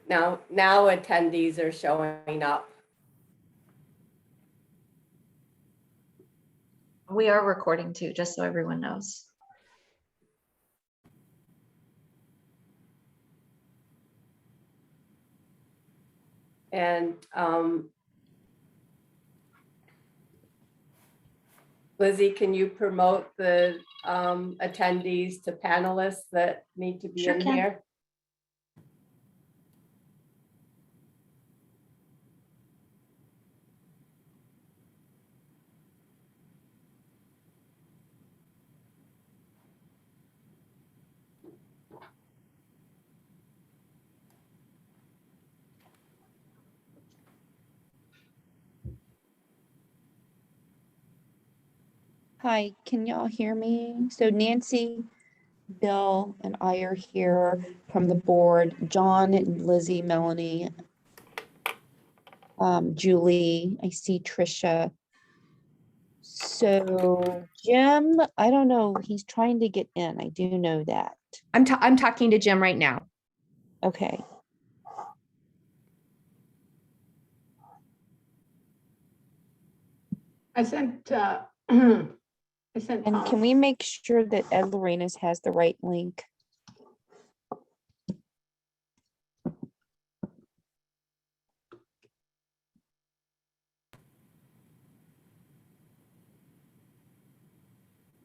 Now attendees are showing up. We are recording too, just so everyone knows. And Lizzie, can you promote the attendees to panelists that need to be Sure in can. here? Hi, can y'all hear me? So Nancy, Bill, and I are here from the board. John and Lizzie, Melanie, Julie, I see Trisha. So Jim, I don't know, he's trying to get in. I do know that. I'm talking to Jim right now. Okay. I sent And can we make sure that Ed Lorenas has the right link?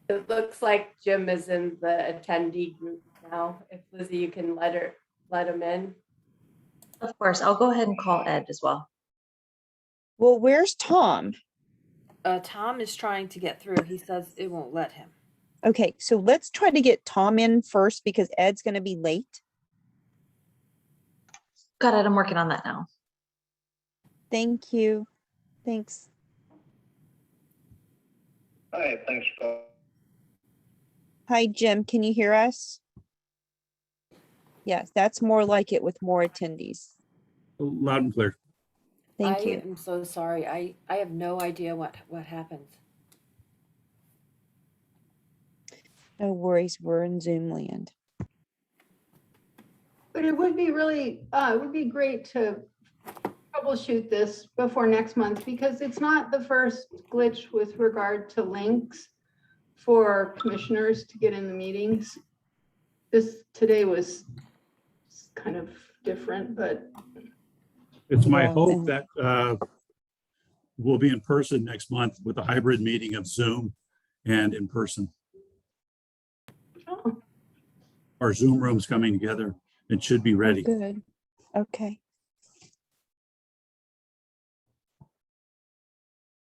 It looks like Jim is in the attendee group now. If Lizzie, you can let him in. Of course, I'll go ahead and call Ed as well. Well, where's Tom? Tom is trying to get through. He says it won't let him. Okay, so let's try to get Tom in first because Ed's gonna be late. Got it, I'm working on that now. Thank you. Thanks. Hi, thanks, Paul. Hi, Jim. Can you hear us? Yes, that's more like it with more attendees. Loud and clear. Thank I you. am so sorry. I have no idea what happened. No worries. We're in Zoom land. but it would be really, it would be great to troubleshoot this before next month, because it's not the first glitch with regard to links for commissioners to get in the meetings. This today was kind of different, but It's my Yeah, hope and- that we'll be in person next month with a hybrid meeting of Zoom and in person. oh, Our Zoom room's coming together. It should be ready. Good. Okay.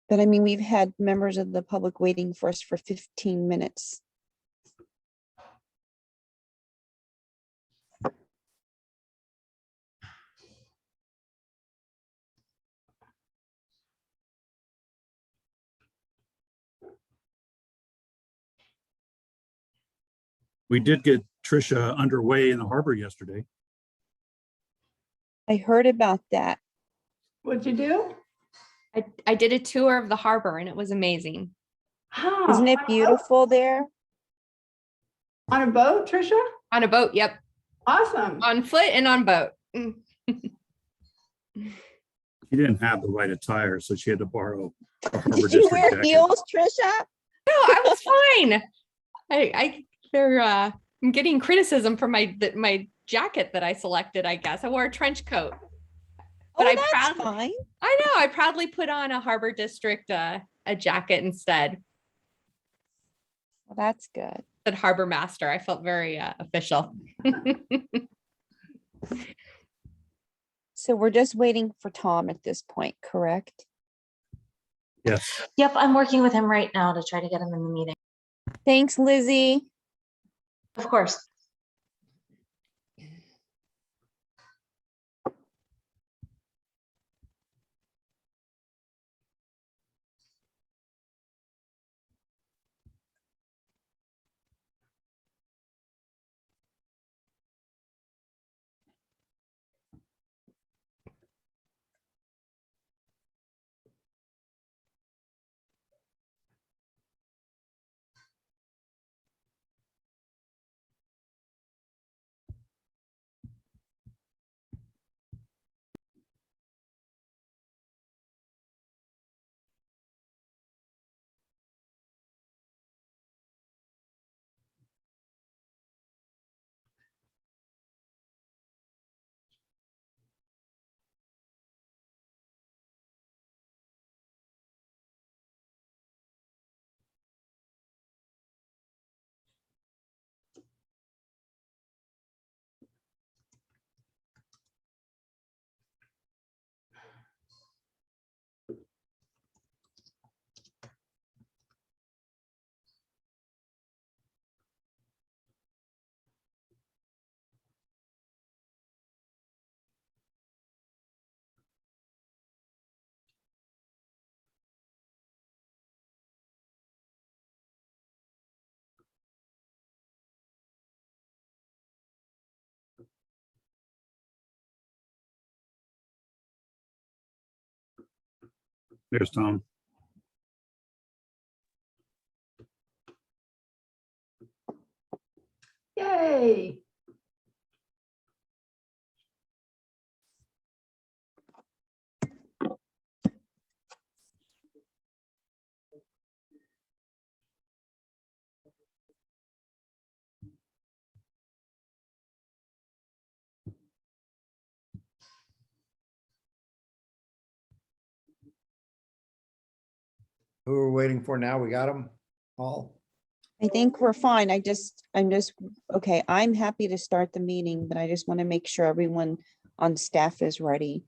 But I mean, we've had members of the public waiting for us for 15 minutes. We did get Trisha underway in the harbor yesterday. I heard about that. what'd you do? I did a tour of the harbor and it was amazing. Oh, Isn't it on a boat? beautiful there? On a boat, Trisha? On a boat, yep. Awesome. On foot and on boat. Mm. She didn't have the right attire, so she had to borrow a Harbor Did you District wear jacket. heels, Trisha? No, I was fine. I'm getting criticism for my jacket that I selected, I guess. I wore a trench coat. But Oh, I that's proudly- fine. I know, I proudly put on a Harbor District a jacket instead. Well, that's good. Said Harbor Master. I felt very official. So we're just waiting for Tom at this point, correct? Yes. Yep, I'm working with him right now to try to get him in the meeting. Thanks, Lizzie. Of course. There's Tom. Yay. Who are we waiting for now? We got them all? I think we're fine. Okay, I'm happy to start the meeting, but I just want to make sure everyone on staff is ready.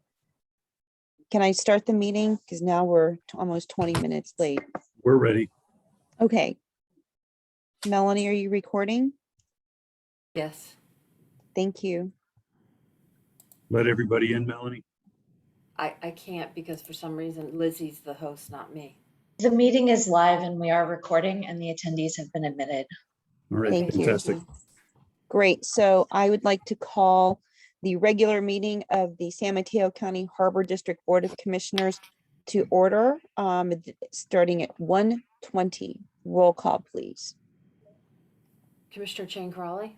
Can I start the meeting? Because now we're almost 20 minutes late. We're ready. Okay. Melanie, are you recording? Yes. Thank you. Let everybody in, Melanie. I can't because for some reason Lizzie's the host, not me. The meeting is live and we are recording and the attendees have been admitted. All right, Thank you. fantastic. Great. So I would like to call the regular meeting of the San Mateo County Harbor District Board of Commissioners to order, starting at 1:20. Roll call, please. Commissioner Chang Crawley,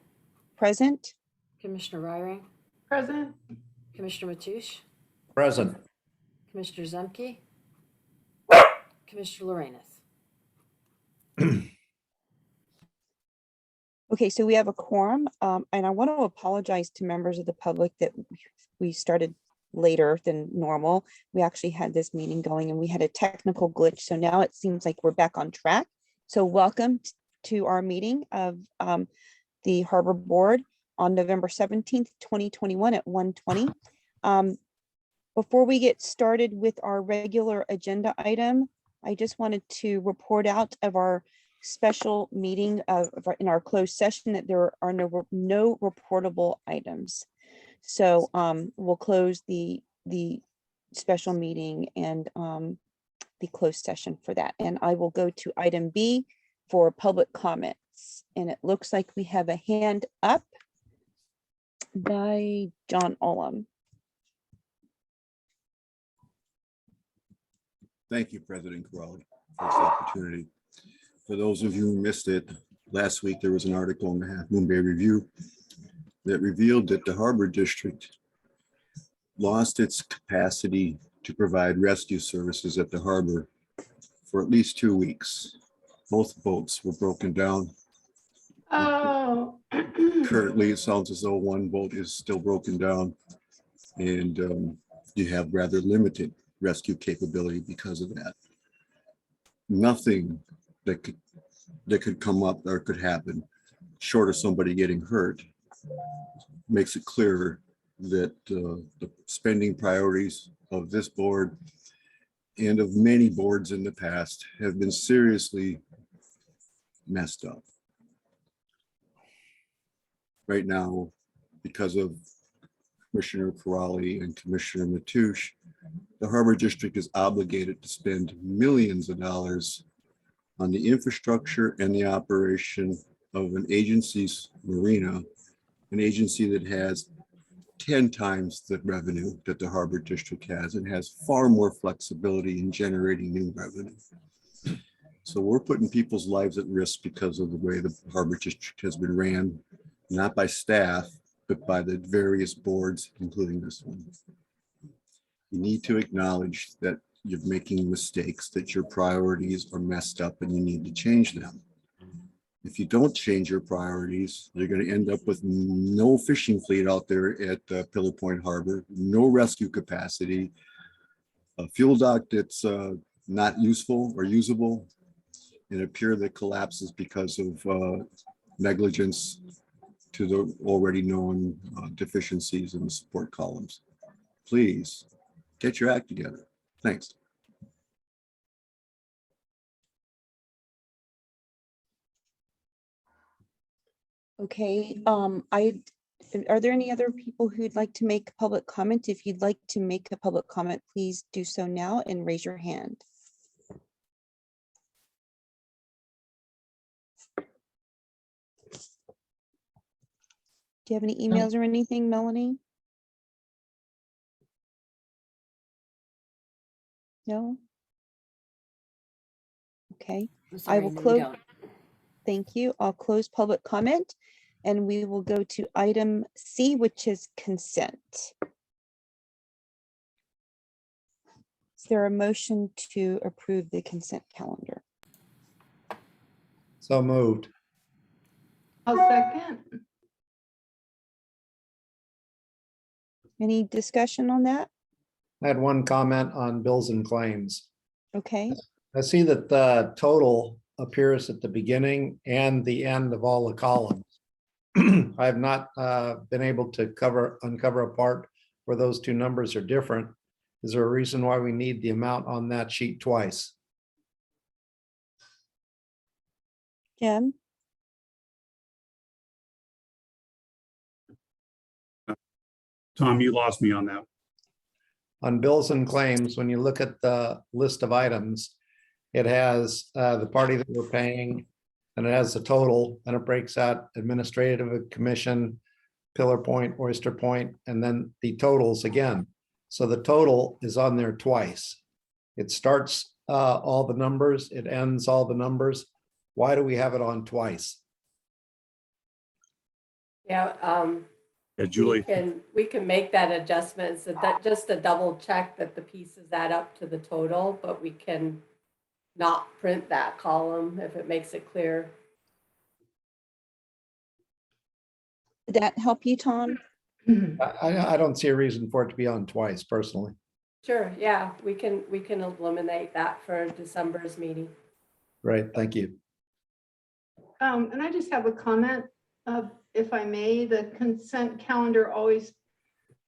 Present? Commissioner Ryring, Present. Commissioner Matoush, Present. Commissioner Zemke, Commissioner Lorenz. Okay, so we have a quorum, and I want to apologize to members of the public that we started later than normal. We actually had this meeting going and we had a technical glitch, so now it seems like we're back on track. So welcome to our meeting of the Harbor Board on November 17th, 2021 at 1:20. Before we get started with our regular agenda item, I just wanted to report out of our special meeting in our closed session that there are no reportable items. So we'll close the special meeting and the closed session for that. And I will go to item B for public comments. And it looks like we have a hand up by John Olam. Thank you, President Crowley, for this opportunity. For those of you who missed it, last week there was an article in the Half Moon Bay Review that revealed that the Harbor District lost its capacity to provide rescue services at the harbor for at least 2 weeks. Both boats were broken down. Oh. Currently, it sounds as though one boat is still broken down, and you have rather limited rescue capability because of that. Nothing that could come up or could happen short of somebody getting hurt makes it clearer that the spending priorities of this board and of many boards in the past have been seriously messed up. Right now, because of Commissioner Corrali and Commissioner Matoush, the Harbor District is obligated to spend millions of dollars on the infrastructure and the operation of an agency's marina, an agency that has 10 times the revenue that the Harbor District has and has far more flexibility in generating new revenue. So we're putting people's lives at risk because of the way the Harbor District has been ran, not by staff, but by the various boards, including this one. You need to acknowledge that you're making mistakes, that your priorities are messed up and you need to change them. If you don't change your priorities, you're going to end up with no fishing fleet out there at Pillar Point Harbor, no rescue capacity, a fuel dock that's not useful or usable, and a pier that collapses because of negligence to the already known deficiencies in the support columns. Please get your act together. Thanks. Okay, are there any other people who'd like to make a public comment? If you'd like to make a public comment, please do so now and raise your hand. Do you have any emails or anything, Melanie? No? Okay, I'm I sorry, will no, we close. don't. Thank you. I'll close public comment and we will go to item C, which is consent. Is there a motion to approve the consent calendar? So moved. I'll second. Any discussion on that? I had one comment on bills and claims. Okay, I see that the total appears at the beginning and the end of all the columns. I have not been able to uncover a part where those two numbers are different. Is there a reason why we need the amount on that sheet twice? Jim? Tom, you lost me on that. On bills and claims, when you look at the list of items, it has the party that we're paying, and it has the total, and it breaks out administrative commission, Pillar Point, Oyster Point, and then the totals again. So the total is on there twice. It starts all the numbers, it ends all the numbers. Why do we have it on twice? Yeah, Yeah, Julie, we can make that adjustment, so that just to double check that the pieces add up to the total, but we can not print that column if it makes it clear. Did that help you, Tom? I don't see a reason for it to be on twice personally. Sure, yeah, we can eliminate that for December's meeting. Right, thank you. And I just have a comment, if I may. The consent calendar always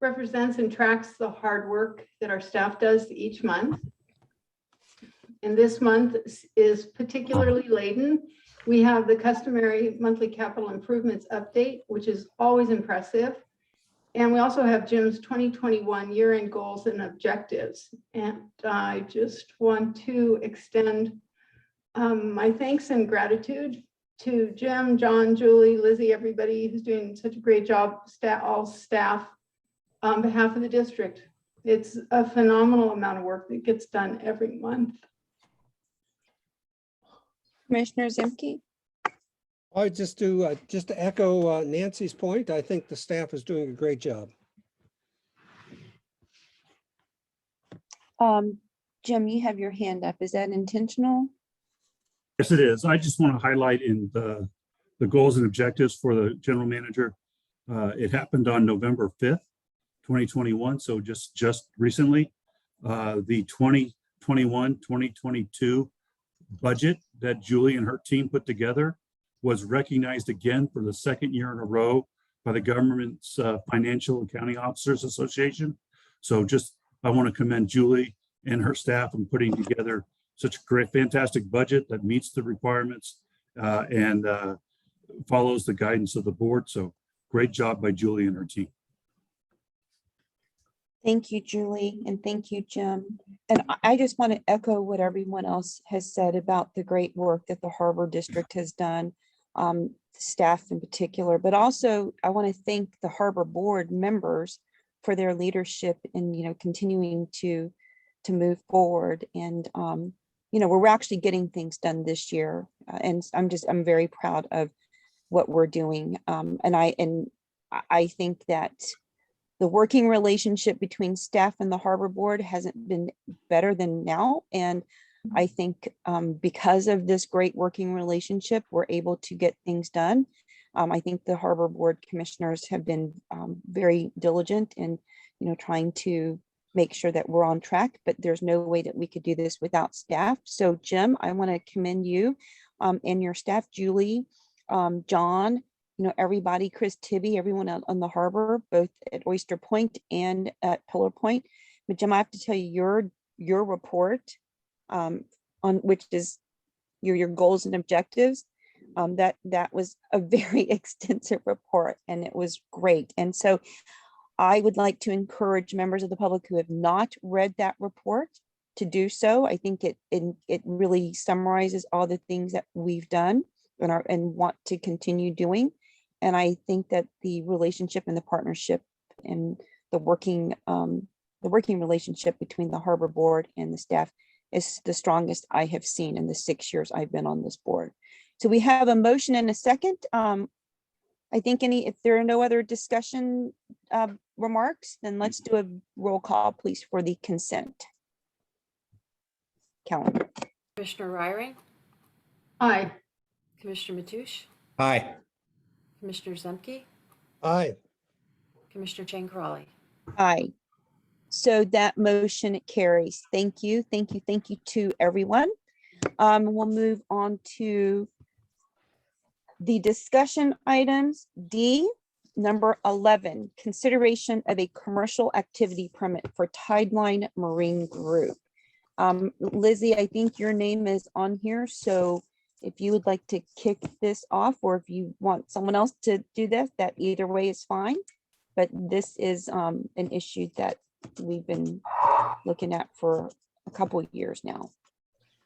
represents and tracks the hard work that our staff does each month. And this month is particularly laden. We have the customary monthly capital improvements update, which is always impressive. And we also have Jim's 2021 year-end goals and objectives. And I just want to extend my thanks and gratitude to Jim, John, Julie, Lizzie, everybody who's doing such a great job, all staff on behalf of the district. It's a phenomenal amount of work that gets done every month. Commissioner Zemke? I just to echo Nancy's point, I think the staff is doing a great job. Jim, you have your hand up. Is that intentional? yes, it is. I just want to highlight in the goals and objectives for the general manager. It happened on November 5th, 2021. So just recently, the 2021-2022 budget that Julie and her team put together was recognized again for the second year in a row by the government's Financial Accounting Officers Association. So I want to commend Julie and her staff in putting together such a great, fantastic budget that meets the requirements and follows the guidance of the board. So great job by Julie and her team. Thank you, Julie, and thank you, Jim. And I just want to echo what everyone else has said about the great work that the Harbor District has done, staff in particular, but also I want to thank the Harbor Board members for their leadership in, continuing to move forward. And, we're actually getting things done this year. And I'm very proud of what we're doing. And I think that the working relationship between staff and the Harbor Board hasn't been better than now. And I think because of this great working relationship, we're able to get things done. I think the Harbor Board commissioners have been very diligent in, trying to make sure that we're on track, but there's no way that we could do this without staff. So Jim, I want to commend you and your staff, Julie, John, everybody, Chris Tibby, everyone out on the harbor, both at Oyster Point and at Pillar Point. But Jim, I have to tell you, your report on which is your goals and objectives, that was a very extensive report and it was great. And so I would like to encourage members of the public who have not read that report to do so. I think it really summarizes all the things that we've done and want to continue doing. And I think that the relationship and the partnership and the working relationship between the Harbor Board and the staff is the strongest I have seen in the 6 years I've been on this board. So we have a motion and a second. I think if there are no other discussion remarks, then let's do a roll call, please, for the consent calendar. Commissioner Ryring, Aye. Commissioner Matoush, Aye. Commissioner Zemke, Aye. Commissioner Chang Corrali. Aye. So that motion carries. Thank you, thank you, thank you to everyone. We'll move on to the discussion items. D, number 11, consideration of a commercial activity permit for Tideline Marine Group. Lizzie, I think your name is on here, so if you would like to kick this off, or if you want someone else to do this, that either way is fine. But this is an issue that we've been looking at for a couple of years now.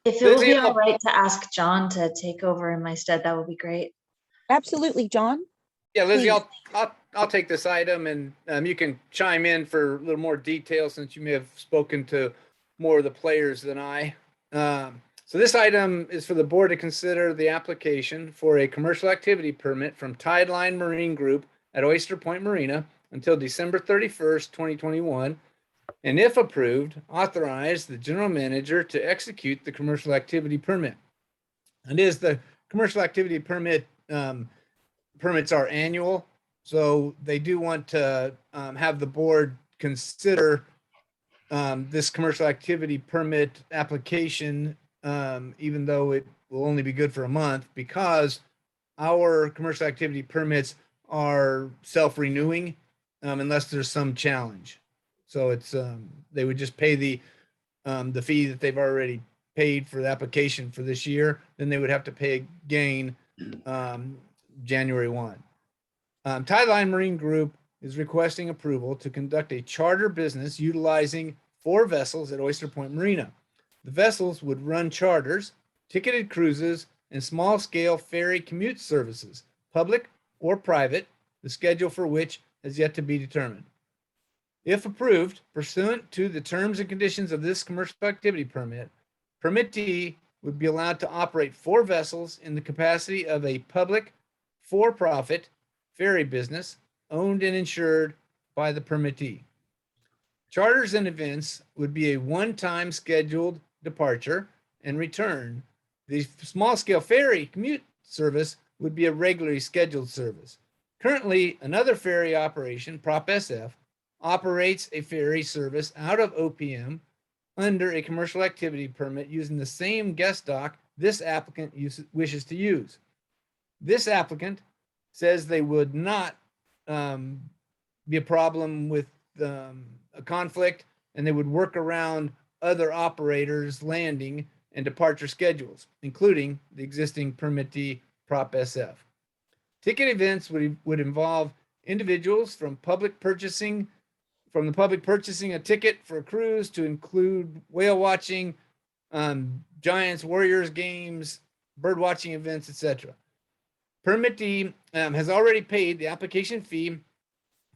If it would Lizzie, be all right to ask John to take over in my stead, that would be great. Absolutely, John. Yeah, Lizzie, Please. I'll take this item, and you can chime in for a little more detail since you may have spoken to more of the players than I. So this item is for the board to consider the application for a commercial activity permit from Tideline Marine Group at Oyster Point Marina until December 31st, 2021. And if approved, authorize the general manager to execute the commercial activity permit. And the commercial activity permit permits are annual, so they do want to have the board consider this commercial activity permit application, even though it will only be good for a month, because our commercial activity permits are self-renewing unless there's some challenge. So it's they would just pay the fee that they've already paid for the application for this year. Then they would have to pay again January 1. Tideline Marine Group is requesting approval to conduct a charter business utilizing 4 vessels at Oyster Point Marina. The vessels would run charters, ticketed cruises, and small-scale ferry commute services, public or private, the schedule for which has yet to be determined. If approved, pursuant to the terms and conditions of this commercial activity permit, permittee would be allowed to operate 4 vessels in the capacity of a public for-profit ferry business owned and insured by the permittee. Charters and events would be a one-time scheduled departure and return. The small-scale ferry commute service would be a regularly scheduled service. Currently, another ferry operation, Prop SF, operates a ferry service out of OPM under a commercial activity permit using the same guest dock this applicant wishes to use. This applicant says they would not be a problem with a conflict, and they would work around other operators' landing and departure schedules, including the existing permittee Prop SF. Ticket events would involve individuals from the public purchasing a ticket for a cruise to include whale watching, Giants Warriors games, bird watching events, etc. Permittee has already paid the application fee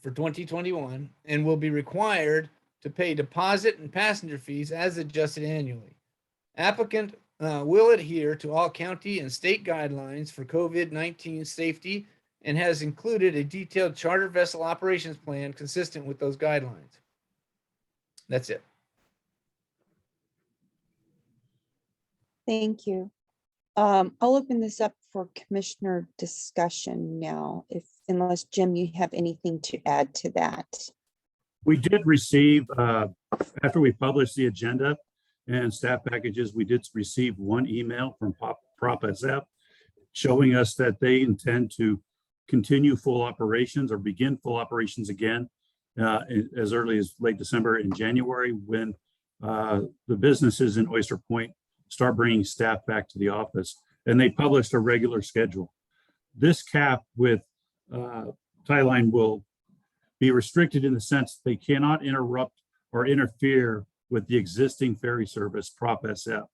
for 2021 and will be required to pay deposit and passenger fees as adjusted annually. Applicant will adhere to all county and state guidelines for COVID-19 safety and has included a detailed charter vessel operations plan consistent with those guidelines. That's it. Thank you. I'll open this up for commissioner discussion now, unless Jim, you have anything to add to that. We did receive, after we published the agenda and staff packages, we did receive one email from Prop SF showing us that they intend to continue full operations or begin full operations again as early as late December and January, when the businesses in Oyster Point start bringing staff back to the office, and they published a regular schedule. This cap with Tideline will be restricted in the sense they cannot interrupt or interfere with the existing ferry service Prop SF.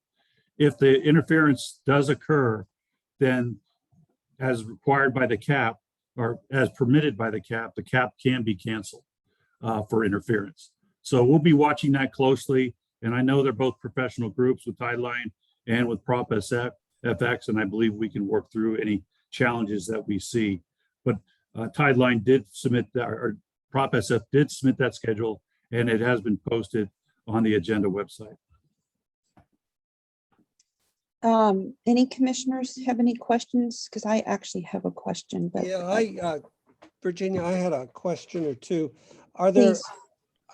If the interference does occur, then as required by the cap or as permitted by the cap can be canceled for interference. So we'll be watching that closely. And I know they're both professional groups with Tideline and with Prop FX, and I believe we can work through any challenges that we see. But Tideline did submit that, or Prop SF did submit that schedule, and it has been posted on the agenda website. Any commissioners have any questions? Because I actually have a question, but Yeah, Virginia, I had a question or two. Are there, please.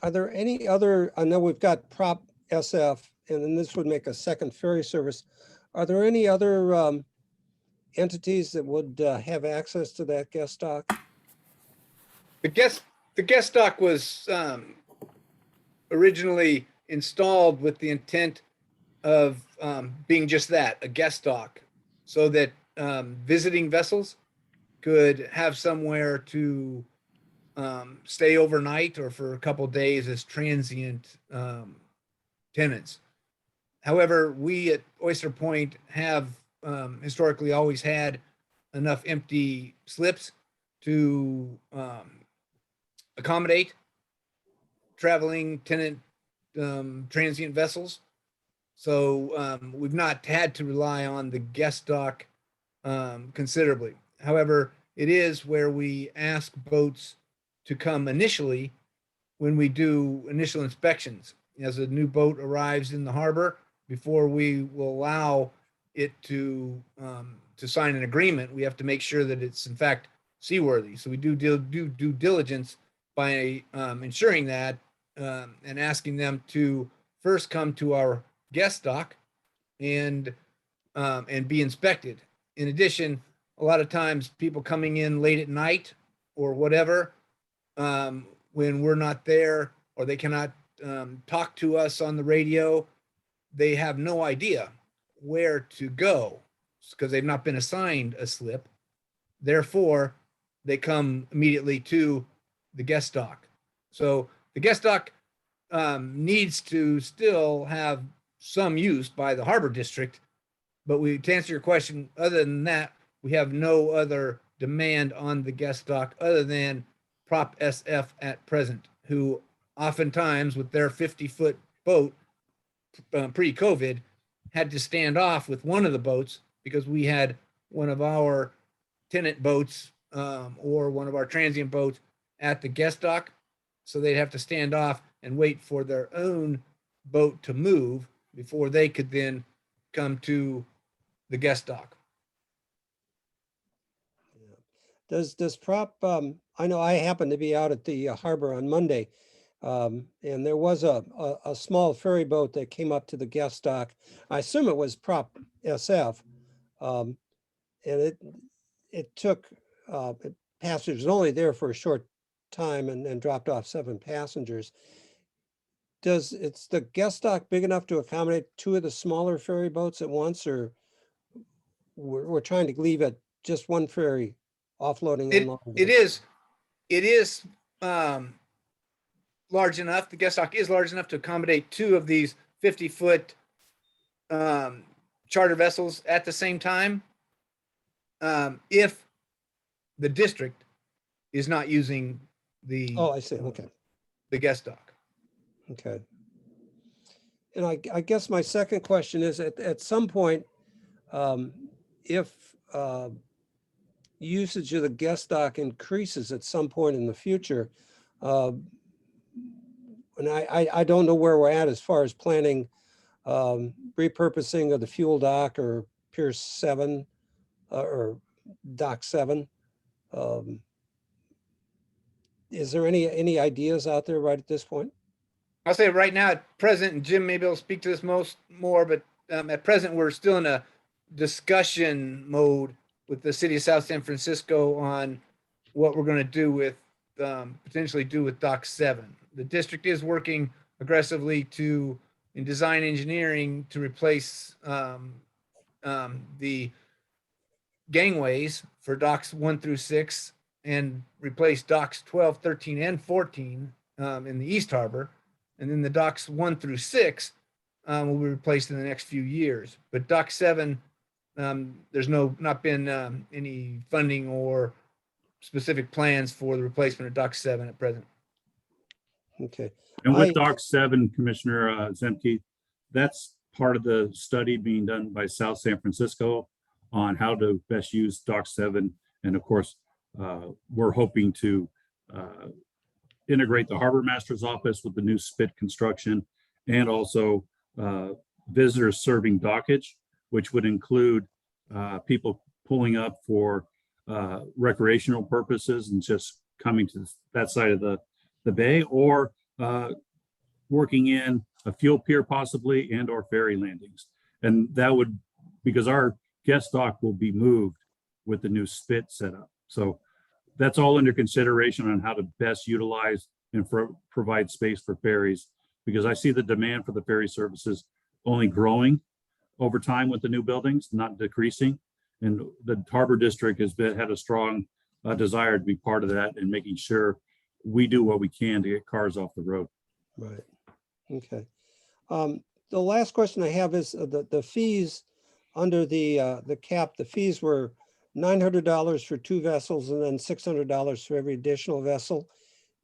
are there any other, I know we've got Prop SF, and then this would make a second ferry service. Are there any other entities that would have access to that guest dock? The guest dock was originally installed with the intent of being just that, a guest dock, so that visiting vessels could have somewhere to stay overnight or for a couple days as transient tenants. However, we at Oyster Point have historically always had enough empty slips to accommodate traveling tenant transient vessels. So we've not had to rely on the guest dock considerably. However, it is where we ask boats to come initially when we do initial inspections. As a new boat arrives in the harbor, before we will allow it to sign an agreement, we have to make sure that it's in fact seaworthy. So we do due diligence by ensuring that and asking them to first come to our guest dock and be inspected. In addition, a lot of times people coming in late at night or whatever, when we're not there or they cannot talk to us on the radio, they have no idea where to go because they've not been assigned a slip. Therefore, they come immediately to the guest dock. So the guest dock needs to still have some use by the harbor district, but to answer your question, other than that, we have no other demand on the guest dock other than Prop SF at present, who oftentimes with their 50-foot boat pre-COVID had to stand off with one of the boats because we had one of our tenant boats or one of our transient boats at the guest dock. So they'd have to stand off and wait for their own boat to move before they could then come to the guest dock. Does Prop, I know I happened to be out at the harbor on Monday, and there was a small ferry boat that came up to the guest dock. I assume it was Prop SF. And it took passengers only there for a short time and dropped off 7 passengers. It's the guest dock big enough to accommodate 2 of the smaller ferry boats at once, or we're trying to leave it just one ferry offloading? It is large enough. The guest dock is large enough to accommodate 2 of these 50-foot charter vessels at the same time. If the district is not using the Oh, I see. Okay. the guest dock. Okay. And I guess my second question is at some point, if usage of the guest dock increases at some point in the future, and I don't know where we're at as far as planning repurposing of the fuel dock or Pier 7 or Dock 7. Is there any ideas out there right at this point? I'll say right now at present, and Jim maybe will speak to this more, but at present we're still in a discussion mode with the city of South San Francisco on what we're going to do with potentially do with Dock 7. The district is working aggressively in design engineering to replace the gangways for docks 1 through 6 and replace docks 12, 13, and 14 in the East Harbor. And then the docks 1 through 6 will be replaced in the next few years. But Dock 7, there's not been any funding or specific plans for the replacement of Dock 7 at present. Okay. And with I- Dock 7, Commissioner Zemke, that's part of the study being done by South San Francisco on how to best use Dock 7. And of course, we're hoping to integrate the Harbor Master's office with the new spit construction, and also visitors serving dockage, which would include people pulling up for recreational purposes and just coming to that side of the bay, or working in a fuel pier possibly, and or ferry landings. And that would, because our guest dock will be moved with the new spit setup. So that's all under consideration on how to best utilize and provide space for ferries, because I see the demand for the ferry services only growing over time with the new buildings, not decreasing. And the Harbor District has had a strong desire to be part of that and making sure we do what we can to get cars off the road. Right. Okay. The last question I have is the fees under the cap. The fees were $900 for 2 vessels and then $600 for every additional vessel.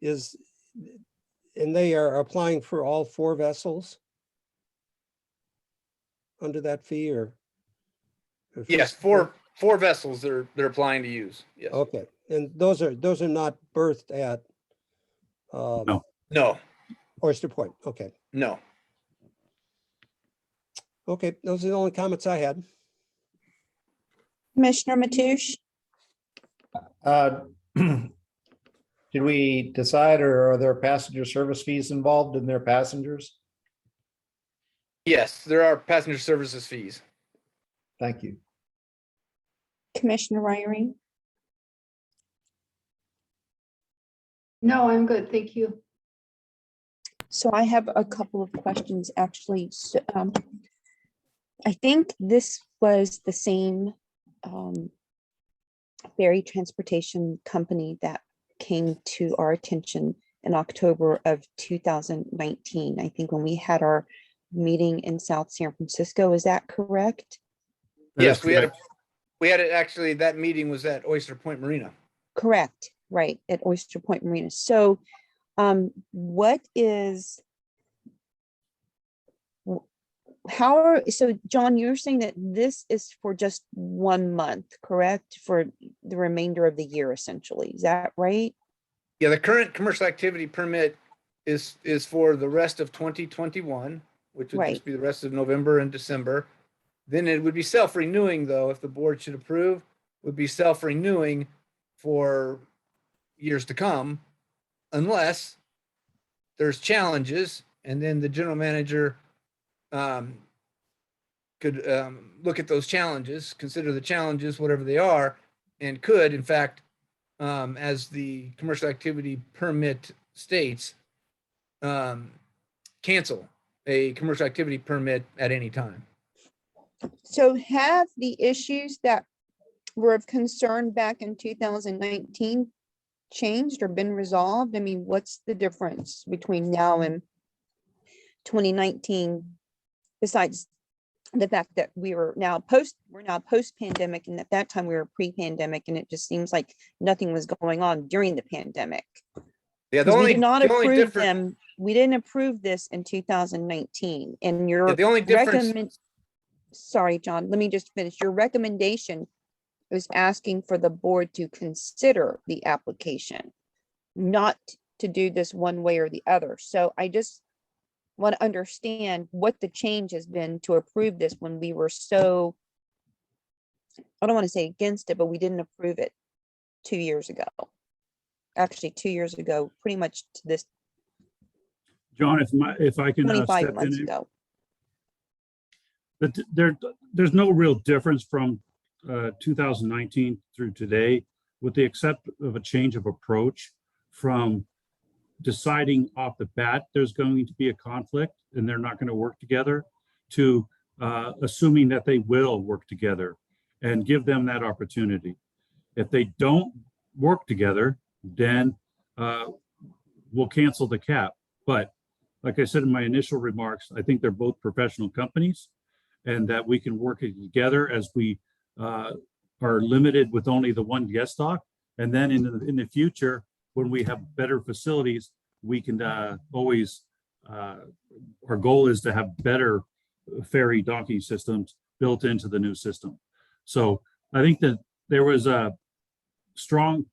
And they are applying for all 4 vessels under that fee, or? Yes, four vessels they're applying to use. Yes. Okay, and those are not berthed at No. No, Oyster Point. Okay, no. okay, those are the only comments I had. Commissioner Matoush? Did we decide, or are there passenger service fees involved in their passengers? Yes, there are passenger services fees. Thank you. Commissioner Ryring? No, I'm good. Thank you. So I have a couple of questions, actually. So, I think this was the same ferry transportation company that came to our attention in October of 2019. I think when we had our meeting in South San Francisco. Is that correct? Yes, we had it actually, that meeting was at Oyster Point Marina. Correct, right, at Oyster Point Marina. So so John, you're saying that this is for just 1 month, correct? For the remainder of the year, essentially. Is that right? Yeah, the current commercial activity permit is for the rest of 2021, which would just be the rest of November and December. Then it would be self-renewing, though, if the board should approve, would be self-renewing for years to come, unless there's challenges, and then the general manager could look at those challenges, consider the challenges, whatever they are, and could, in fact, as the commercial activity permit states, cancel a commercial activity permit at any time. So have the issues that were of concern back in 2019 changed or been resolved? I mean, what's the difference between now and 2019, besides the fact that we're now post pandemic, and at that time we were pre-pandemic, and it just seems like nothing was going on during the pandemic. Yeah, We did not approve them. We didn't approve this in 2019, and your the only difference. Sorry, John, let me just finish. Your recommendation was asking for the board to consider the application, not to do this one way or the other. So I just want to understand what the change has been to approve this when we were so, I don't want to say against it, but we didn't approve it 2 years ago. Actually, 2 years ago, pretty much to this. John, if I can 25 step months in. ago. But there's no real difference from 2019 through today, with the except of a change of approach from deciding off the bat there's going to be a conflict and they're not going to work together, to assuming that they will work together and give them that opportunity. If they don't work together, then we'll cancel the cap. But like I said in my initial remarks, I think they're both professional companies, and that we can work together as we are limited with only the one guest dock. And then in the future, when we have better facilities, we can always, our goal is to have better ferry docking systems built into the new system. So I think that there was a strong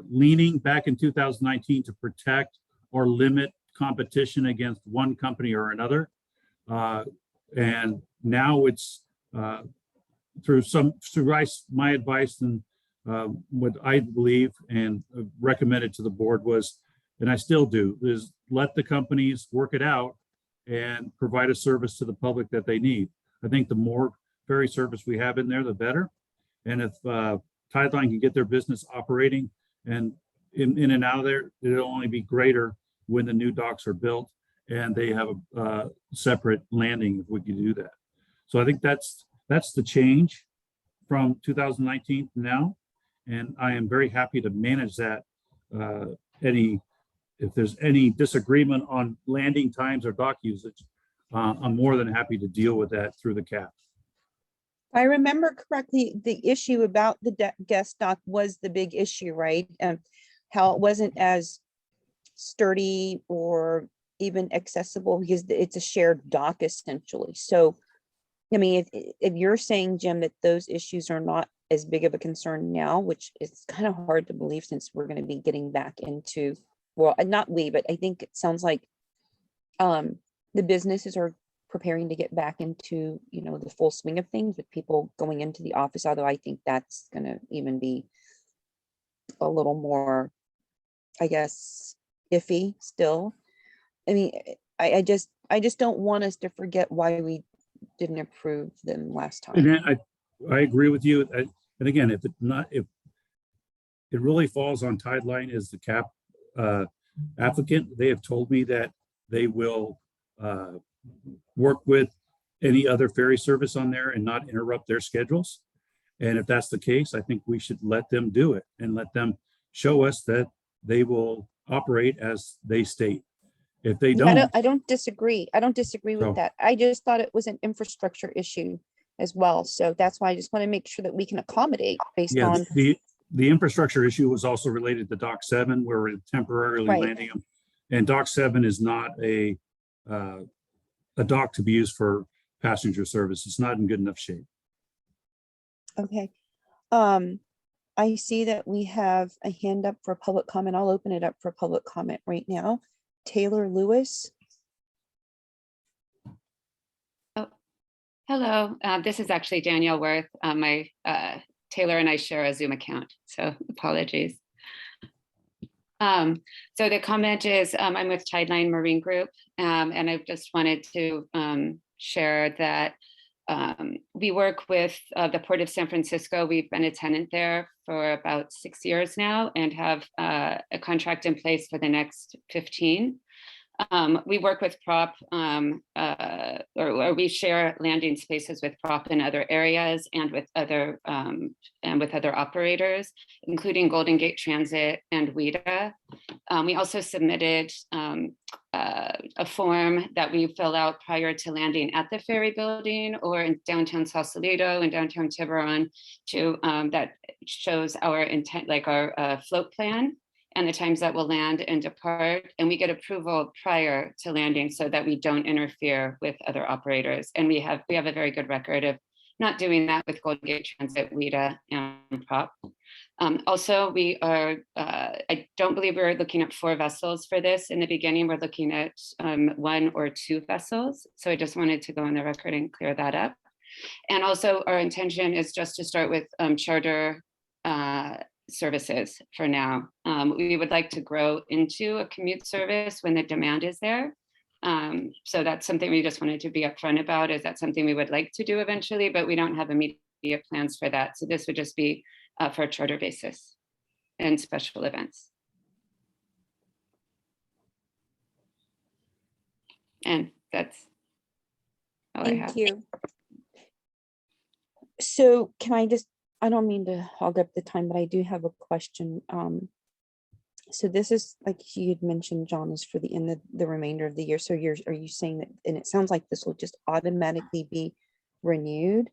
leaning back in 2019 to protect or limit competition against one company or another. And now it's through my advice and what I believe and recommended to the board was, and I still do, is let the companies work it out and provide a service to the public that they need. I think the more ferry service we have in there, the better. And if Tideline can get their business operating and in and out of there, it'll only be greater when the new docks are built and they have a separate landing if we can do that. So I think that's the change from 2019 to now. And I am very happy to manage that. If there's any disagreement on landing times or dock usage, I'm more than happy to deal with that through the cap. If I remember correctly, the issue about the guest dock was the big issue, right? How it wasn't as sturdy or even accessible because it's a shared dock essentially. So, I mean, if you're saying, Jim, that those issues are not as big of a concern now, which is kind of hard to believe since we're going to be getting back into, well, not we, but I think it sounds like the businesses are preparing to get back into, you know, the full swing of things with people going into the office, although I think that's going to even be a little more, I guess, iffy still. I mean, I just don't want us to forget why we didn't approve them last time. And I agree with you. And again, if it really falls on Tideline as the cap applicant, they have told me that they will work with any other ferry service on there and not interrupt their schedules. And if that's the case, I think we should let them do it and let them show us that they will operate as they state. If they don't, I don't disagree. I don't disagree with So- that. I just thought it was an infrastructure issue as well. So that's why I just want to make sure that we can accommodate based yeah, on, the infrastructure issue was also related to Dock 7, where we're temporarily Right. landing them. And Dock 7 is not a dock to be used for passenger service. It's not in good enough shape. okay. I see that we have a hand up for public comment. I'll open it up for public comment right now. Taylor Lewis. Hello, this is actually Danielle Worth. My Taylor and I share a Zoom account, so apologies. So the comment is, I'm with Tideline Marine Group, and I just wanted to share that we work with the Port of San Francisco. We've been a tenant there for about 6 years now and have a contract in place for the next 15. We work with Prop, or we share landing spaces with Prop in other areas and with other operators, including Golden Gate Transit and WIDA. We also submitted a form that we fill out prior to landing at the ferry building or in downtown Sausalito and downtown Tiburon to that shows our intent, like our float plan and the times that we'll land and depart. And we get approval prior to landing so that we don't interfere with other operators. And we have a very good record of not doing that with Golden Gate Transit, WIDA, and Prop. Also, we are, I don't believe we're looking at 4 vessels for this. In the beginning, we're looking at 1 or 2 vessels. So I just wanted to go on the record and clear that up. And also our intention is just to start with charter services for now. We would like to grow into a commute service when the demand is there. So that's something we just wanted to be upfront about. Is that something we would like to do eventually, but we don't have immediate plans for that. So this would just be for a charter basis and special events. And that's all I have. Thank you. So can I just, I don't mean to hog up the time, but I do have a question. So this is, like you had mentioned, John, is for the end of the remainder of the year. So are you saying that, and it sounds like this will just automatically be renewed.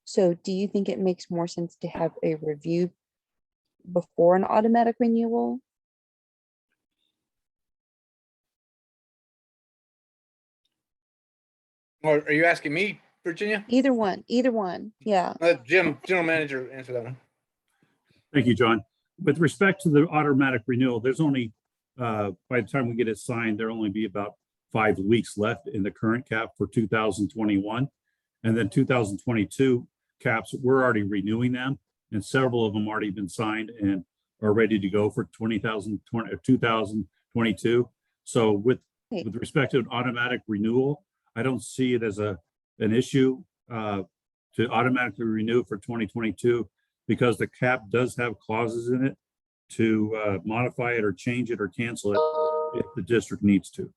So do you think it makes more sense to have a review before an automatic renewal? Or are you asking me, Virginia? Either one, yeah. Jim, general manager, answer that one. Thank you, John. With respect to the automatic renewal, there's only, by the time we get it signed, there'll only be about 5 weeks left in the current cap for 2021. And then 2022 caps, we're already renewing them, and several of them already been signed and are ready to go for 2022. So with respect to an automatic renewal, I don't see it as an issue to automatically renew for 2022, because the cap does have clauses in it to modify it or change it or cancel it if the district needs to.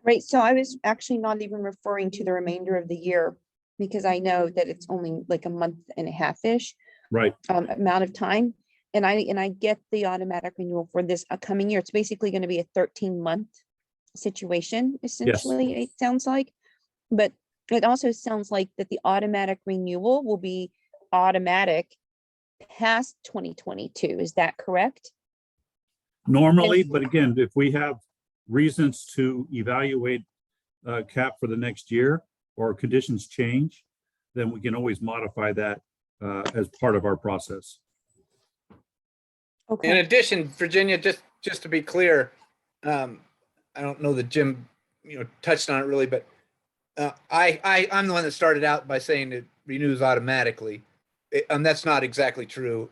Right, so I was actually not even referring to the remainder of the year, because I know that it's only like a month and a half-ish Right. amount of time. And I get the automatic renewal for this upcoming year. It's basically going to be a 13-month situation, essentially, it sounds like. But it also sounds like that the automatic renewal will be automatic past 2022. Is that correct? Normally, but again, if we have reasons to evaluate cap for the next year or conditions change, then we can always modify that as part of our process. Okay. In addition, Virginia, just to be clear, I don't know that Jim, touched on it really, but I'm the one that started out by saying it renews automatically. That's not exactly true.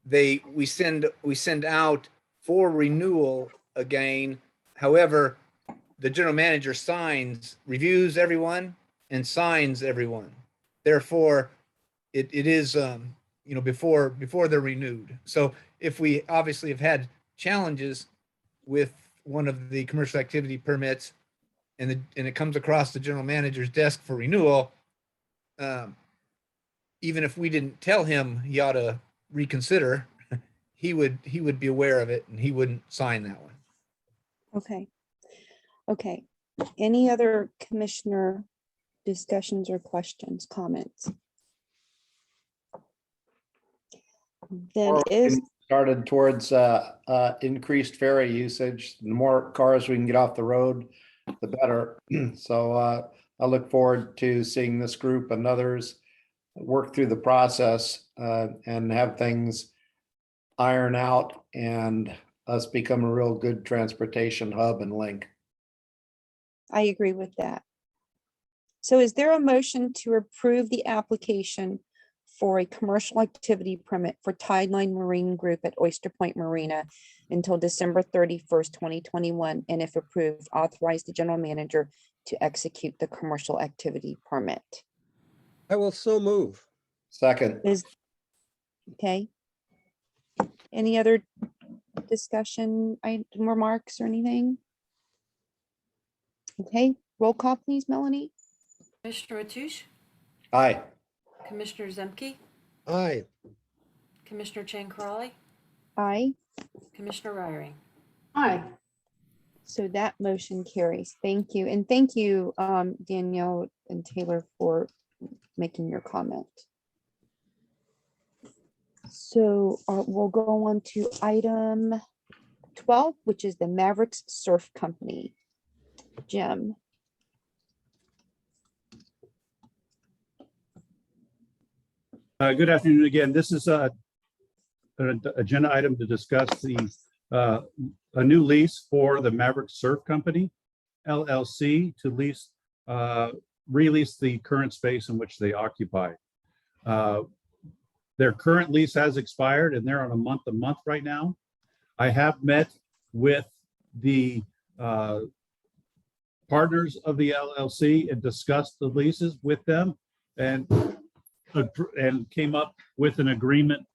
We send out for renewal again. However, the general manager reviews everyone and signs everyone. Therefore, it is before they're renewed. So if we obviously have had challenges with one of the commercial activity permits and it comes across the general manager's desk for renewal, even if we didn't tell him he ought to reconsider, he would be aware of it and he wouldn't sign that one. Okay. Any other commissioner discussions or questions, comments? Then Or is, started towards increased ferry usage. The more cars we can get off the road, the better. So I look forward to seeing this group and others work through the process and have things iron out and us become a real good transportation hub and link. I agree with that. So is there a motion to approve the application for a commercial activity permit for Tideline Marine Group at Oyster Point Marina until December 31st, 2021, and if approved, authorize the general manager to execute the commercial activity permit? I will so move. Second. Okay. Any other discussion, remarks or anything? Okay, roll call, please, Melanie. Commissioner Matoush, Aye. Commissioner Zemke, Aye. Commissioner Chang Crawley, Aye. Commissioner Ryring. Hi. So that motion carries. Thank you. And thank you, Danielle and Taylor, for making your comment. So we'll go on to item 12, which is the Mavericks Surf Company. Jim. Good afternoon again. This is an agenda item to discuss a new lease for the Maverick Surf Company, LLC, to release the current space in which they occupy. Their current lease has expired and they're on a month-to-month right now. I have met with the partners of the LLC and discussed the leases with them and came up with an agreement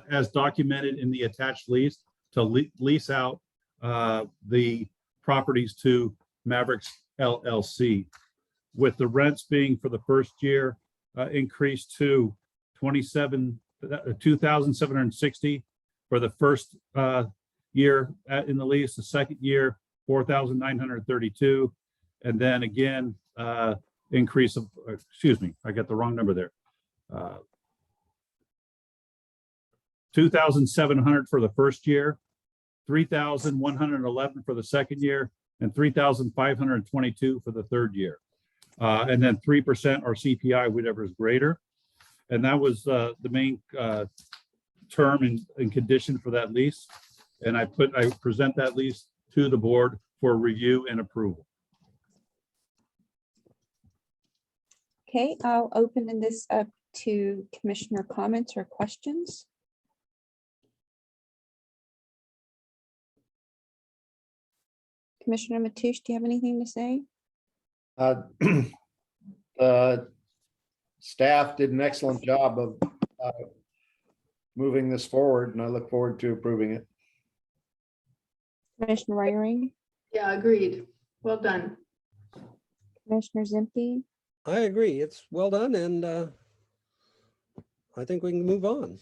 as documented in the attached lease to lease out the properties to Mavericks LLC, with the rents being for the first year increased to $2,760 for the first year in the lease, the second year $4,932, and then again increase of, excuse me, I got the wrong number there. $2,700 for the first year, $3,111 for the second year, and $3,522 for the third year. And then 3% or CPI, whatever is greater. And that was the main term and condition for that lease. And I present that lease to the board for review and approval. Okay, I'll open this up to commissioner comments or questions. Commissioner Matoush, do you have anything to say? Staff did an excellent job of moving this forward, and I look forward to approving it. Commissioner Raring, Yeah, agreed. Well done. Commissioner Zemke, I agree. It's well done, and I think we can move on.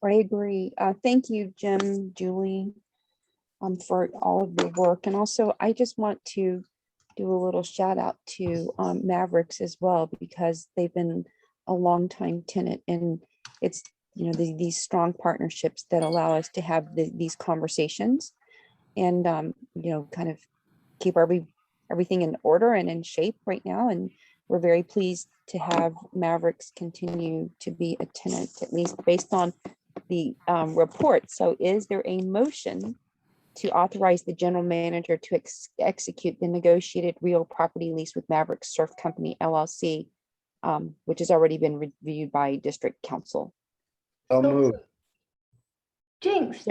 I agree. Thank you, Jim, Julie, for all of your work. And also, I just want to do a little shout out to Mavericks as well, because they've been a long time tenant, and it's, you know, these strong partnerships that allow us to have these conversations and, you know, kind of keep everything in order and in shape right now. And we're very pleased to have Mavericks continue to be a tenant, at least based on the report. So is there a motion to authorize the general manager to execute the negotiated real property lease with Maverick Surf Company LLC, which has already been reviewed by district council? I'll move. Jinx.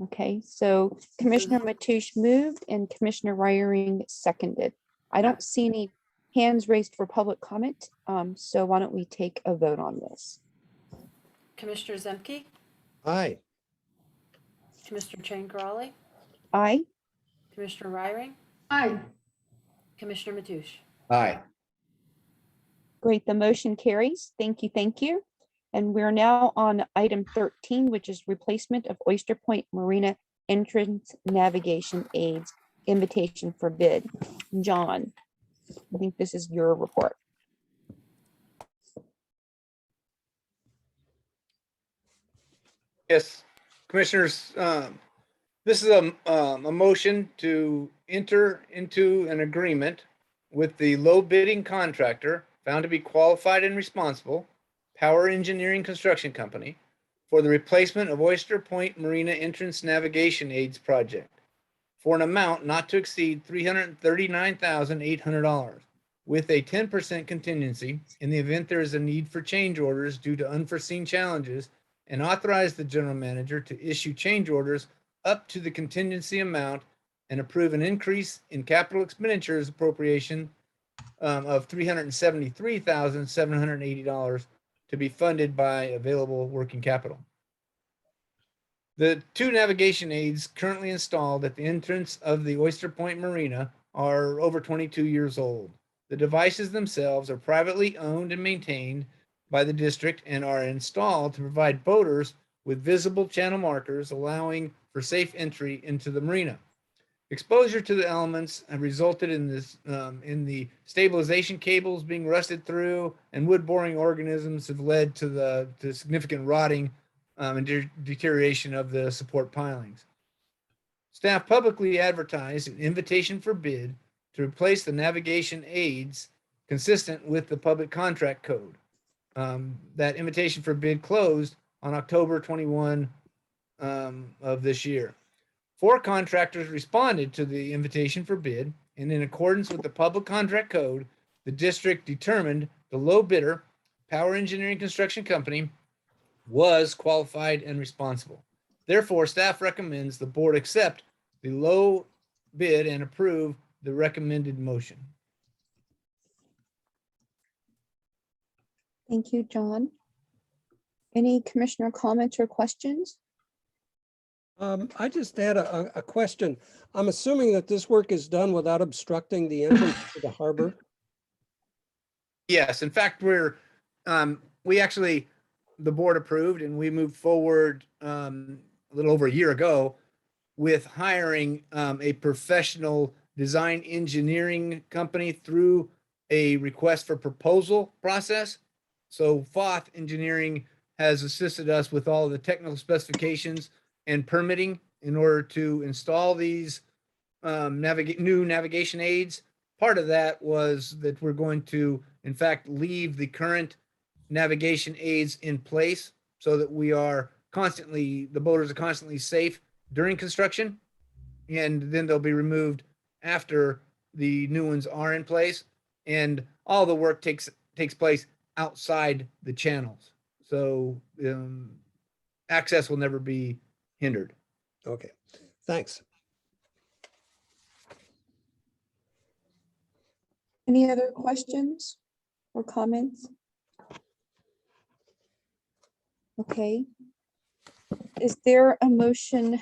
Okay, so Commissioner Matoush moved and Commissioner Raring seconded. I don't see any hands raised for public comment. So why don't we take a vote on this? Commissioner Zemke, Aye. Commissioner Chang-Crowley, Aye. Commissioner Ryring, Aye. Commissioner Matoush. Aye. Great, the motion carries. Thank you, thank you. And we're now on item 13, which is replacement of Oyster Point Marina entrance navigation aids, invitation for bid. John, I think this is your report. Yes, commissioners, this is a motion to enter into an agreement with the low bidding contractor found to be qualified and responsible, Power Engineering Construction Company, for the replacement of Oyster Point Marina Entrance Navigation Aids project for an amount not to exceed $339,800, with a 10% contingency in the event there is a need for change orders due to unforeseen challenges, and authorize the general manager to issue change orders up to the contingency amount and approve an increase in capital expenditures appropriation of $373,780 to be funded by available working capital. The two navigation aids currently installed at the entrance of the Oyster Point Marina are over 22 years old. The devices themselves are privately owned and maintained by the district and are installed to provide boaters with visible channel markers, allowing for safe entry into the marina. Exposure to the elements have resulted in the stabilization cables being rusted through, and wood boring organisms have led to the significant rotting and deterioration of the support pilings. Staff publicly advertised an invitation for bid to replace the navigation aids consistent with the public contract code. That invitation for bid closed on October 21 of this year. 4 contractors responded to the invitation for bid, and in accordance with the public contract code, the district determined the low bidder, Power Engineering Construction Company, was qualified and responsible. Therefore, staff recommends the board accept the low bid and approve the recommended motion. Thank you, John. Any commissioner comments or questions? I just had a question. I'm assuming that this work is done without obstructing the entrance to the harbor. Yes, in fact, we actually, the board approved and we moved forward a little over a year ago with hiring a professional design engineering company through a request for proposal process. So Foth Engineering has assisted us with all of the technical specifications and permitting in order to install these new navigation aids. part of that was that we're going to, in fact, leave the current navigation aids in place so that we are constantly, the boaters are constantly safe during construction. And then they'll be removed after the new ones are in place. And all the work takes place outside the channels. So access will never be hindered. Okay, thanks. Any other questions or comments? Okay. Is there a motion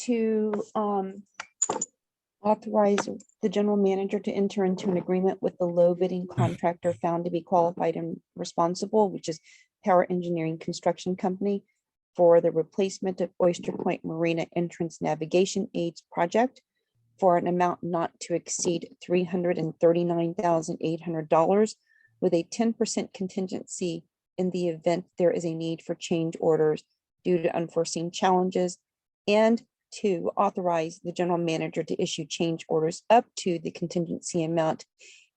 to authorize the general manager to enter into an agreement with the low bidding contractor found to be qualified and responsible, which is Power Engineering Construction Company, for the replacement of Oyster Point Marina Entrance Navigation Aids project for an amount not to exceed $339,800 with a 10% contingency in the event there is a need for change orders due to unforeseen challenges, and to authorize the general manager to issue change orders up to the contingency amount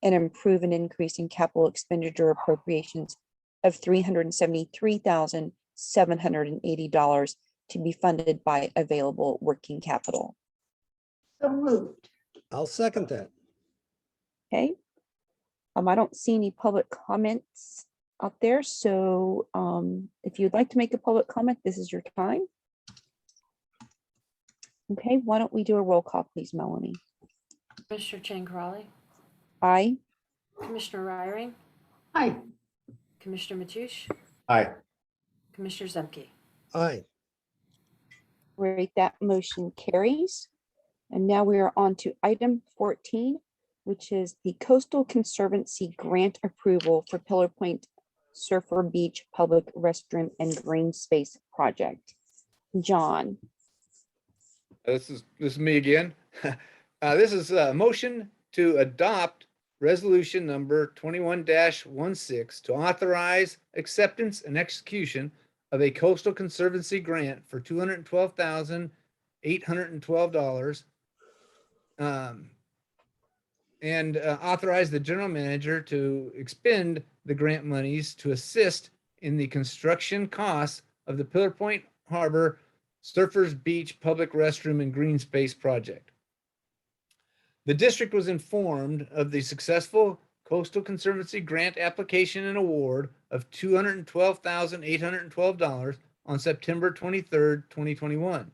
and approve an increase in capital expenditure appropriations of $373,780 to be funded by available working capital. So moved. I'll second that. Okay. I don't see any public comments out there, so if you'd like to make a public comment, this is your time. Okay, why don't we do a roll call, please, Melanie? Commissioner Chang Crawley, Aye. Commissioner Ryring, Hi. Commissioner Mathush, Aye. Commissioner Zemke. Aye. Great, that motion carries. And now we are on to item 14, which is the Coastal Conservancy grant approval for Pillar Point Surfer Beach Public Restroom and Green Space Project. John. This is me again. This is a motion to adopt resolution number 21-16 to authorize acceptance and execution of a Coastal Conservancy grant for $212,812. And authorize the general manager to expend the grant monies to assist in the construction costs of the Pillar Point Harbor Surfers Beach Public Restroom and Green Space Project. The district was informed of the successful Coastal Conservancy grant application and award of $212,812 on September 23rd, 2021.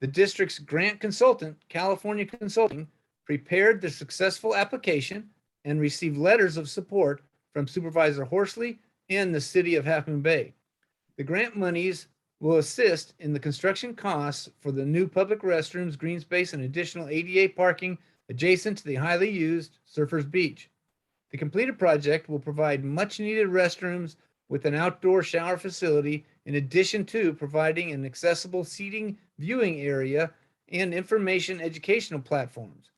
The district's grant consultant, California Consulting, prepared the successful application and received letters of support from Supervisor Horsley and the city of Half Moon Bay. The grant monies will assist in the construction costs for the new public restrooms, green space, and additional ADA parking adjacent to the highly used Surfers Beach. The completed project will provide much needed restrooms with an outdoor shower facility, in addition to providing an accessible seating viewing area and information educational platforms.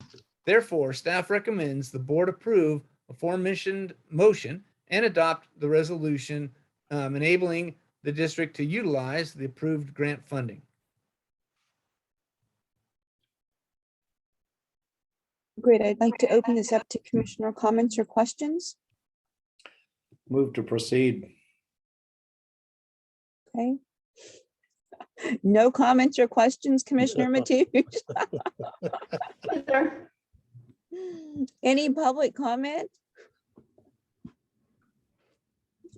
Therefore, staff recommends the board approve aforementioned motion and adopt the resolution enabling the district to utilize the approved grant funding. Great, I'd like to open this up to commissioner comments or questions. Move to proceed. Okay. No comments or questions, Commissioner Mathush? Is there? Any public comment?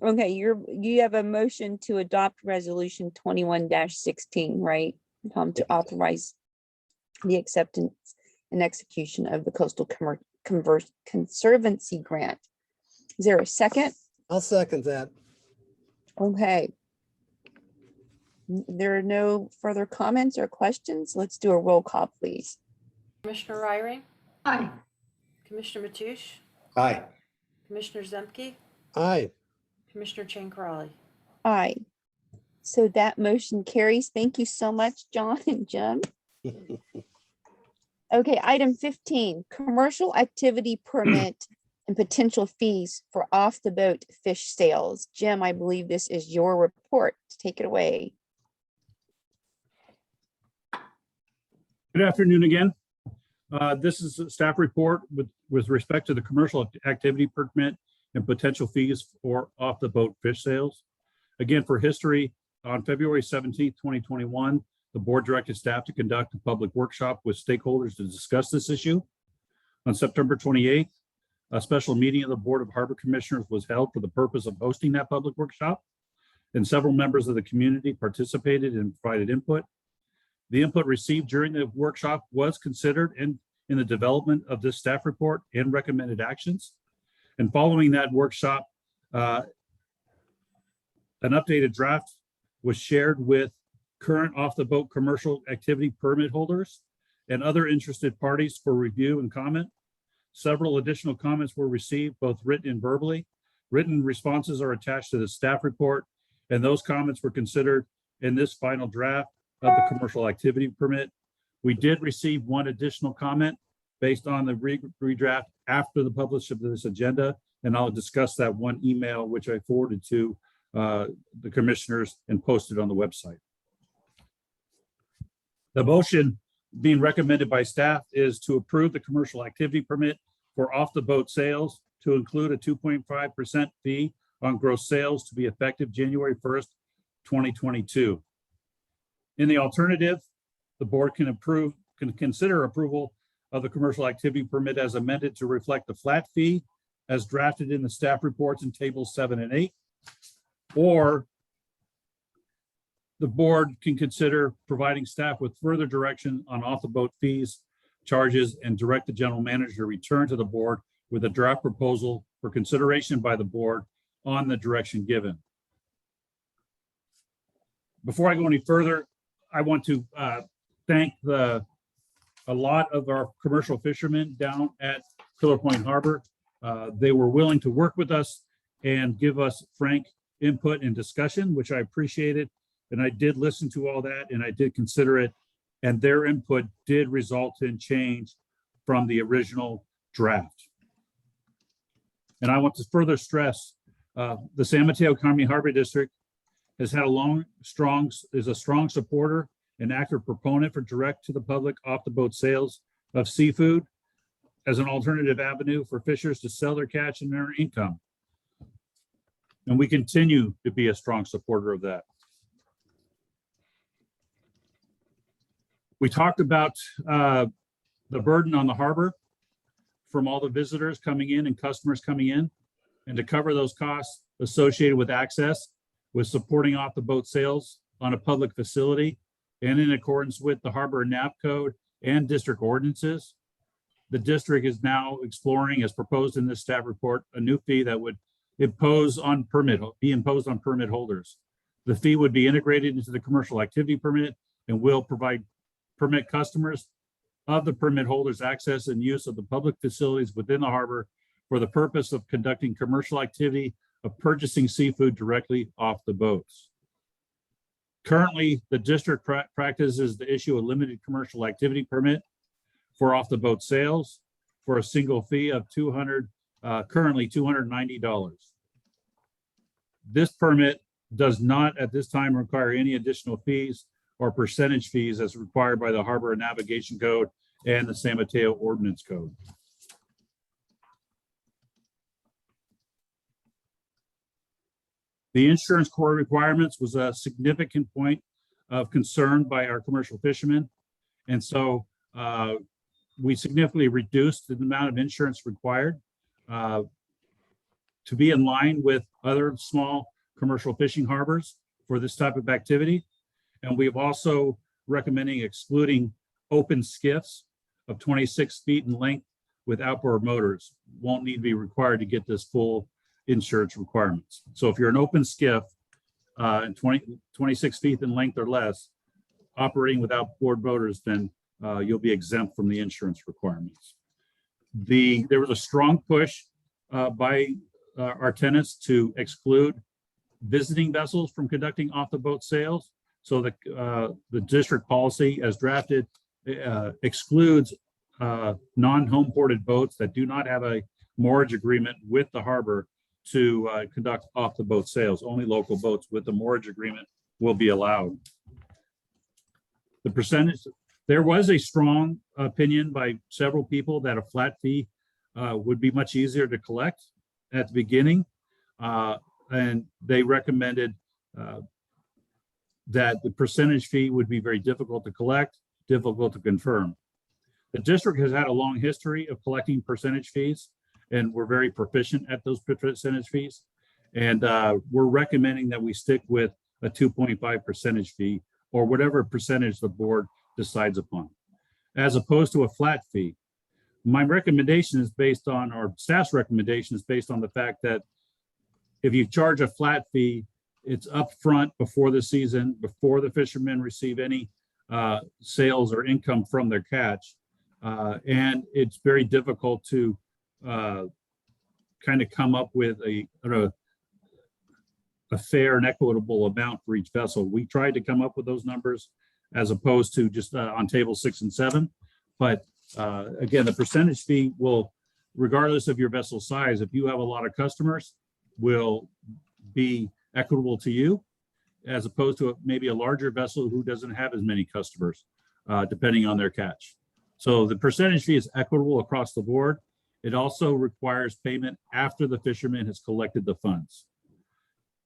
Okay, you have a motion to adopt resolution 21-16, right? To authorize the acceptance and execution of the Coastal Conservancy grant. Is there a second? I'll second that. Okay. There are no further comments or questions. Let's do a roll call, please. Commissioner Ryring, Hi. Commissioner Mathush, Aye. Commissioner Zemke, Aye. Commissioner Chang Crawley. Aye. So that motion carries. Thank you so much, John and Jim. Okay, item 15, commercial activity permit and potential fees for off the boat fish sales. Jim, I believe this is your report. Take it away. Good afternoon again. This is a staff report with respect to the commercial activity permit and potential fees for off the boat fish sales. Again, for history, on February 17th, 2021, the board directed staff to conduct a public workshop with stakeholders to discuss this issue. On September 28th, a special meeting of the Board of Harbor Commissioners was held for the purpose of hosting that public workshop, and several members of the community participated and provided input. The input received during the workshop was considered in the development of this staff report and recommended actions. And following that workshop, an updated draft was shared with current off-the-boat commercial activity permit holders and other interested parties for review and comment. Several additional comments were received, both written and verbally. Written responses are attached to the staff report, and those comments were considered in this final draft of the commercial activity permit. We did receive one additional comment based on the redraft after the publish of this agenda, and I'll discuss that one email which I forwarded to the commissioners and posted on the website. The motion being recommended by staff is to approve the commercial activity permit for off the boat sales to include a 2.5% fee on gross sales to be effective January 1st, 2022. In the alternative, the board can consider approval of the commercial activity permit as amended to reflect the flat fee as drafted in the staff reports in tables 7 and 8, or the board can consider providing staff with further direction on off-the-boat fees, charges, and direct the general manager to return to the board with a draft proposal for consideration by the board on the direction given. Before I go any further, I want to thank a lot of our commercial fishermen down at Pillar Point Harbor. They were willing to work with us and give us frank input and discussion, which I appreciated. And I did listen to all that and I did consider it. And their input did result in change from the original draft. And I want to further stress the San Mateo County Harbor District has had is a strong supporter and active proponent for direct to the public off the boat sales of seafood as an alternative avenue for fishers to sell their catch and earn income. And we continue to be a strong supporter of that. We talked about the burden on the harbor from all the visitors coming in and customers coming in, and to cover those costs associated with access with supporting off the boat sales on a public facility and in accordance with the Harbor NAP code and district ordinances. The district is now exploring, as proposed in this staff report, a new fee that would be imposed on permit holders. The fee would be integrated into the commercial activity permit and will permit customers of the permit holders access and use of the public facilities within the harbor for the purpose of conducting commercial activity of purchasing seafood directly off the boats. Currently, the district practices the issue of limited commercial activity permit for off the boat sales for a single fee of currently $290. This permit does not at this time require any additional fees or percentage fees as required by the Harbor Navigation Code and the San Mateo Ordinance Code. The insurance core requirements was a significant point of concern by our commercial fishermen. And so we significantly reduced the amount of insurance required to be in line with other small commercial fishing harbors for this type of activity. And we've also recommending excluding open skiffs of 26 feet in length with outboard motors. Won't need to be required to get this full insurance requirements. So if you're an open skiff and 26 feet in length or less, operating with outboard motors, then you'll be exempt from the insurance requirements. There was a strong push by our tenants to exclude visiting vessels from conducting off the boat sales. So the district policy as drafted excludes non-home ported boats that do not have a moorage agreement with the harbor to conduct off the boat sales. Only local boats with the moorage agreement will be allowed. The percentage There was a strong opinion by several people that a flat fee would be much easier to collect at the beginning. And they recommended that the percentage fee would be very difficult to collect, difficult to confirm. The district has had a long history of collecting percentage fees, and we're very proficient at those percentage fees. And we're recommending that we stick with a 2.5 percentage fee or whatever percentage the board decides upon, as opposed to a flat fee. My recommendation is based on, or staff's recommendation is based on the fact that if you charge a flat fee, it's upfront before the season, before the fishermen receive any sales or income from their catch. And it's very difficult to kind of come up with a fair and equitable amount for each vessel. We tried to come up with those numbers as opposed to just on table 6 and 7. But again, the percentage fee will, regardless of your vessel size, if you have a lot of customers, will be equitable to you, as opposed to maybe a larger vessel who doesn't have as many customers, depending on their catch. So the percentage fee is equitable across the board. It also requires payment after the fisherman has collected the funds.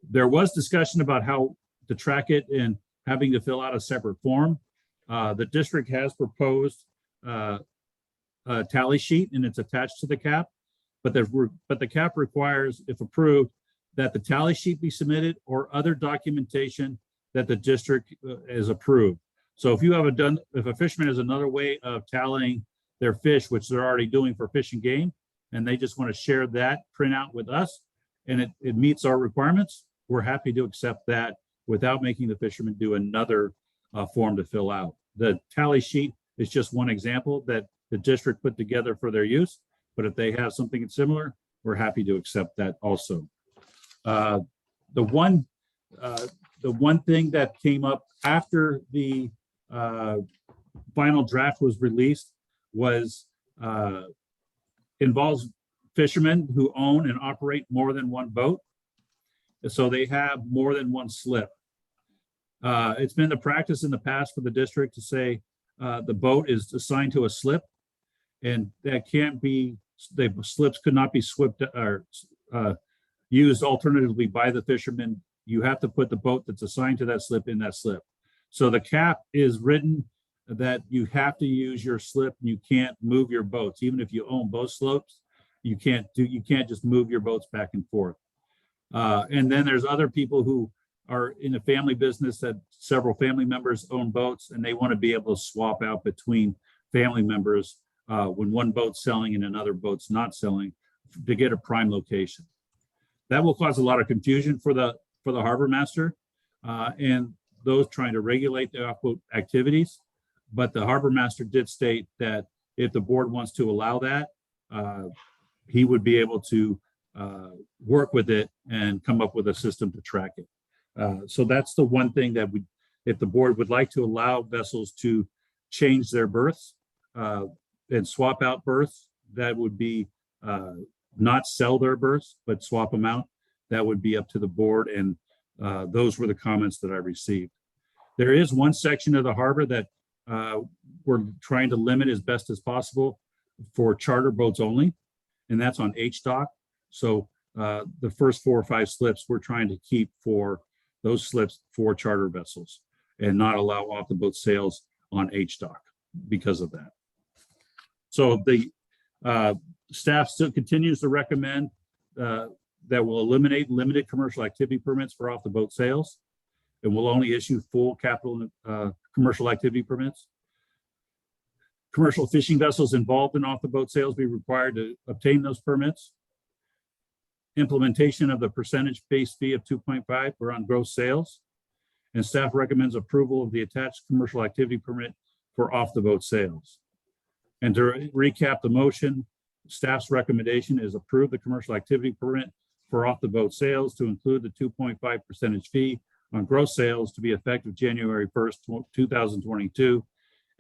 There was discussion about how to track it and having to fill out a separate form. The district has proposed a tally sheet, and it's attached to the cap, but the cap requires, if approved, that the tally sheet be submitted or other documentation that the district is approved. So if you have if a fisherman has another way of tallying their fish, which they're already doing for Fish and Game, and they just want to share that printout with us, and it meets our requirements, we're happy to accept that without making the fisherman do another form to fill out. The tally sheet is just one example that the district put together for their use, but if they have something similar, we're happy to accept that also. The one thing that came up after the final draft was released was involves fishermen who own and operate more than one boat. So they have more than one slip. It's been the practice in the past for the district to say the boat is assigned to a slip, and that can't be, the slips could not be swept or used alternatively by the fishermen. You have to put the boat that's assigned to that slip in that slip. So the cap is written that you have to use your slip, and you can't move your boats. Even if you own both slopes, you can't just move your boats back and forth. And then there's other people who are in a family business that several family members own boats, and they want to be able to swap out between family members when one boat's selling and another boat's not selling to get a prime location. That will cause a lot of confusion for the harbor master and those trying to regulate the off-boat activities. But the harbor master did state that if the board wants to allow that, he would be able to work with it and come up with a system to track it. So that's the one thing that if the board would like to allow vessels to change their berths and swap out berths, that would be not sell their berths, but swap them out. That would be up to the board. And those were the comments that I received. There is one section of the harbor that we're trying to limit as best as possible for charter boats only, and that's on H dock. So the first 4 or 5 slips we're trying to keep for those slips for charter vessels and not allow off the boat sales on H dock because of that. So the staff still continues to recommend that will eliminate limited commercial activity permits for off the boat sales, and will only issue full capital commercial activity permits. Commercial fishing vessels involved in off the boat sales be required to obtain those permits. Implementation of the percentage-based fee of 2.5 for on gross sales, and staff recommends approval of the attached commercial activity permit for off the boat sales. And to recap the motion, staff's recommendation is approve the commercial activity permit for off the boat sales to include the 2.5 percentage fee on gross sales to be effective January 1st, 2022.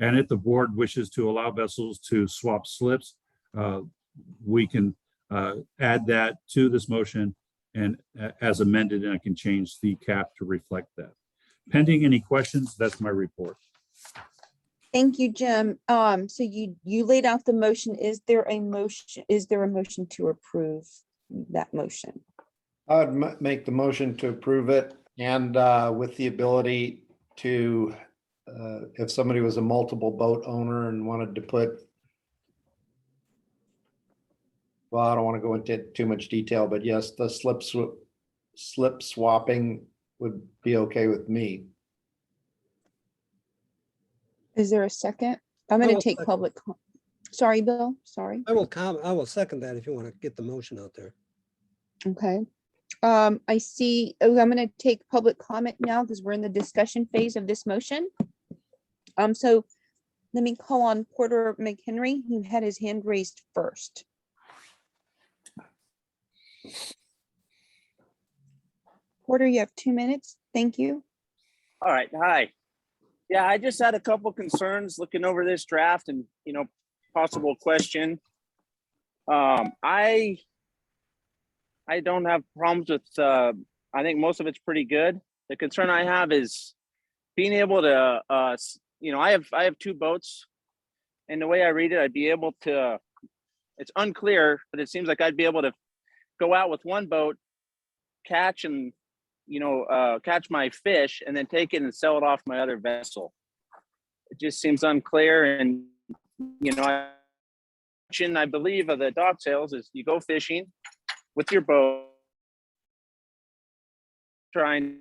And if the board wishes to allow vessels to swap slips, we can add that to this motion and as amended, and I can change the cap to reflect that. Pending any questions, that's my report. Thank you, Jim. So you laid out the motion. Is there a motion to approve that motion? I would make the motion to approve it and with the ability to, if somebody was a multiple boat owner and wanted to put, well, I don't want to go into too much detail, but yes, the slip swapping would be okay with me. Is there a second? I'm I going will to take second. public. Sorry, Bill, sorry. I will second that if you want to get the motion out there. Okay. I see, I'm going to take public comment now because we're in the discussion phase of this motion. So let me call on Porter McHenry, who had his hand raised first. Porter, you have 2 minutes. Thank you. All right, hi. Yeah, I just had a couple concerns looking over this draft and, possible question. I don't have problems with, I think most of it's pretty good. The concern I have is being able to, I have 2 boats, and the way I read it, I'd be able to, it's unclear, but it seems like I'd be able to go out with one boat, catch and, catch my fish and then take it and sell it off my other vessel. It just seems unclear. And, I believe of the dock sales is you go fishing with your boat, trying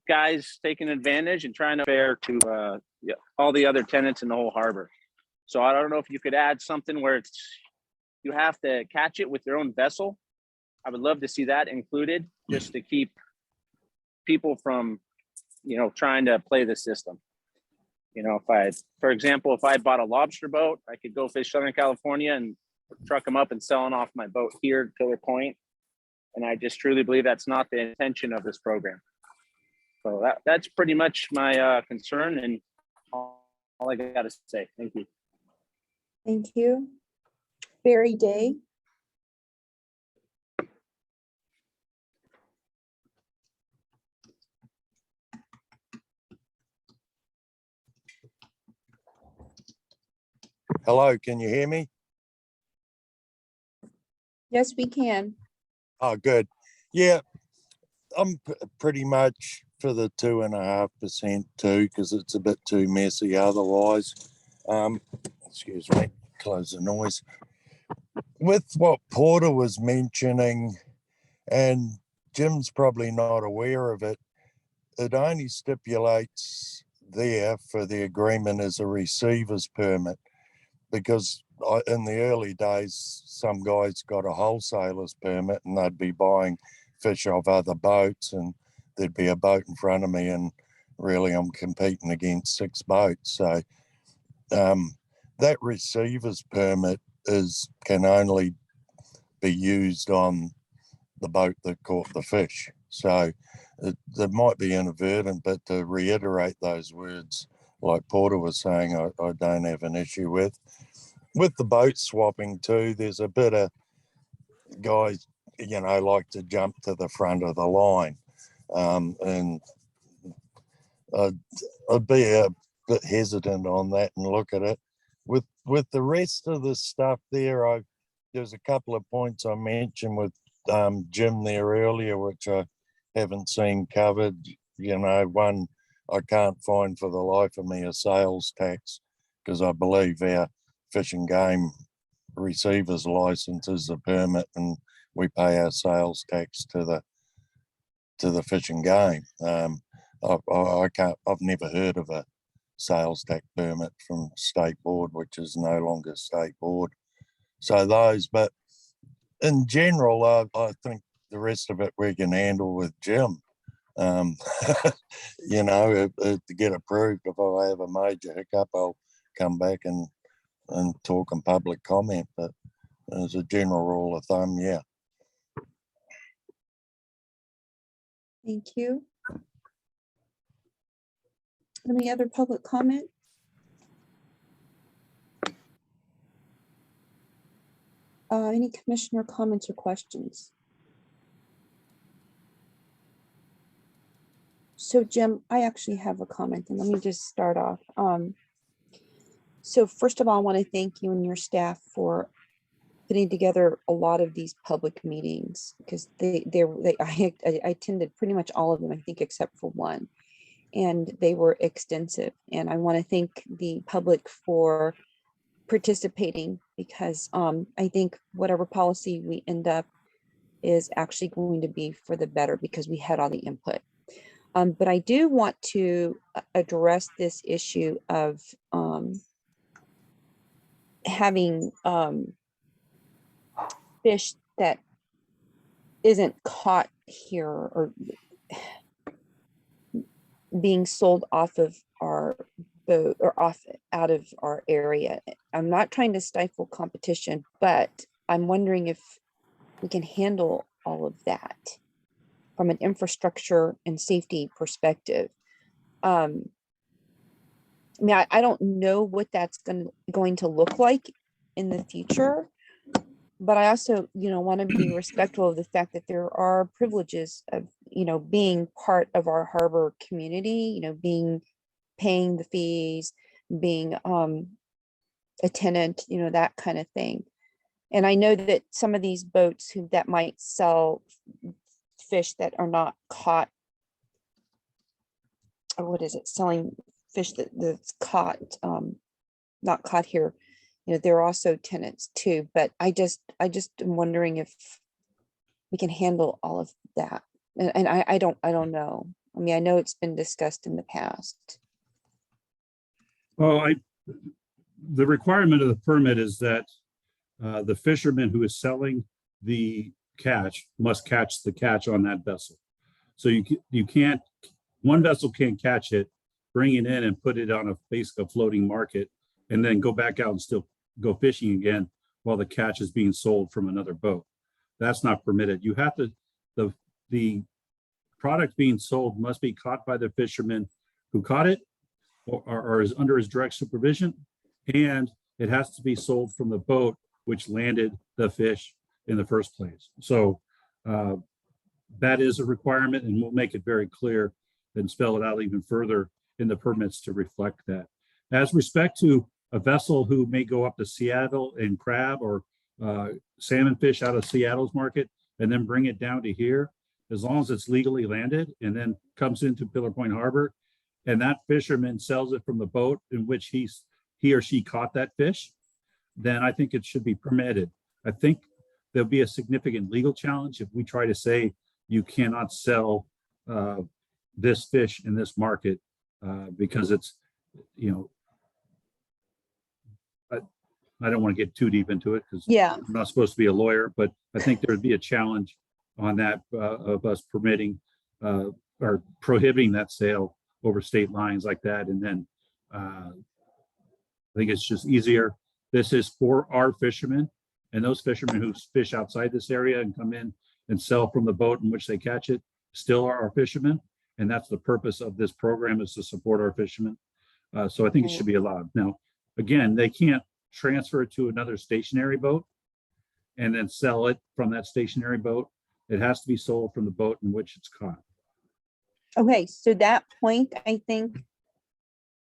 guys taking advantage and trying to fair to all the other tenants in the whole harbor. So I don't know if you could add something where you have to catch it with your own vessel. I would love to see that included just to keep people from, trying to play the system. For example, if I bought a lobster boat, I could go fish Southern California and truck them up and sell them off my boat here at Tiller Point. And I just truly believe that's not the intention of this program. So that's pretty much my concern and all I got to say. Thank you. Thank you. Barry Day. Hello, can you hear me? Yes, we can. Oh, good. Yeah, I'm pretty much for the 2.5% too, because it's a bit too messy otherwise. Excuse me, close the noise. With what Porter was mentioning, and Jim's probably not aware of it, it only stipulates there for the agreement as a receiver's permit, because in the early days, some guys got a wholesaler's permit and they'd be buying fish off other boats and there'd be a boat in front of me and really I'm competing against 6 boats. So that receiver's permit can only be used on the boat that caught the fish. So it might be inadvertent, but to reiterate those words, like Porter was saying, I don't have an issue with. With the boat swapping too, there's a bit of guys, like to jump to the front of the line. And I'd be a bit hesitant on that and look at it. With the rest of the stuff there, there's a couple of points I mentioned with Jim there earlier, which I haven't seen covered. One, I can't find for the life of me a sales tax, because I believe our Fish and Game receiver's license is a permit and we pay our sales tax to the Fish and Game. I've never heard of a sales tax permit from state board, which is no longer state board. So those, but in general, I think the rest of it we can handle with Jim. To get approved, if I have a major hiccup, I'll come back and talk in public comment, but as a general rule of thumb, yeah. Thank you. Any other public comment? Any commissioner comments or questions? So Jim, I actually have a comment and let me just start off. So first of all, I want to thank you and your staff for putting together a lot of these public meetings because I attended pretty much all of them, I think, except for one. And they were extensive. And I want to thank the public for participating because I think whatever policy we end up is actually going to be for the better because we had all the input. But I do want to address this issue of having fish that isn't caught here or being sold off of our boat or out of our area. I'm not trying to stifle competition, but I'm wondering if we can handle all of that from an infrastructure and safety perspective. I mean, I don't know what that's going to look like in the future, but I also, want to be respectful of the fact that there are privileges of, being part of our harbor community, paying the fees, being a tenant, that kind of thing. And I know that some of these boats that might sell fish that are not caught, or what is it, selling fish that's caught, not caught here, there are also tenants too, but I just am wondering if we can handle all of that. And I don't know. I mean, I know it's been discussed in the past. Well, the requirement of the permit is that the fisherman who is selling the catch must catch the catch on that vessel. So you can't, one vessel can't catch it, bring it in and put it on a basically floating market and then go back out and still go fishing again while the catch is being sold from another boat. That's not permitted. You have to, the product being sold must be caught by the fisherman who caught it or is under his direct supervision, and it has to be sold from the boat which landed the fish in the first place. So that is a requirement, and we'll make it very clear and spell it out even further in the permits to reflect that. As respect to a vessel who may go up to Seattle and crab or salmon fish out of Seattle's market and then bring it down to here, as long as it's legally landed and then comes into Pillar Point Harbor, and that fisherman sells it from the boat in which he or she caught that fish, then I think it should be permitted. I think there'll be a significant legal challenge if we try to say you cannot sell this fish in this market because it's, I don't want to get too deep into it because I'm not supposed to be a lawyer, but I think there would be a challenge on that of us permitting or prohibiting that sale over state lines like that. And then I think it's just easier. This is for our fishermen, and those fishermen who fish outside this area and come in and sell from the boat in which they catch it still are our fishermen. And that's the purpose of this program, is to support our fishermen. So I think it should be allowed. Now, again, they can't transfer it to another stationary boat and then sell it from that stationary boat. It has to be sold from the boat in which it's caught. Okay, so that point, I think,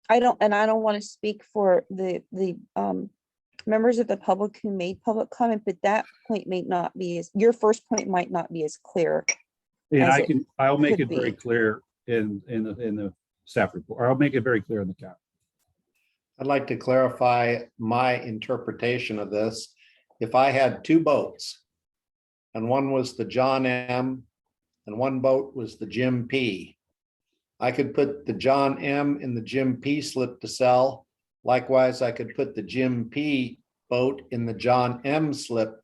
I don't want to speak for the members of the public who made public comment, but that point may not be as, your first point might not be as clear. And I'll make it very clear in the staff report, or I'll make it very clear in the cap. I'd like to clarify my interpretation of this. If I had two boats and one was the John M and one boat was the Jim P, I could put the John M in the Jim P slip to sell. Likewise, I could put the Jim P boat in the John M slip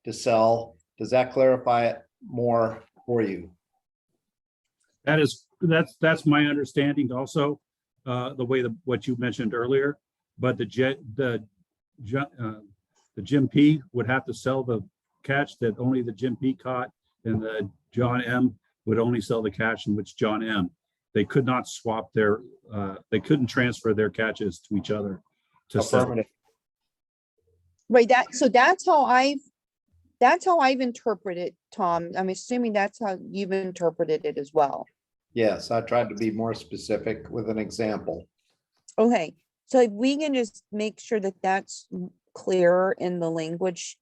to sell. Does that clarify it more for you? That's my understanding also, the way what you mentioned earlier, but the Jim P would have to sell the catch that only the Jim P caught, and the John M would only sell the catch in which John M. They could not swap their, they couldn't transfer their catches to each other to sell. Right, that's how I've interpreted, Tom. I'm assuming that's how you've interpreted it as well. Yes, I tried to be more specific with an example. Okay, so if we can just make sure that that's clearer in the language.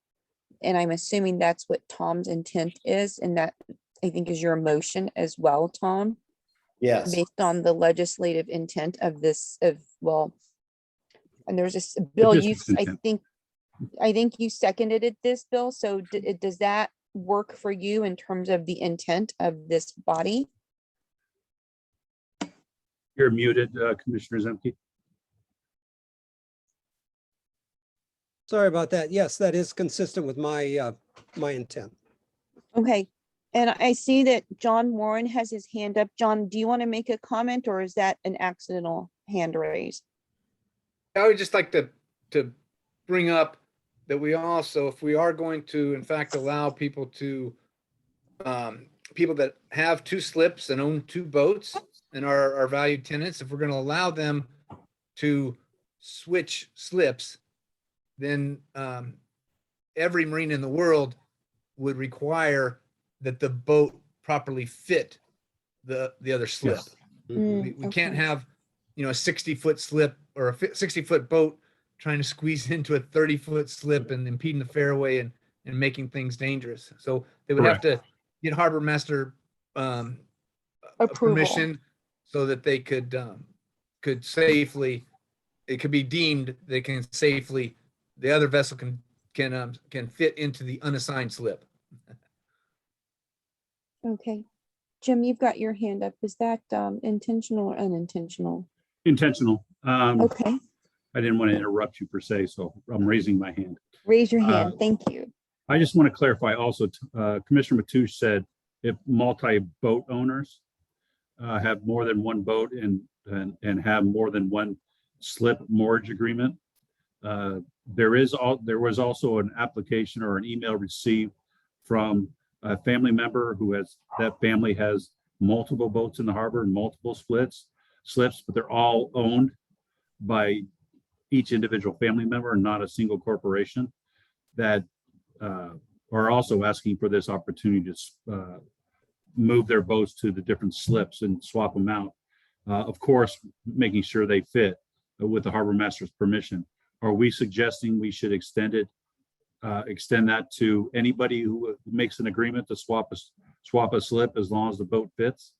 And I'm assuming that's what Tom's intent is, and that I think is your motion as well, Tom, Yes, based on the legislative intent of this, well, and there's this bill, you, district's intent. I think you seconded it, this bill, so does that work for you in terms of the intent of this body? You're muted, Commissioner Zemke. Sorry about that. Yes, that is consistent with my, my intent. Okay, and I see that John Warren has his hand up. John, do you want to make a comment, or is that an accidental hand raise? I would just like to bring up that we also, if we are going to, in fact, allow people to, people that have 2 slips and own 2 boats and are our valued tenants, if we're going to allow them to switch slips, then every marina in the world would require that the boat properly fit the other slip. Yes. We can't have, you know, a 60-foot slip or a 60-foot boat trying to squeeze into a 30-foot slip and impeding the fairway and making things dangerous. So they would have to get harbor master permission so that they could safely, it could be deemed they can safely, the other vessel can fit into the unassigned slip. Okay, Jim, you've got your hand up. Is that intentional or unintentional? Intentional. Okay, I didn't want to interrupt you per se, so I'm raising my hand. raise your hand. Thank you. I just want to clarify also, Commissioner Matoush said if multi-boat owners have more than 1 boat and have more than 1 slip mortgage agreement, there was also an application or an email received from a family member that family has multiple boats in the harbor and multiple slips, but they're all owned by each individual family member and not a single corporation, that are also asking for this opportunity to move their boats to the different slips and swap them out. Of course, making sure they fit with the harbor master's permission. Are we suggesting we should extend that to anybody who makes an agreement to swap a slip as long as the boat fits?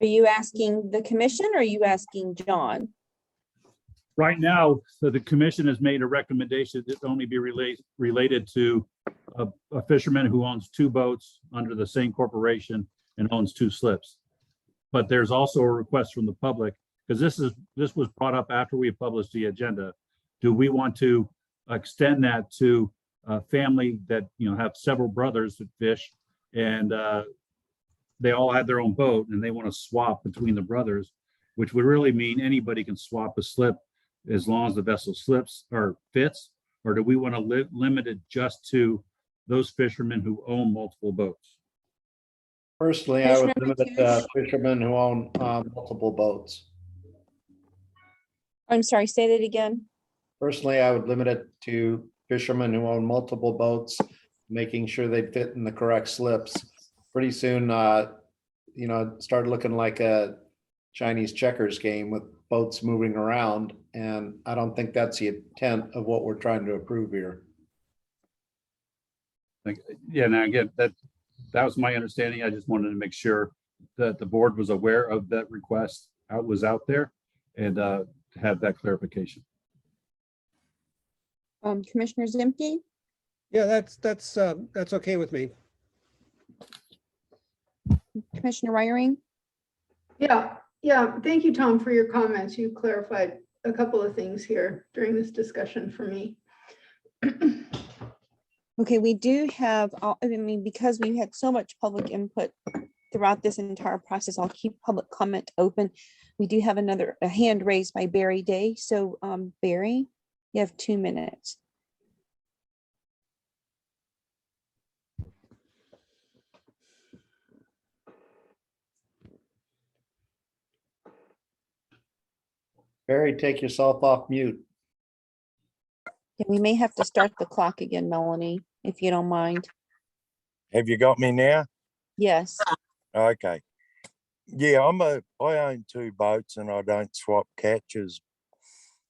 Are you asking the commission or are you asking John? Right now, so the commission has made a recommendation that only be related to a fisherman who owns 2 boats under the same corporation and owns 2 slips. But there's also a request from the public, because this was brought up after we published the agenda. Do we want to extend that to a family that, you know, have several brothers that fish and they all have their own boat and they want to swap between the brothers, which would really mean anybody can swap a slip as long as the vessel slips or fits? Or do we want to limit it just to those fishermen who own multiple boats? personally, I would limit it to fishermen who own multiple boats. I'm sorry, say that again. Personally, I would limit it to fishermen who own multiple boats, making sure they fit in the correct slips. Pretty soon, you know, start looking like a Chinese checkers game with boats moving around. And I don't think that's the intent of what we're trying to approve here. Yeah, now again, that was my understanding. I just wanted to make sure that the board was aware of that request was out there and to have that clarification. Commissioner Zemke? Yeah, that's okay with me. Commissioner Ryring? Yeah. Thank you, Tom, for your comments. You clarified a couple of things here during this discussion for me. Okay, we do have, I mean, because we had so much public input throughout this entire process, I'll keep public comment open. We do have a hand raised by Barry Day. So Barry, you have 2 minutes. Barry, take yourself off mute. Yeah, we may have to start the clock again, Melanie, if you don't mind. Have you got me now? Yes. Okay. Yeah, I own 2 boats and I don't swap catches.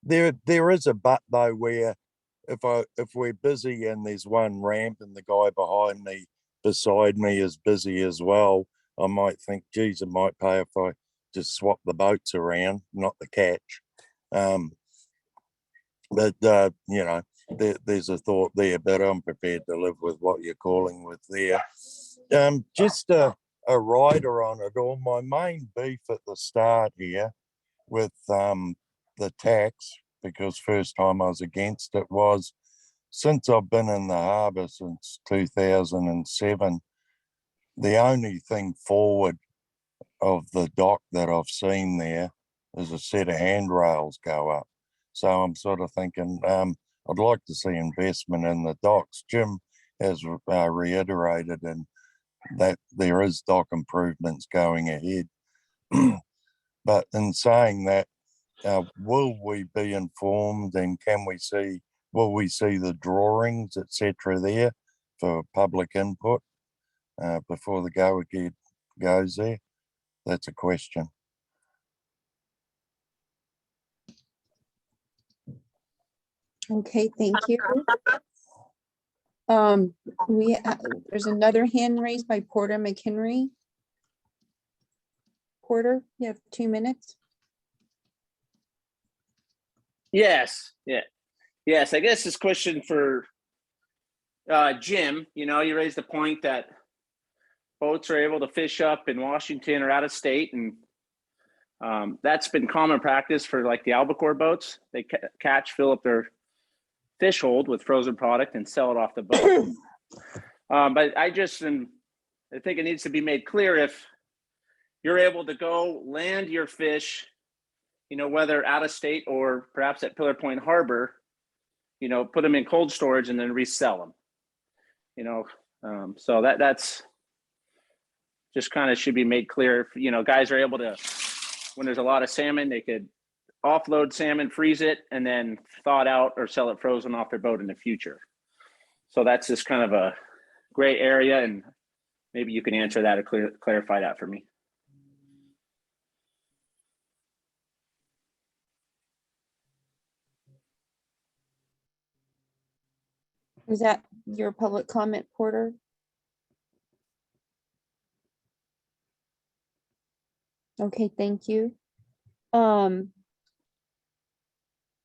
There is a but though where if we're busy and there's one ramp and the guy behind me, beside me is busy as well, I might think, geez, it might pay if I just swap the boats around, not the catch. But there's a thought there, but I'm prepared to live with what you're calling with there. Just a rider on it all. My main beef at the start here with the tax, because first time I was against it, was since I've been in the harbour since 2007, the only thing forward of the dock that I've seen there is a set of handrails go up. So I'm sort of thinking I'd like to see investment in the docks. Jim has reiterated and that there is dock improvements going ahead. But in saying that, will we be informed and will we see the drawings, etc. there for public input before the go ahead goes there? That's a question. Okay, thank you. There's another hand raised by Porter McHenry. Porter, you have 2 minutes. Yes. Yeah. Yes. I guess this question for Jim, you raised the point that boats are able to fish up in Washington or out of state. And that's been common practice for like the albacore boats. They catch, fill up their fish hold with frozen product and sell it off the boat. But I think it needs to be made clear if you're able to go land your fish, whether out of state or perhaps at Pillar Point Harbor, put them in cold storage and then resell them, so that's just kind of should be made clear. If, guys are able to, when there's a lot of salmon, they could offload salmon, freeze it, and then thaw it out or sell it frozen off their boat in the future. So that's just kind of a gray area, and maybe you can answer that or clarify that for me. Is that your public comment, Porter? Okay, thank you.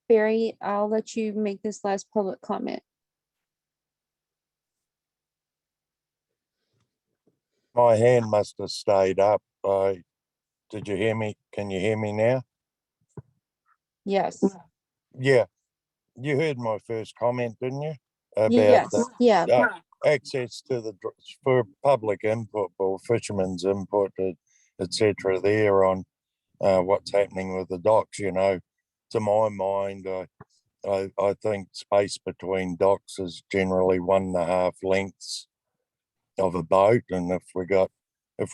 Barry, I'll let you make this last public comment. My hand must have stayed up. Did you hear me? Can you hear me now? Yes. Yeah, you heard my first comment, didn't you? About Yes, the yeah. access to for public input or fishermen's input, etc. there on what's happening with the docks. To my mind, I think space between docks is generally 1.5 lengths of a boat, and if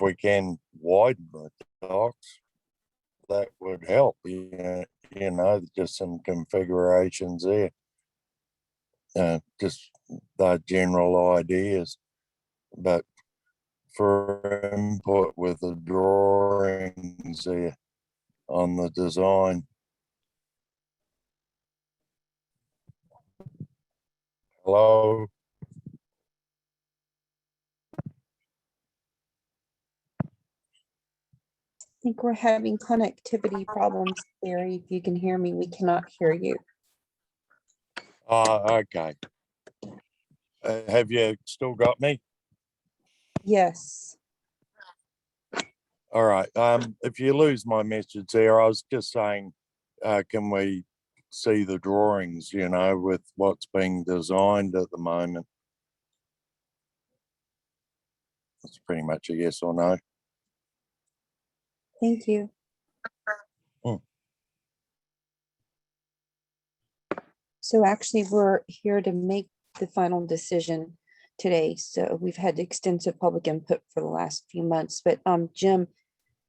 we can widen the docks, that would help. Just some configurations there. Just the general ideas, but for input with the drawings there on the design. Hello? I think we're having connectivity problems, Barry. If you can hear me, we cannot hear you. Okay. Have you still got me? Yes. All right. If you lose my message there, I was just saying, can we see the drawings, with what's being designed at the moment? It's pretty much a yes or no. Thank you. So actually, we're here to make the final decision today. So we've had extensive public input for the last few months, but Jim,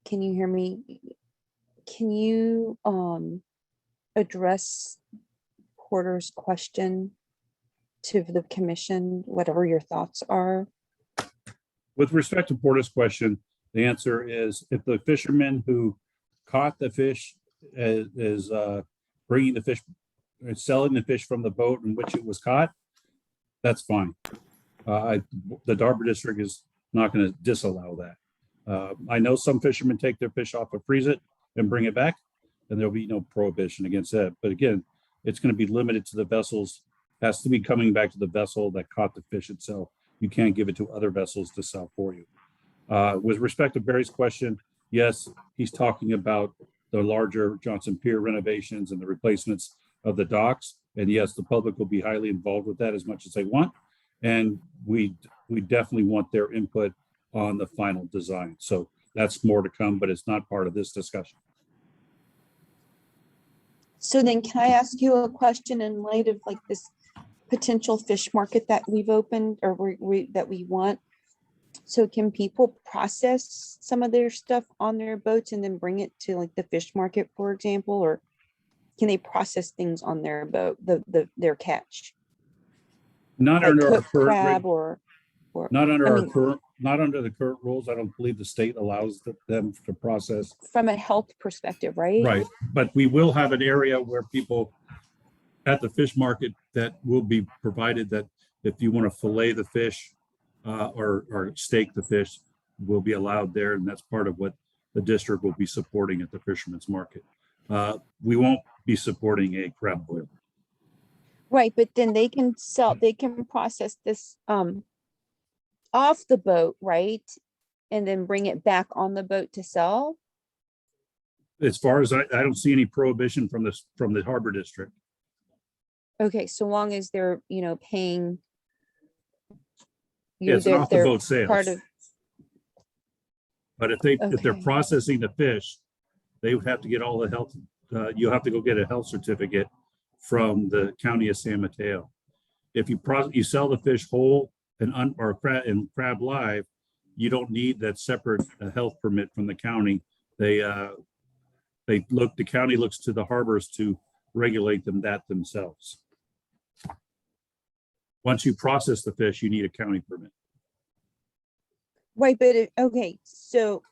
can you hear me? Can you address Porter's question to the commission, whatever your thoughts are? With respect to Porter's question, The answer is if the fisherman who caught the fish is bringing the fish, selling the fish from the boat in which it was caught, that's fine. The Harbor District is not going to disallow that. I know some fishermen take their fish off and freeze it and bring it back, and there'll be no prohibition against that. But again, it's going to be limited to the vessels, has to be coming back to the vessel that caught the fish itself. You can't give it to other vessels to sell for you. With respect to Barry's question, yes, he's talking about the larger Johnson Pier renovations and the replacements of the docks. And yes, the public will be highly involved with that as much as they want. And we definitely want their input on the final design. So that's more to come, but it's not part of this discussion. So then can I ask you a question in light of like this potential fish market that we've opened or that we want? So can people process some of their stuff on their boats and then bring it to like the fish market, for example, or can they process things on their boat, their catch? Not Like under our cooked current, crab or not under I our mean, current, not under the current rules. I don't believe the state allows them to process. from a health perspective, right? Right, but we will have an area where people at the fish market that will be provided that if you want to fillet the fish or steak the fish, will be allowed there, and that's part of what the district will be supporting at the fisherman's market. We won't be supporting a crab boil. Right, but then they can process this off the boat, right? And then bring it back on the boat to sell? As far as I don't see any prohibition from the Harbor District. Okay, so long as they're, paying Yeah, it's an off the boat sales. part of, But if they're Okay. processing the fish, they would have to get all the health, you'll have to go get a health certificate from the county of San Mateo. If you sell the fish whole and crab live, you don't need that separate health permit from the county. The county looks to the harbors to regulate that themselves. Once you process the fish, you need a county permit. right, but okay, so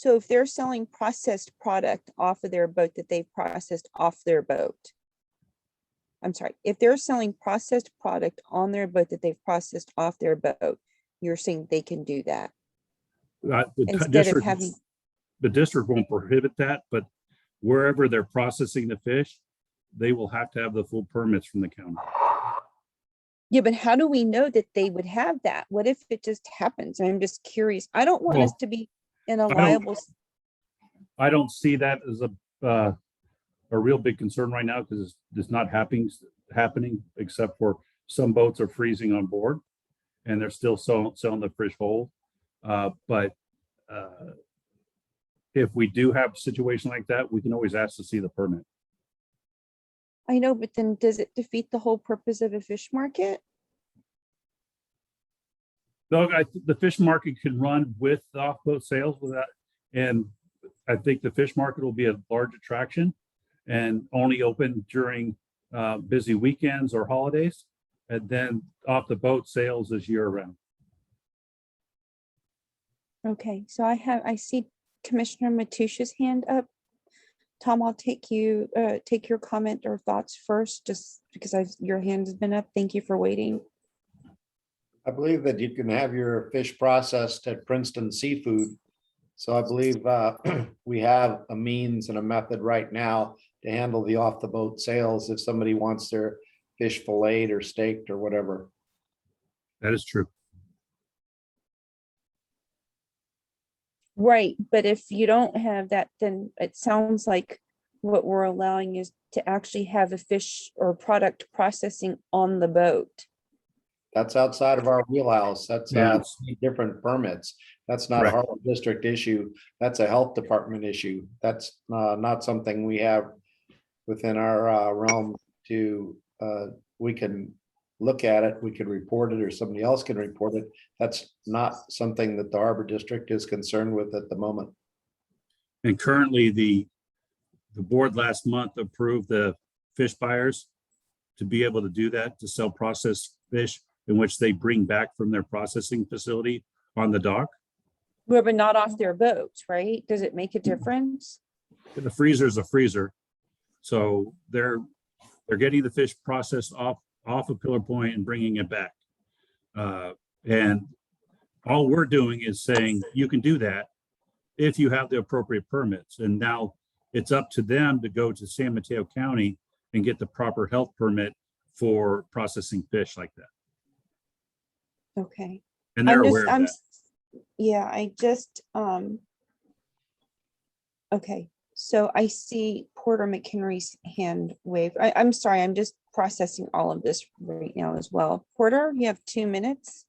if they're selling processed product off of their boat that they've processed off their boat, I'm sorry, if they're selling processed product on their boat that they've processed off their boat, you're saying they can do that instead of having. The district won't prohibit that, but wherever they're processing the fish, they will have to have the full permits from the county. Yeah, but how do we know that they would have that? What if it just happens? I'm just curious. I don't want us to be in a liable. I don't see that as a real big concern right now because it's not happening except for some boats are freezing on board and they're still selling the fish whole. But if we do have a situation like that, we can always ask to see the permit. I know, but then does it defeat the whole purpose of a fish market? No, the fish market can run with off-boat sales with that. And I think the fish market will be a large attraction and only open during busy weekends or holidays. And then off the boat sales is year round. Okay, so I see Commissioner Mateusz's hand up. Tom, I'll take your comment or thoughts first, just because your hand has been up. Thank you for waiting. I believe that you can have your fish processed at Princeton Seafood. So I believe we have a means and a method right now to handle the off the boat sales if somebody wants their fish filleted or steaked or whatever. That is true. Right, but if you don't have that, then it sounds like what we're allowing is to actually have a fish or product processing on the boat. That's outside of our wheelhouse. That's different permits. That's not a Correct. Harbor District issue. That's a health department issue. That's not something we have within our realm to, we can look at it, we can report it, or somebody else can report it. That's not something that the Harbor District is concerned with at the moment. And currently the board last month approved the fish buyers to be able to do that, to sell processed fish in which they bring back from their processing facility on the dock. But not off their boats, right? Does it make a difference? The freezer is a freezer. So they're getting the fish processed off of Pillar Point and bringing it back. And all we're doing is saying you can do that if you have the appropriate permits. And now it's up to them to go to San Mateo County and get the proper health permit for processing fish like that. Okay. And they're aware of that. Yeah, I just, okay. So I see Porter McHenry's hand wave. I'm sorry, I'm just processing all of this right now as well. Porter, you have 2 minutes.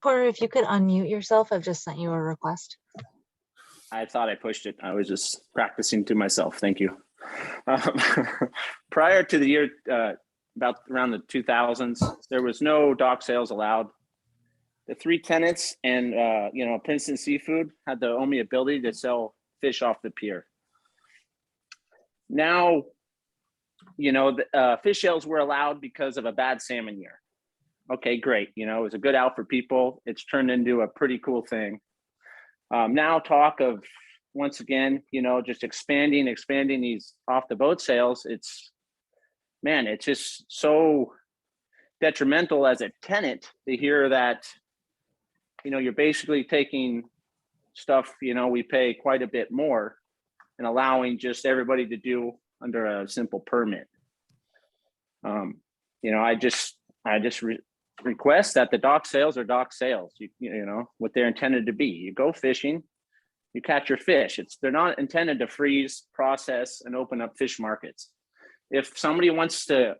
Porter, if you could unmute yourself, I've just sent you a request. I thought I pushed it. I was just practicing to myself. Thank you. Prior to the year, about around the 2000s, there was no dock sales allowed. The 3 tenants and, Princeton Seafood had the only ability to sell fish off the pier. Now, fish sales were allowed because of a bad salmon year. Okay, great. It was a good out for people. It's turned into a pretty cool thing. Now talk of, once again, just expanding these off the boat sales. It's just so detrimental as a tenant to hear that, you're basically taking stuff, we pay quite a bit more and allowing just everybody to do under a simple permit. I just request that the dock sales are dock sales, what they're intended to be. You go fishing, you catch your fish. They're not intended to freeze, process, and open up fish markets. If somebody wants to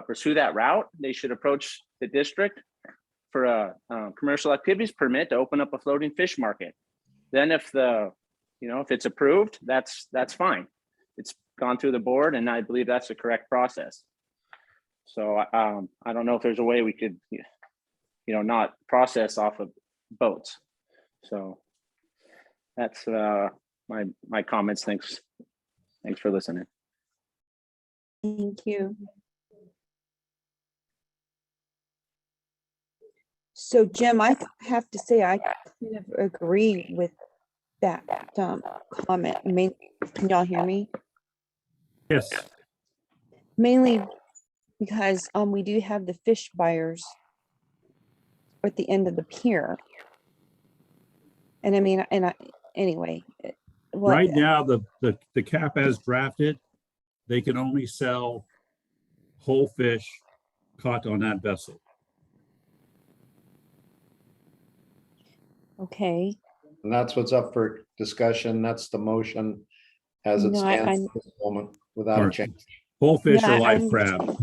pursue that route, they should approach the district for a commercial activities permit to open up a floating fish market. Then if if it's approved, that's fine. It's gone through the board, and I believe that's the correct process. So I don't know if there's a way we could, not process off of boats. So that's my comments. Thanks for listening. Thank you. So Jim, I have to say, I kind of agree with that comment. Can y'all hear me? Yes. Mainly because we do have the fish buyers at the end of the pier. And anyway. Right now, the cap as drafted, they can only sell whole fish caught on that vessel. Okay. And that's what's up for discussion. That's the motion as it No, stands at this moment without a change. Whole fish Yeah, or live I'm- crab.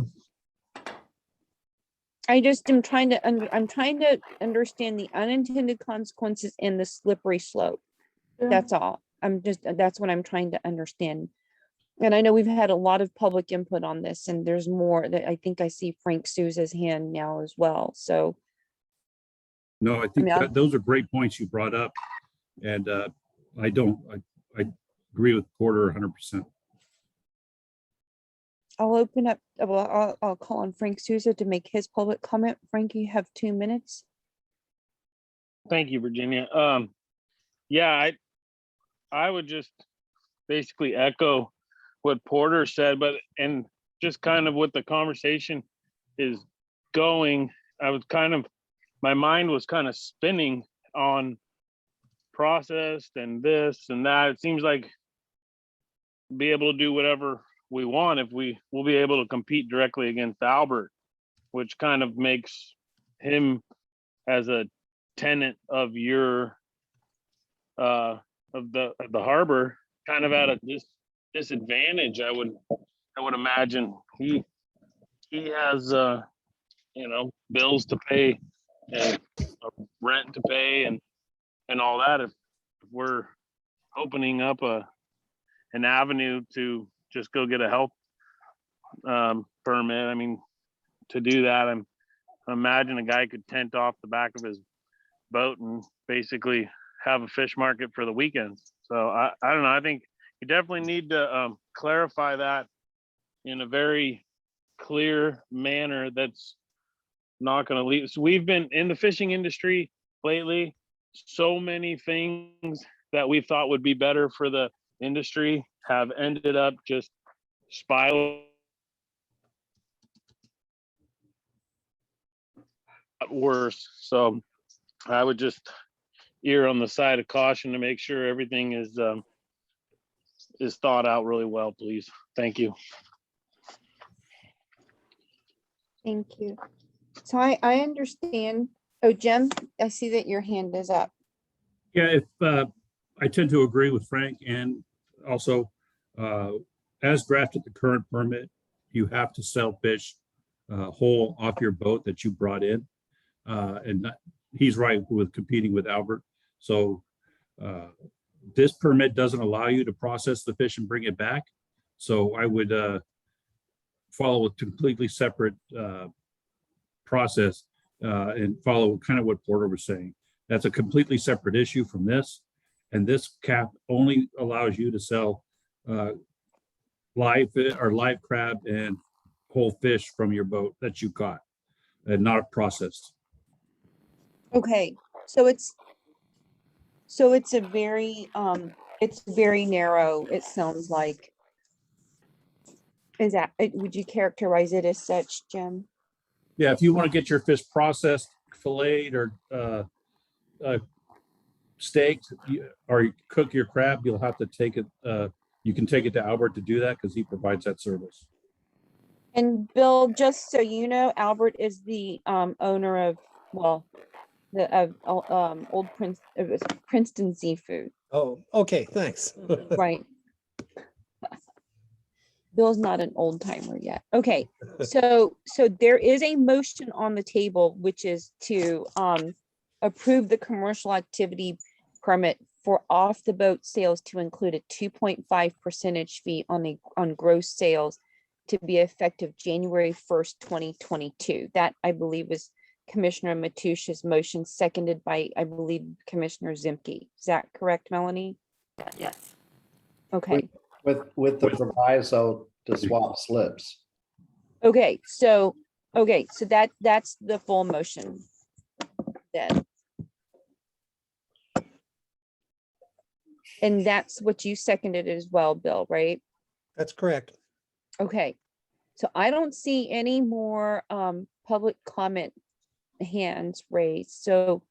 I just am trying to understand the unintended consequences and the slippery slope. Yeah. That's all. That's what I'm trying to understand. And I know we've had a lot of public input on this, and there's more that I think I see Frank Souza's hand now as well. So No, I think Yeah. those are great points you brought up. And I agree with Porter 100%. I'll open up, I'll call on Frank Souza to make his public comment. Frank, you have 2 minutes. Thank you, Virginia. Yeah, I would just basically echo what Porter said, and just kind of what the conversation is going. My mind was kind of spinning on processed and this and that. It seems like be able to do whatever we want if we'll be able to compete directly against Albert, which kind of makes him as a tenant of your of the harbor kind of at a disadvantage. I would imagine he has bills to pay and rent to pay and all that. If we're opening up an avenue to just go get a health permit, I mean, to do that, I imagine a guy could tent off the back of his boat and basically have a fish market for the weekends. So I don't know. I think you definitely need to clarify that in a very clear manner that's not going to leave. So we've been in the fishing industry lately. So many things that we thought would be better for the industry have ended up just spiraling worse. So I would just err on the side of caution to make sure everything is thought out really well, please. Thank you. Thank you. So I understand. Oh, Jim, I see that your hand is up. Yeah, if I tend to agree with Frank, and also as drafted the current permit, you have to sell fish whole off your boat that you brought in. He's right with competing with Albert. So this permit doesn't allow you to process the fish and bring it back. So I would follow a completely separate process and follow kind of what Porter was saying. That's a completely separate issue from this. And this cap only allows you to sell live crab and whole fish from your boat that you caught and not processed. Okay, so it's a very it's very narrow, it sounds like. Is that, would you characterize it as such, Jim? Yeah, if you want to get your fish processed, filleted, or steaked, or you cook your crab, you'll have to take it. You can take it to Albert to do that because he provides that service. And Bill, just so you know, Albert is the owner of, well, the Old Prince, it was Princeton Seafood. Oh, okay, thanks. Right. Bill's not an old timer yet. Okay, so there is a motion on the table, which is to approve the commercial activity permit for off the boat sales to include a 2.5% fee on gross sales to be effective January 1st, 2022. That, I believe, was Commissioner Mateusz's motion, seconded by, I believe, Commissioner Zimke. Is that correct, Melanie? Yes. Okay. With the proviso to swap slips. Okay, so that's the full motion then. And that's what you seconded as well, Bill, right? That's correct. Okay, so I don't see any more public comment hands raised. So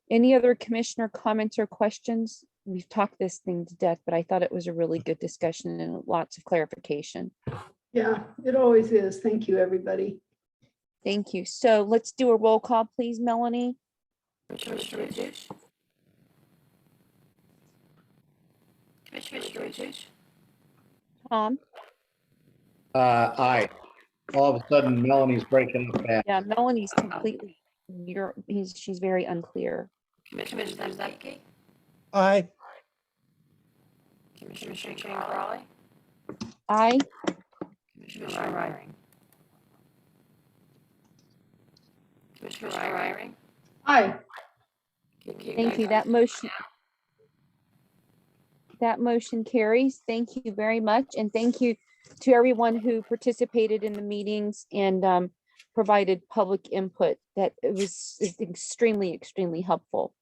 any other commissioner comments or questions? We've talked this thing to death, but I thought it was a really good discussion and lots of clarification. Yeah, it always is. Thank you, everybody. Thank you. So let's do a roll call, please, Melanie. Commissioner Mateusz. Tom? Aye. All of a sudden Melanie's breaking up bad. Yeah, Melanie's completely, she's very unclear. Commissioner Zimke. Aye. Commissioner Crowley. Aye. Commissioner Ryring. Commissioner Ryring. Aye. Thank you. That motion carries. Thank you very much. And thank you to everyone who participated in the meetings and provided public input. That it was extremely, extremely helpful.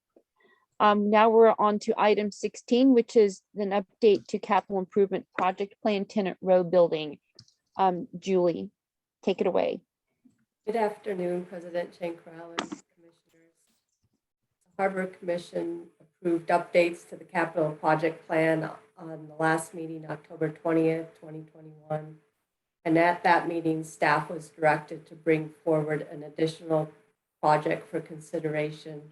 Now we're on to item 16, which is an update to capital improvement project plan Tenant Row building. Julie, take it away. Good afternoon, President Chankrell and Commissioners. The Harbor Commission approved updates to the capital project plan on the last meeting, October 20th, 2021. And at that meeting, staff was directed to bring forward an additional project for consideration.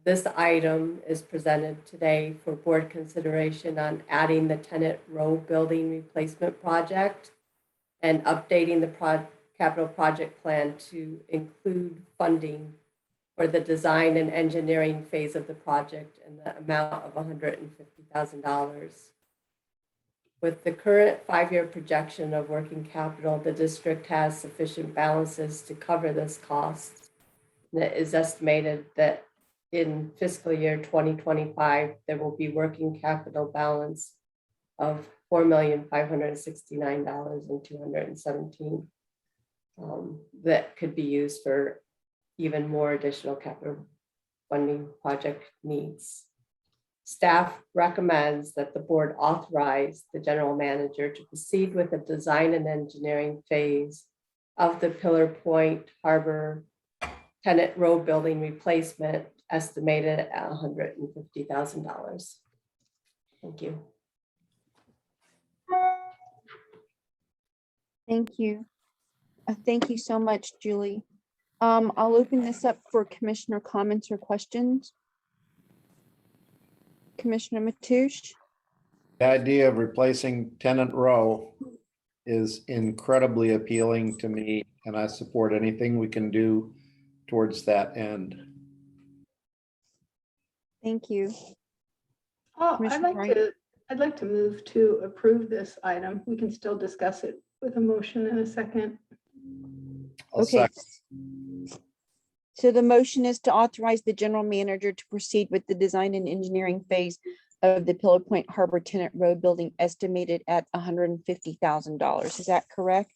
This item is presented today for board consideration on adding the Tenant Row building replacement project and updating the capital project plan to include funding for the design and engineering phase of the project in the amount of $150,000. With the current 5-year projection of working capital, the district has sufficient balances to cover this cost. And it is estimated that in fiscal year 2025, there will be working capital balance of $4,569,217 that could be used for even more additional capital funding project needs. Staff recommends that the board authorize the general manager to proceed with the design and engineering phase of the Pillar Point Harbor Tenant Row building replacement, estimated at $150,000. Thank you. Thank you. Thank you so much, Julie. I'll open this up for commissioner comments or questions. Commissioner Matoush? The idea of replacing Tenant Row is incredibly appealing to me, and I support anything we can do towards that end. Thank you. Oh, Commissioner Ryan? I'd like to move to approve this item. We can still discuss it with a motion in a second. I'll Okay. second. So the motion is to authorize the general manager to proceed with the design and engineering phase of the Pillar Point Harbor Tenant Road building, estimated at $150,000. Is that correct?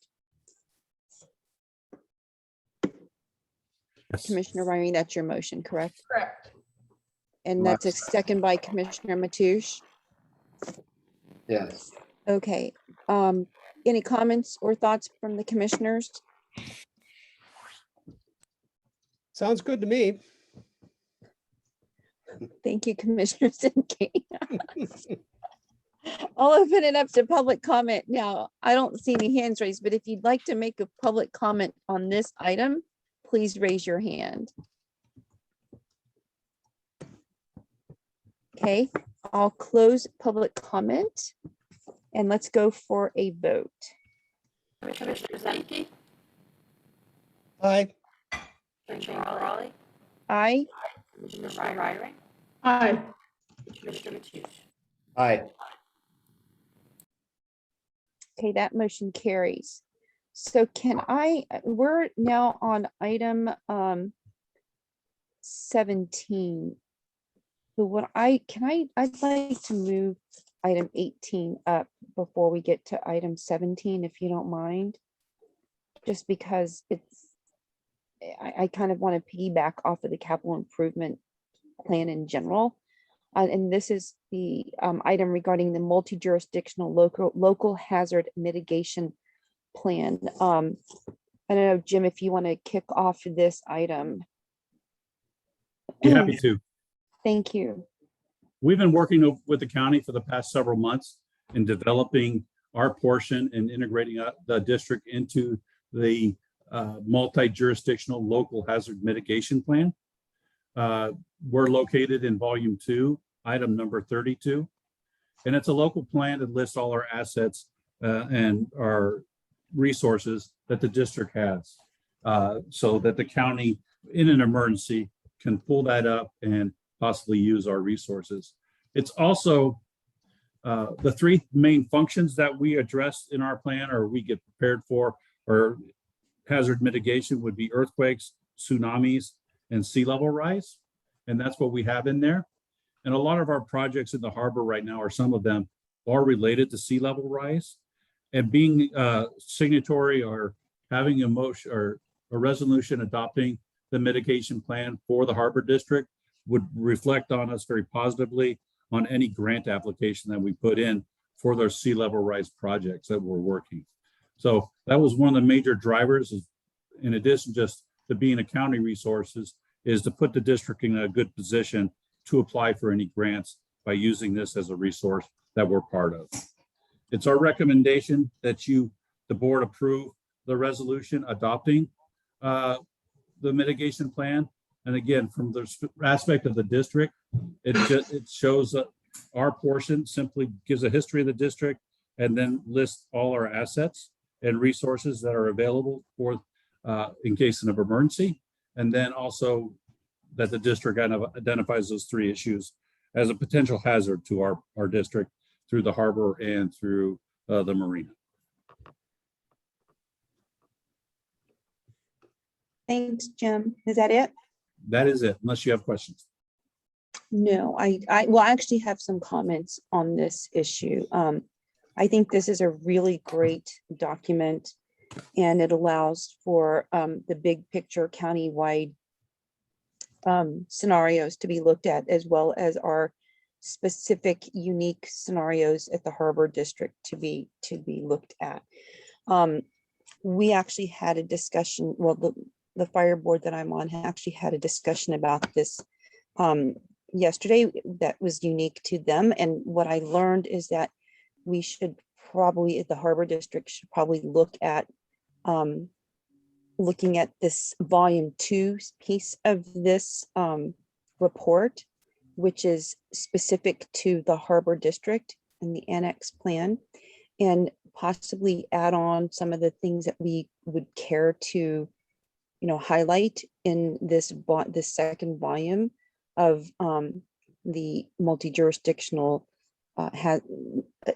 Yes. Commissioner Ryan, that's your motion, correct? Correct. And that's a second by Commissioner Matoush. Yes. Okay, any comments or thoughts from the commissioners? Sounds good to me. Thank you, Commissioner Zinke. I'll open it up to public comment now. I don't see any hands raised, but if you'd like to make a public comment on this item, please raise your hand. Okay, I'll close public comment and let's go for a vote. Commissioner Zenke, Aye. Commissioner Raleigh, Aye. Commissioner Ryring, Aye. Commissioner Matoush. Aye. Okay, that motion carries. So we're now on item 17. So I'd like to move item 18 up before we get to item 17, if you don't mind. Just because I kind of want to piggyback off of the capital improvement plan in general. And this is the item regarding the multi-jurisdictional local hazard mitigation plan. I don't know, Jim, if you want to kick off this item. Be happy to. Thank you. We've been working with the county for the past several months in developing our portion and integrating the district into the multi-jurisdictional local hazard mitigation plan. We're located in volume 2, item number 32. And it's a local plan that lists all our assets and our resources that the district has, so that the county in an emergency can pull that up and possibly use our resources. It's also the 3 main functions that we address in our plan, or we get prepared for, or hazard mitigation would be earthquakes, tsunamis, and sea level rise. And that's what we have in there. And a lot of our projects in the harbor right now, or some of them, are related to sea level rise. And being signatory or having a motion or a resolution adopting the mitigation plan for the harbor district would reflect on us very positively on any grant application that we put in for those sea level rise projects that we're working. So that was one of the major drivers, is, in addition just to being a county resources, is to put the district in a good position to apply for any grants by using this as a resource that we're part of. It's our recommendation that the board approve the resolution adopting the mitigation plan. And again, from the aspect of the district, it shows that our portion simply gives a history of the district and then lists all our assets and resources that are available for in case of emergency. And then also that the district kind of identifies those 3 issues as a potential hazard to our district through the harbor and through the marina. Thanks, Jim. Is that it? That is it, unless you have questions. No, well, I actually have some comments on this issue. I think this is a really great document and it allows for the big picture countywide scenarios to be looked at, as well as our specific unique scenarios at the Harbor District to be looked at. We actually had a discussion, well, the fire board that I'm on actually had a discussion about this yesterday that was unique to them. And what I learned is that we should probably, at the Harbor District, should probably look at looking at this volume 2 piece of this report, which is specific to the Harbor District and the annex plan, and possibly add on some of the things that we would care to, highlight in this second volume of the multi-jurisdictional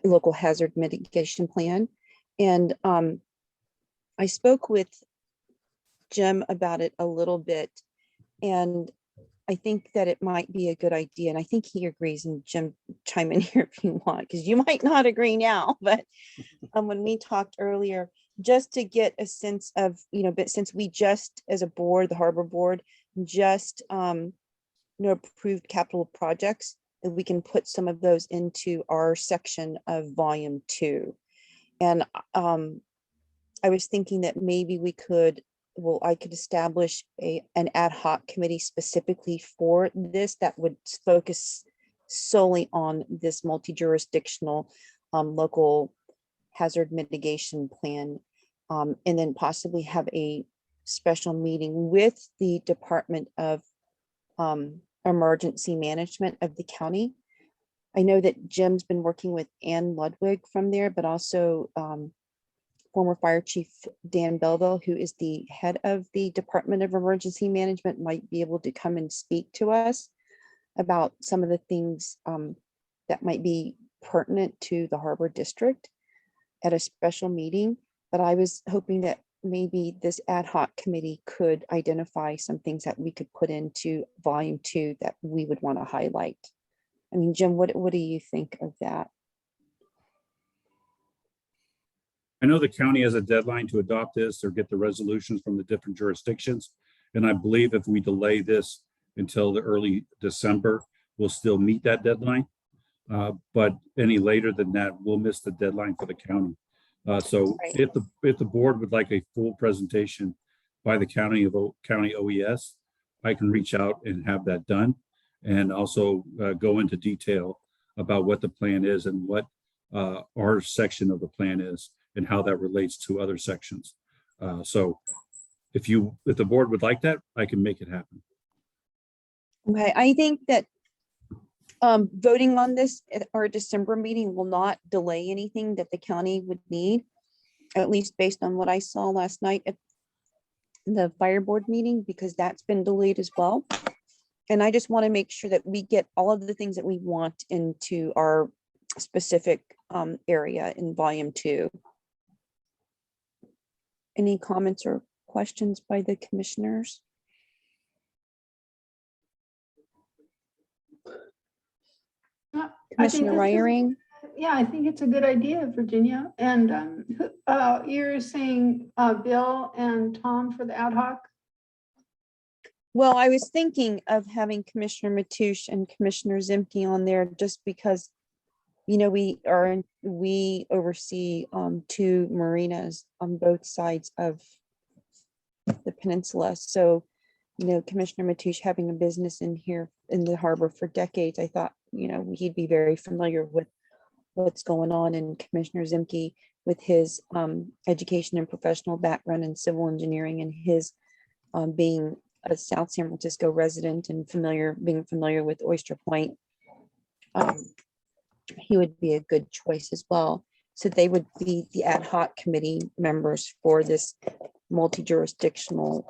local hazard mitigation plan. And I spoke with Jim about it a little bit, and I think that it might be a good idea. And I think he agrees, and Jim, chime in here if you want, because you might not agree now, but when we talked earlier, just to get a sense of, but since we just, as a board, the Harbor Board, just, approved capital projects, that we can put some of those into our section of volume 2. And I was thinking that maybe we could, I could establish an ad hoc committee specifically for this that would focus solely on this multi-jurisdictional local hazard mitigation plan, and then possibly have a special meeting with the Department of Emergency Management of the county. I know that Jim's been working with Ann Ludwig from there, but also former Fire Chief Dan Belville, who is the head of the Department of Emergency Management, might be able to come and speak to us about some of the things that might be pertinent to the Harbor District at a special meeting. But I was hoping that maybe this ad hoc committee could identify some things that we could put into volume 2 that we would want to highlight. I mean, Jim, what do you think of that? I know the county has a deadline to adopt this or get the resolutions from the different jurisdictions. And I believe if we delay this until the early December, we'll still meet that deadline. But any later than that, we'll miss the deadline for the county. So Right. if the board would like a full presentation by the county OES, I can reach out and have that done, and also go into detail about what the plan is and what our section of the plan is and how that relates to other sections. So if the board would like that, I can make it happen. Okay, I think that voting on this at our December meeting will not delay anything that the county would need, at least based on what I saw last night at the fire board meeting, because that's been delayed as well. And I just want to make sure that we get all of the things that we want into our specific area in volume 2. Any comments or questions by the commissioners? Commissioner Ryering? Yeah, I think it's a good idea, Virginia. And you're saying Bill and Tom for the ad hoc? Well, I was thinking of having Commissioner Mateusz and Commissioner Zimke on there just because, we oversee 2 marinas on both sides of the peninsula. So, Commissioner Mateusz having a business in here in the harbor for decades, I thought, he'd be very familiar with what's going on, and Commissioner Zimke with his education and professional background in civil engineering and his being a South San Francisco resident and being familiar with Oyster Point, he would be a good choice as well. So they would be the ad hoc committee members for this multi-jurisdictional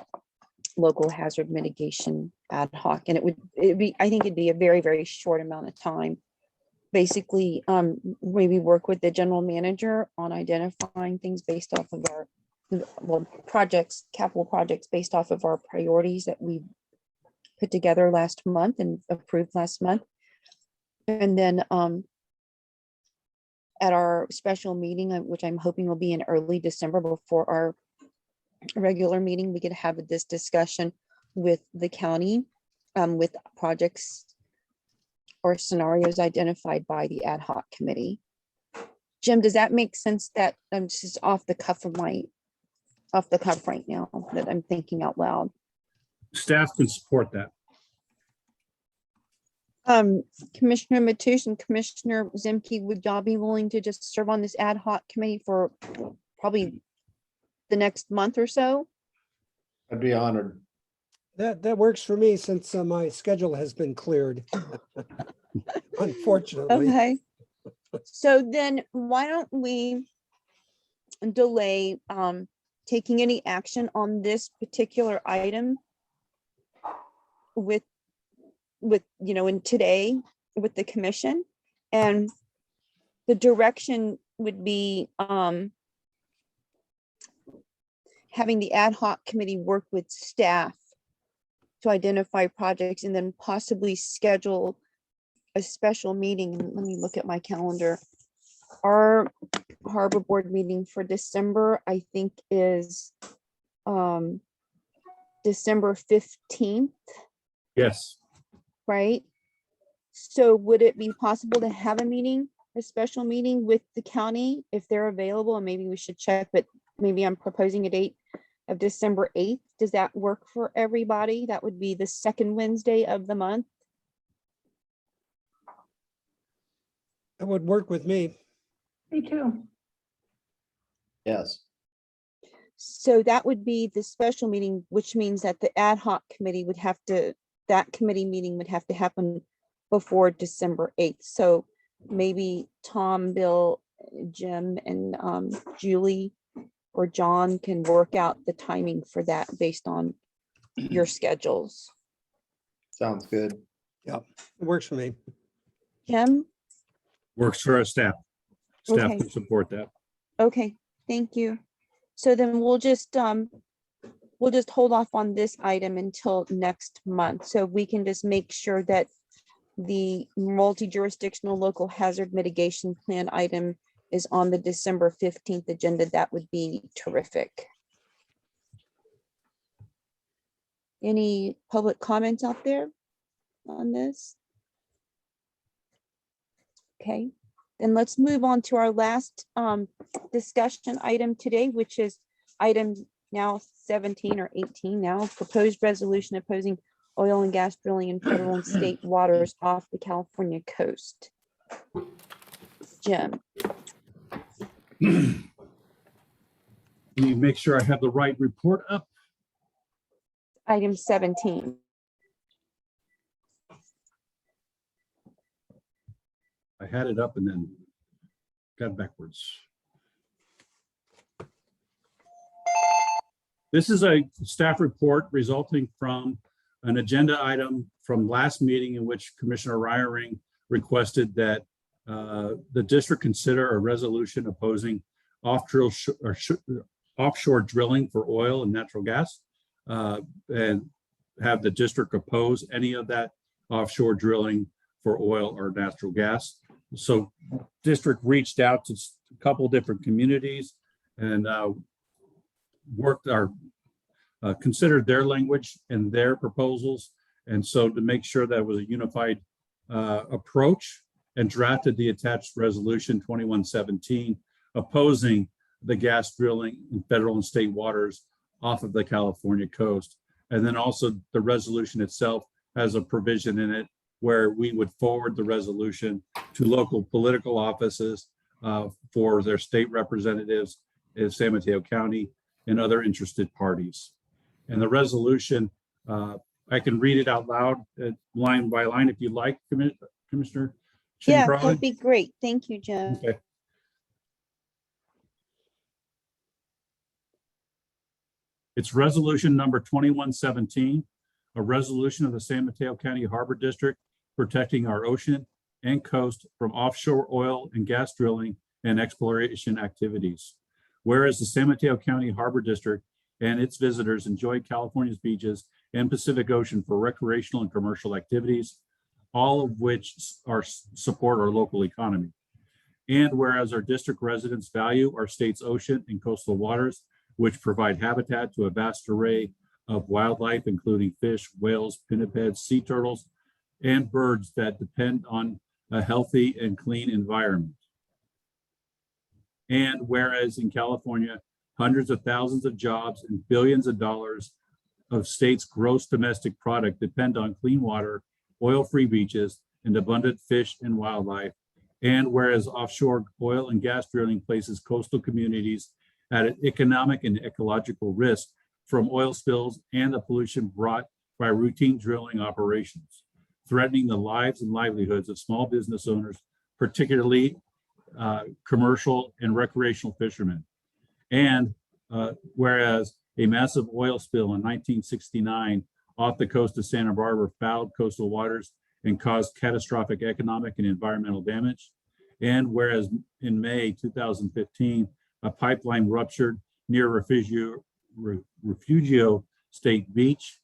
local hazard mitigation ad hoc. And I think it'd be a very, very short amount of time. Basically, maybe work with the general manager on identifying things based off of our capital projects based off of our priorities that we put together last month and approved last month. And then at our special meeting, which I'm hoping will be in early December before our regular meeting, we could have this discussion with the county with projects or scenarios identified by the ad hoc committee. Jim, does that make sense? That I'm just off the cuff right now that I'm thinking out loud. Staff can support that. Commissioner Mateusz and Commissioner Zemke, would y'all be willing to just serve on this ad hoc committee for probably the next month or so? I'd be honored. That works for me since my schedule has been cleared. Unfortunately. Okay. So then why don't we delay taking any action on this particular item with in today with the commission, and the direction would be having the ad hoc committee work with staff to identify projects and then possibly schedule a special meeting. Let me look at my calendar. Our harbor board meeting for December, I think, is December 15th. Yes. Right? So would it be possible to have a special meeting with the county if they're available? And maybe we should check, but maybe I'm proposing a date of December 8th. Does that work for everybody? That would be the second Wednesday of the month. That would work with me. Me too. Yes. So that would be the special meeting, which means that the ad hoc committee would have to, that committee meeting would have to happen before December 8th. So maybe Tom, Bill, Jim, and Julie or John can work out the timing for that based on your schedules. Sounds good. Yep, it works for me. Jim? Works for our staff. Staff Okay. can support that. Okay, thank you. So then we'll just hold off on this item until next month. So we can just make sure that the multi-jurisdictional local hazard mitigation plan item is on the December 15th agenda. That would be terrific. Any public comments out there on this? Okay, then let's move on to our last discussion item today, which is item now 17 or 18 now, proposed resolution opposing oil and gas drilling in federal and state waters off the California coast. Jim. Let me make sure I have the right report up. Item 17. I had it up and then got backwards. This is a staff report resulting from an agenda item from last meeting in which Commissioner Reiering requested that the district consider a resolution opposing offshore drilling for oil and natural gas, and have the district oppose any of that offshore drilling for oil or natural gas. So district reached out to a couple different communities and considered their language and their proposals. And so to make sure that it was a unified approach, and drafted the attached resolution 2117 opposing the gas drilling in federal and state waters off of the California coast. And then also the resolution itself has a provision in it where we would forward the resolution to local political offices for their state representatives in San Mateo County and other interested parties. And the resolution, I can read it out loud, line by line, if you like, Commissioner. Yeah, that'd be great. Thank you, Jim. Okay. It's resolution number 2117, a resolution of the San Mateo County Harbor District protecting our ocean and coast from offshore oil and gas drilling and exploration activities. Whereas the San Mateo County Harbor District and its visitors enjoy California's beaches and Pacific Ocean for recreational and commercial activities, all of which support our local economy. And whereas our district residents value our state's ocean and coastal waters, which provide habitat to a vast array of wildlife, including fish, whales, pinnipeds, sea turtles, and birds that depend on a healthy and clean environment. And whereas in California, hundreds of thousands of jobs and billions of dollars of state's gross domestic product depend on clean water, oil-free beaches, and abundant fish and wildlife. And whereas offshore oil and gas drilling places coastal communities at an economic and ecological risk from oil spills and the pollution brought by routine drilling operations, threatening the lives and livelihoods of small business owners, particularly commercial and recreational fishermen. And whereas a massive oil spill in 1969 off the coast of Santa Barbara fouled coastal waters and caused catastrophic economic and environmental damage. And whereas in May 2015, a pipeline ruptured near Refugio State Beach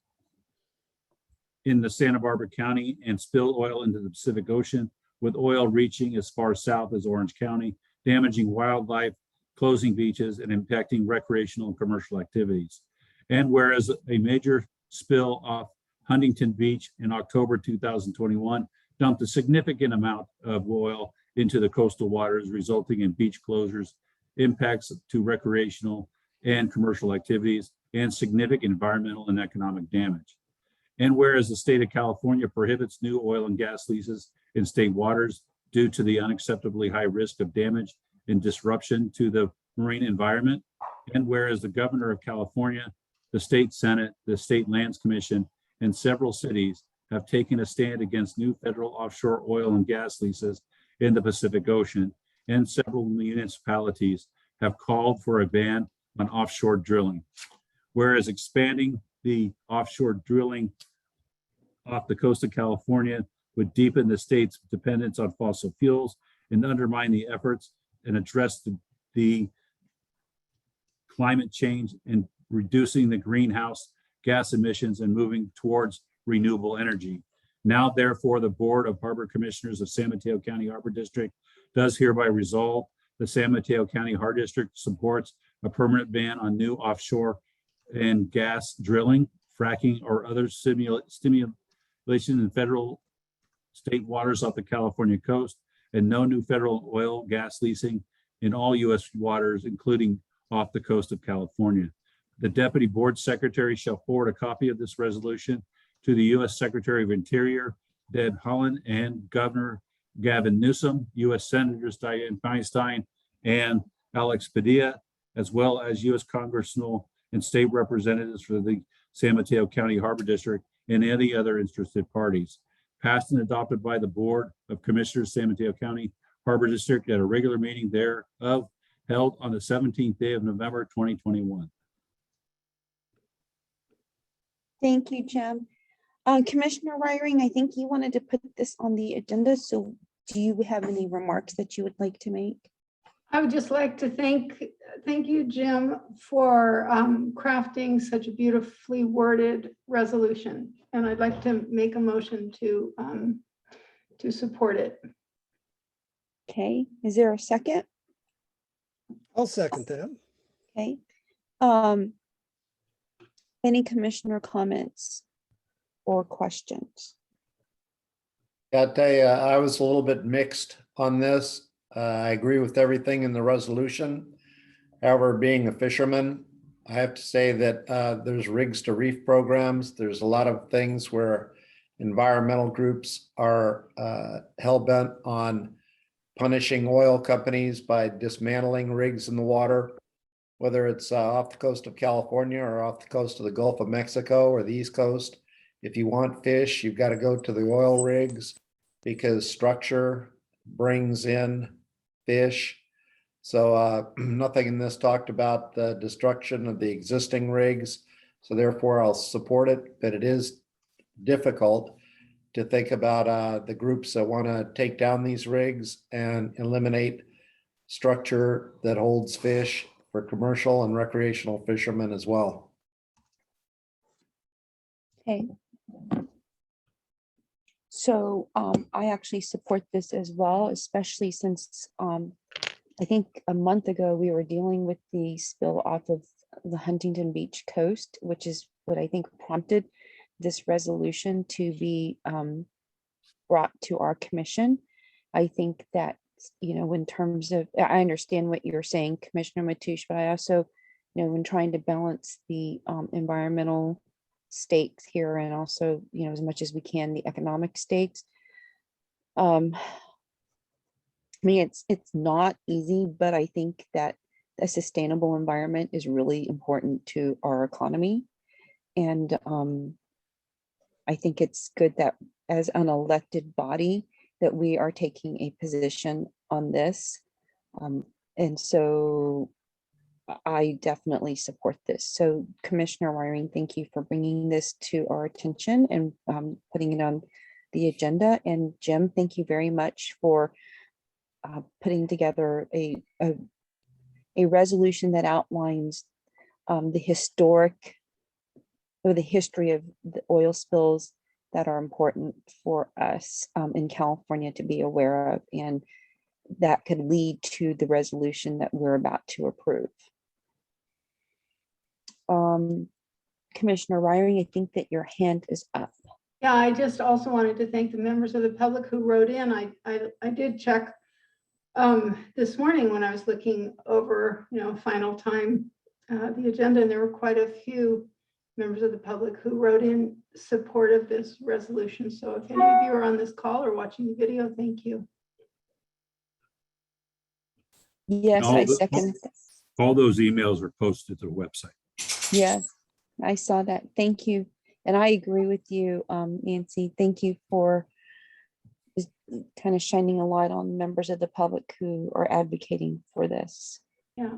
in the Santa Barbara County and spilled oil into the Pacific Ocean, with oil reaching as far south as Orange County, damaging wildlife, closing beaches, and impacting recreational and commercial activities. And whereas a major spill off Huntington Beach in October 2021 dumped a significant amount of oil into the coastal waters, resulting in beach closures, impacts to recreational and commercial activities, and significant environmental and economic damage. And whereas the state of California prohibits new oil and gas leases in state waters due to the unacceptably high risk of damage and disruption to the marine environment, and whereas the governor of California, the state Senate, the State Lands Commission, and several cities have taken a stand against new federal offshore oil and gas leases in the Pacific Ocean, and several municipalities have called for a ban on offshore drilling. Whereas expanding the offshore drilling off the coast of California would deepen the state's dependence on fossil fuels and undermine the efforts and address the climate change and reducing the greenhouse gas emissions and moving towards renewable energy. Now, therefore, the Board of Harbor Commissioners of San Mateo County Harbor District does hereby resolve the San Mateo County Harbor District supports a permanent ban on new offshore and gas drilling, fracking, or other stimulation in federal state waters off the California coast, and no new federal oil gas leasing in all U.S. waters, including off the coast of California. The Deputy Board Secretary shall forward a copy of this resolution to the U.S. Secretary of Interior, Deb Haaland, and Governor Gavin Newsom, U.S. Senators Dianne Feinstein and Alex Padilla, as well as U.S. Congressional and state representatives for the San Mateo County Harbor District and any other interested parties. Passed and adopted by the Board of Commissioners, San Mateo County Harbor District at a regular meeting thereof held on the 17th day of November, 2021. Thank you, Jim. Commissioner Ryring, I think you wanted to put this on the agenda. So do you have any remarks that you would like to make? I would just like to thank you, Jim, for crafting such a beautifully worded resolution. And I'd like to make a motion to support it. Okay, is there a second? I'll second that. Okay. Any commissioner comments or questions? Yeah, I'll tell you, I was a little bit mixed on this. I agree with everything in the resolution. However, being a fisherman, I have to say that there's rigs to reef programs. There's a lot of things where environmental groups are hell-bent on punishing oil companies by dismantling rigs in the water, whether it's off the coast of California or off the coast of the Gulf of Mexico or the East Coast. If you want fish, you've got to go to the oil rigs because structure brings in fish. So nothing in this talked about the destruction of the existing rigs. So therefore I'll support it, but it is difficult to think about the groups that want to take down these rigs and eliminate structure that holds fish for commercial and recreational fishermen as well. Okay. So I actually support this as well, especially since I think a month ago we were dealing with the spill off of the Huntington Beach coast, which is what I think prompted this resolution to be brought to our commission. I think that, you know, in terms of, I understand what you're saying, Commissioner Matoush, but I also, you know, when trying to balance the environmental stakes here and also, you know, as much as we can, the economic stakes. I mean, it's not easy, but I think that a sustainable environment is really important to our economy. And I think it's good that as an elected body that we are taking a position on this. And so I definitely support this. So Commissioner Wiring, thank you for bringing this to our attention and putting it on the agenda. And Jim, thank you very much for putting together a resolution that outlines the historic or the history of the oil spills that are important for us in California to be aware of, and that could lead to the resolution that we're about to approve. Commissioner Ryring, I think that your hand is up. Yeah, I just also wanted to thank the members of the public who wrote in. I did check this morning when I was looking over, you know, final time the agenda, and there were quite a few members of the public who wrote in support of this resolution. So if any of you are on this call or watching the video, thank you. Yes, I second. All those emails are posted to the website. Yes, I saw that. Thank you. And I agree with you, Nancy. Thank you for kind of shining a light on members of the public who are advocating for this. Yeah.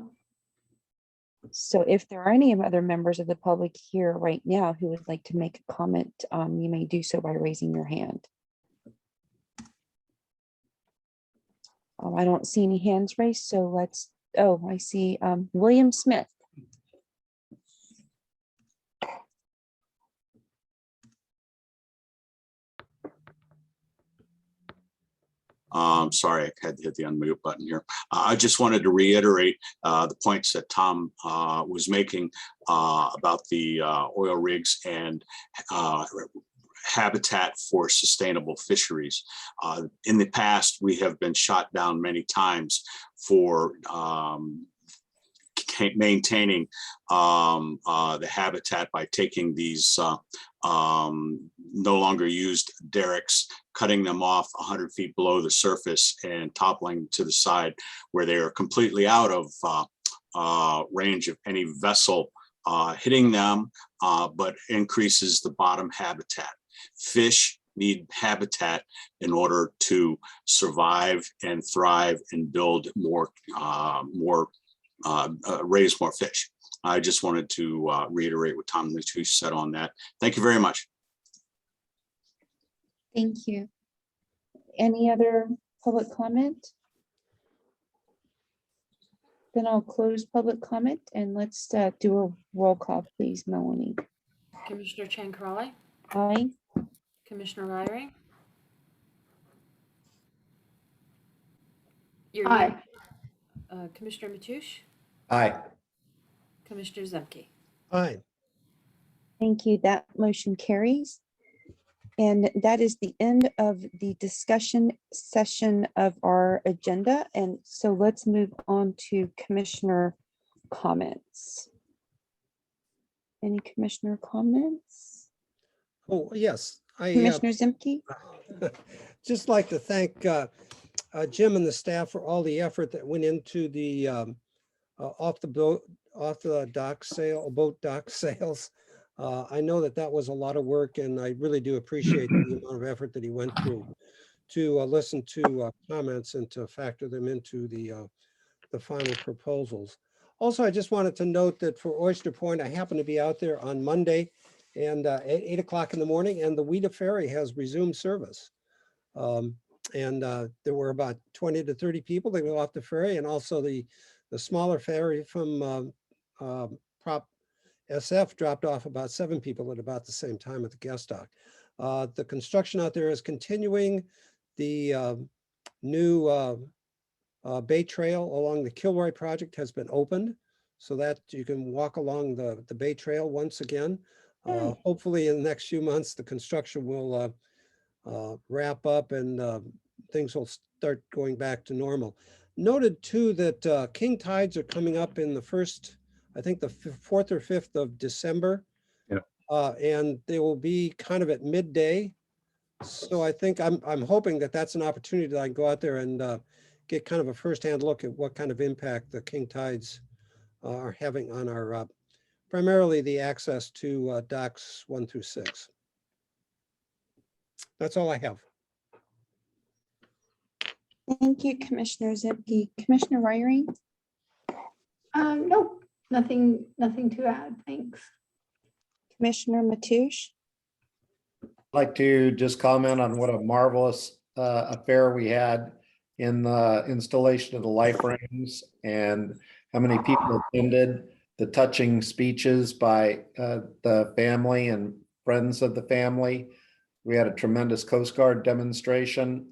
So if there are any other members of the public here right now who would like to make a comment, you may do so by raising your hand. I don't see any hands raised, so let's, oh, I see William Smith. Sorry, I had to hit the unmute button here. I just wanted to reiterate the points that Tom was making about the oil rigs and habitat for sustainable fisheries. In the past, we have been shot down many times for maintaining the habitat by taking these no longer used derricks, cutting them off 100 feet below the surface and toppling to the side where they are completely out of range of any vessel hitting them, but increases the bottom habitat. Fish need habitat in order to survive and thrive and build more, raise more fish. I just wanted to reiterate what Tom Matoush said on that. Thank you very much. Thank you. Any other public comment? Then I'll close public comment and let's do a roll call, please, Melanie. Commissioner Chan-Crowley, Aye. Commissioner Ryring. You're Aye. Commissioner Matoush, Aye. Commissioner Zemke. Aye. Thank you. That motion carries. And that is the end of the discussion session of our agenda. And so let's move on to commissioner comments. Any commissioner comments? Oh, yes. Commissioner Zemke? Just like to thank Jim and the staff for all the effort that went into the off the dock sale, boat dock sales. I know that was a lot of work, and I really do appreciate the amount of effort that he went through to listen to comments and to factor them into the final proposals. Also, I just wanted to note that for Oyster Point, I happen to be out there on Monday and at 8 o'clock in the morning, and the Ouida Ferry has resumed service. And there were about 20 to 30 people that go off the ferry, and also the smaller ferry from Prop SF dropped off about 7 people at about the same time at the guest dock. The construction out there is continuing. The new Bay Trail along the Kilroy project has been opened so that you can walk along the Bay Trail once again. Hopefully in the next few months, the construction will wrap up and things will start going back to normal. Noted too that king tides are coming up in the first, I think the 4th or 5th of December. Yeah. And they will be kind of at midday. So I think I'm hoping that that's an opportunity that I can go out there and get kind of a firsthand look at what kind of impact the king tides are having on our primarily the access to docks 1 through 6. That's all I have. Thank you, Commissioner Zipke. Commissioner Ryrie? Nope, nothing to add. Thanks. Commissioner Matoush? I'd like to just comment on what a marvelous affair we had in the installation of the life rings and how many people attended, the touching speeches by the family and friends of the family. We had a tremendous Coast Guard demonstration.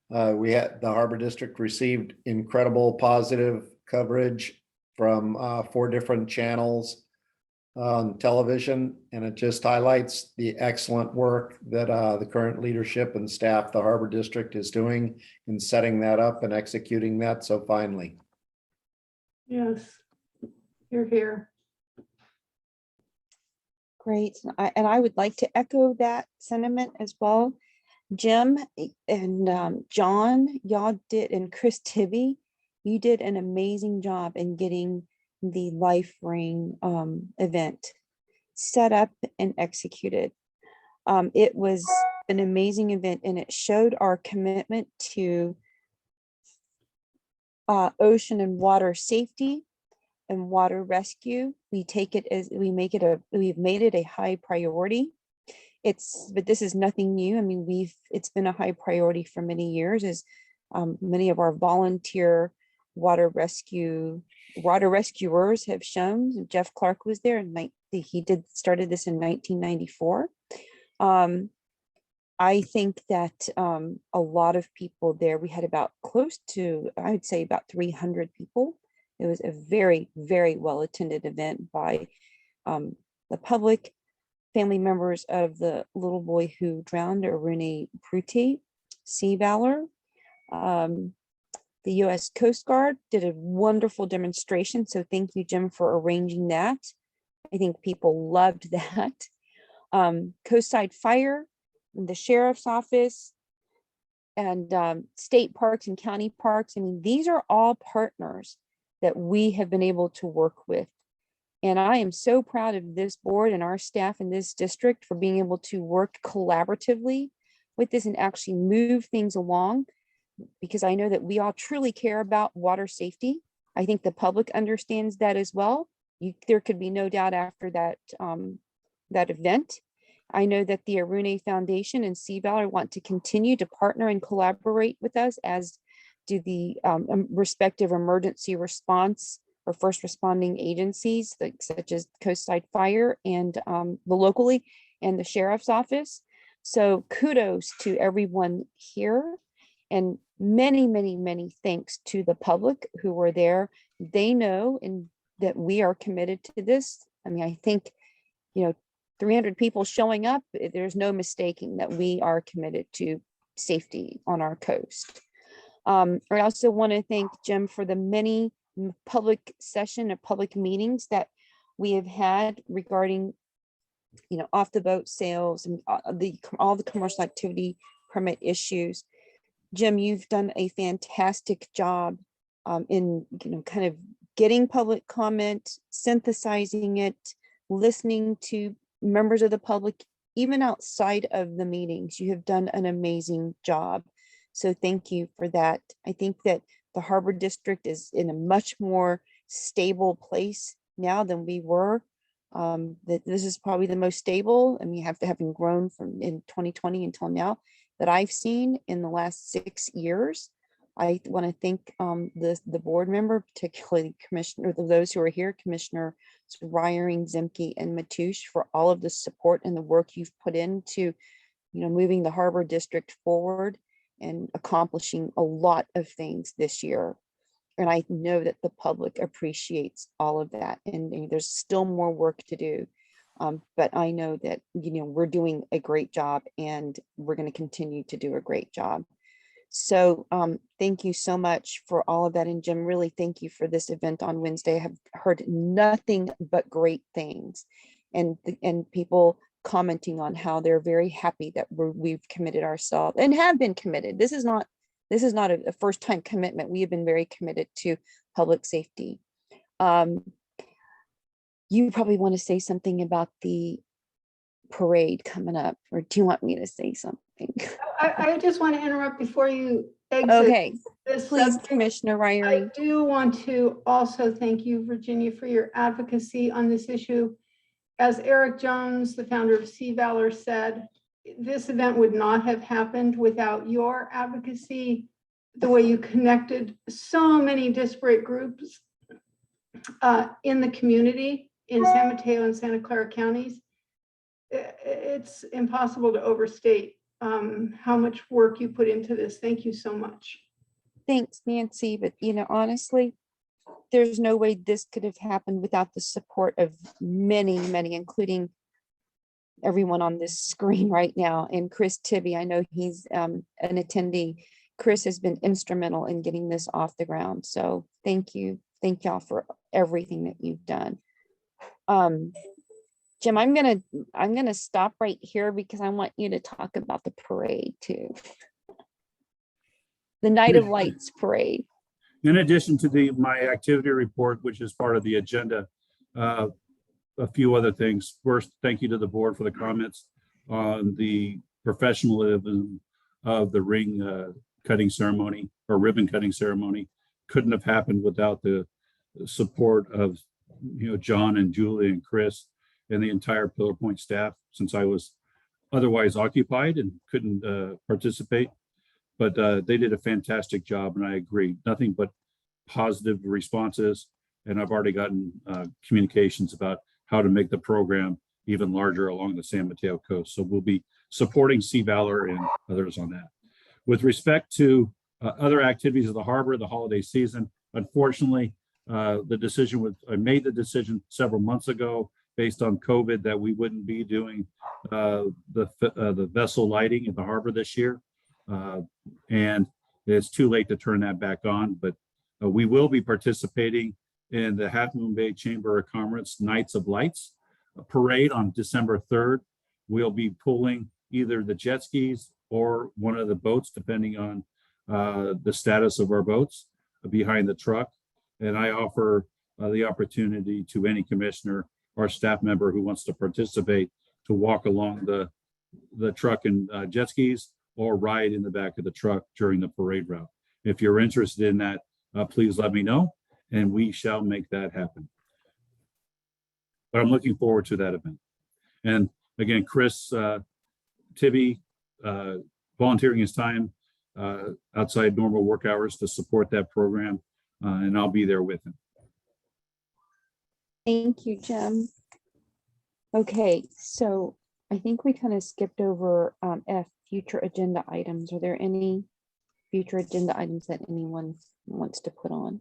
The Harbor District received incredible positive coverage from 4 different channels on television, and it just highlights the excellent work that the current leadership and staff, the Harbor District, is doing in setting that up and executing that so finely. Yes, you're here. Great. And I would like to echo that sentiment as well. Jim and John, y'all did, and Chris Tibby, you did an amazing job in getting the Life Ring event set up and executed. It was an amazing event, and it showed our commitment to ocean and water safety and water rescue. We've made it a high priority. But this is nothing new. I mean, it's been a high priority for many years, as many of our volunteer water rescuers have shown. Jeff Clark was there, and started this in 1994. I think that a lot of people there, we had about close to, I would say about 300 people. It was a very, very well attended event by the public, family members of the little boy who drowned, Arune Pruti, Sea Valor. The U.S. Coast Guard did a wonderful demonstration. So thank you, Jim, for arranging that. I think people loved that. Coastside Fire, the Sheriff's Office, and state parks and county parks. I mean, these are all partners that we have been able to work with. And I am so proud of this board and our staff in this district for being able to work collaboratively with this and actually move things along, because I know that we all truly care about water safety. I think the public understands that as well. There could be no doubt after that, that event. I know that the Arune Foundation and Sea Valor want to continue to partner and collaborate with us, as do the respective emergency response or first responding agencies, such as Coastside Fire and the locally and the Sheriff's Office. So kudos to everyone here, and many, many, many thanks to the public who were there. They know and that we are committed to this. I mean, I think, 300 people showing up, there's no mistaking that we are committed to safety on our coast. I also want to thank Jim for the many public session and public meetings that we have had regarding, off the boat sales and all the commercial activity permit issues. Jim, you've done a fantastic job in, kind of getting public comment, synthesizing it, listening to members of the public, even outside of the meetings. You have done an amazing job. So thank you for that. I think that the Harbor District is in a much more stable place now than we were. That this is probably the most stable, and we have to having grown from in 2020 until now that I've seen in the last 6 years. I want to thank the board member, particularly Commissioner, those who are here, Commissioner Ryering, Zemke, and Matoush, for all of the support and the work you've put into, moving the Harbor District forward and accomplishing a lot of things this year. And I know that the public appreciates all of that, and there's still more work to do. But I know that, we're doing a great job, and we're going to continue to do a great job. So thank you so much for all of that. And Jim, really thank you for this event on Wednesday. I have heard nothing but great things, and people commenting on how they're very happy that we've committed ourselves and have been committed. This is not a first time commitment. We have been very committed to public safety. You probably want to say something about the parade coming up, or do you want me to say something? I just want to interrupt before you exit. Okay, this please, subject. Commissioner I Ryrie. do want to also thank you, Virginia, for your advocacy on this issue. As Eric Jones, the founder of Sea Valor, said, this event would not have happened without your advocacy, the way you connected so many disparate groups in the community in San Mateo and Santa Clara counties. It's impossible to overstate how much work you put into this. Thank you so much. Thanks, Nancy. But honestly, there's no way this could have happened without the support of many, including everyone on this screen right now. And Chris Tibby, I know he's an attendee. Chris has been instrumental in getting this off the ground. So thank you. Thank y'all for everything that you've done. Jim, I'm gonna stop right here because I want you to talk about the parade too. The Night of Lights parade. In addition to my activity report, which is part of the agenda, a few other things. First, thank you to the board for the comments on the professionalism of the ring cutting ceremony or ribbon cutting ceremony. Couldn't have happened without the support of John and Julie and Chris and the entire Pillar Point staff, since I was otherwise occupied and couldn't participate. But they did a fantastic job, and I agree. Nothing but positive responses, and I've already gotten communications about how to make the program even larger along the San Mateo coast. So we'll be supporting Sea Valor and others on that. With respect to other activities of the harbor, the holiday season, unfortunately, I made the decision several months ago based on COVID that we wouldn't be doing the vessel lighting at the harbor this year. And it's too late to turn that back on, but we will be participating in the Half Moon Bay Chamber of Commerce Nights of Lights parade on December 3rd. We'll be pulling either the jet skis or one of the boats, depending on the status of our boats, behind the truck. And I offer the opportunity to any commissioner or staff member who wants to participate to walk along the truck and jet skis or ride in the back of the truck during the parade route. If you're interested in that, please let me know and we shall make that happen. But I'm looking forward to that event. And again, Chris Tibby volunteering his time outside normal work hours to support that program, and I'll be there with him. Thank you, Jim. Okay, so I think we kind of skipped over future agenda items. Are there any future agenda items that anyone wants to put on?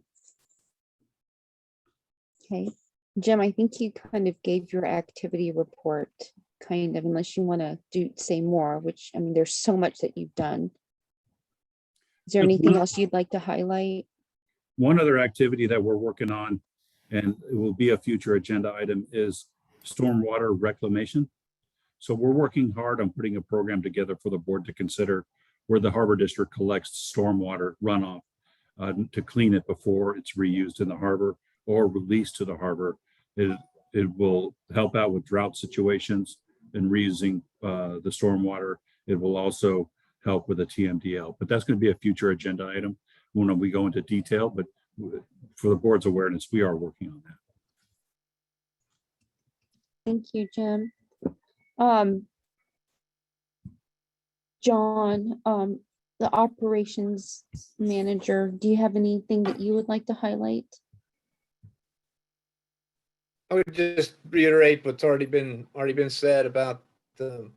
Okay, Jim, I think you kind of gave your activity report, kind of, unless you want to say more, which, I mean, there's so much that you've done. Is there anything else you'd like to highlight? One other activity that we're working on, and it will be a future agenda item, is stormwater reclamation. So we're working hard on putting a program together for the board to consider where the Harbor District collects stormwater runoff to clean it before it's reused in the harbor or released to the harbor. It will help out with drought situations and reusing the stormwater. It will also help with the TMDL, but that's going to be a future agenda item when we go into detail, but for the board's awareness, we are working on that. Thank you, Jim. John, the operations manager, do you have anything that you would like to highlight? I would just reiterate what's already been said about the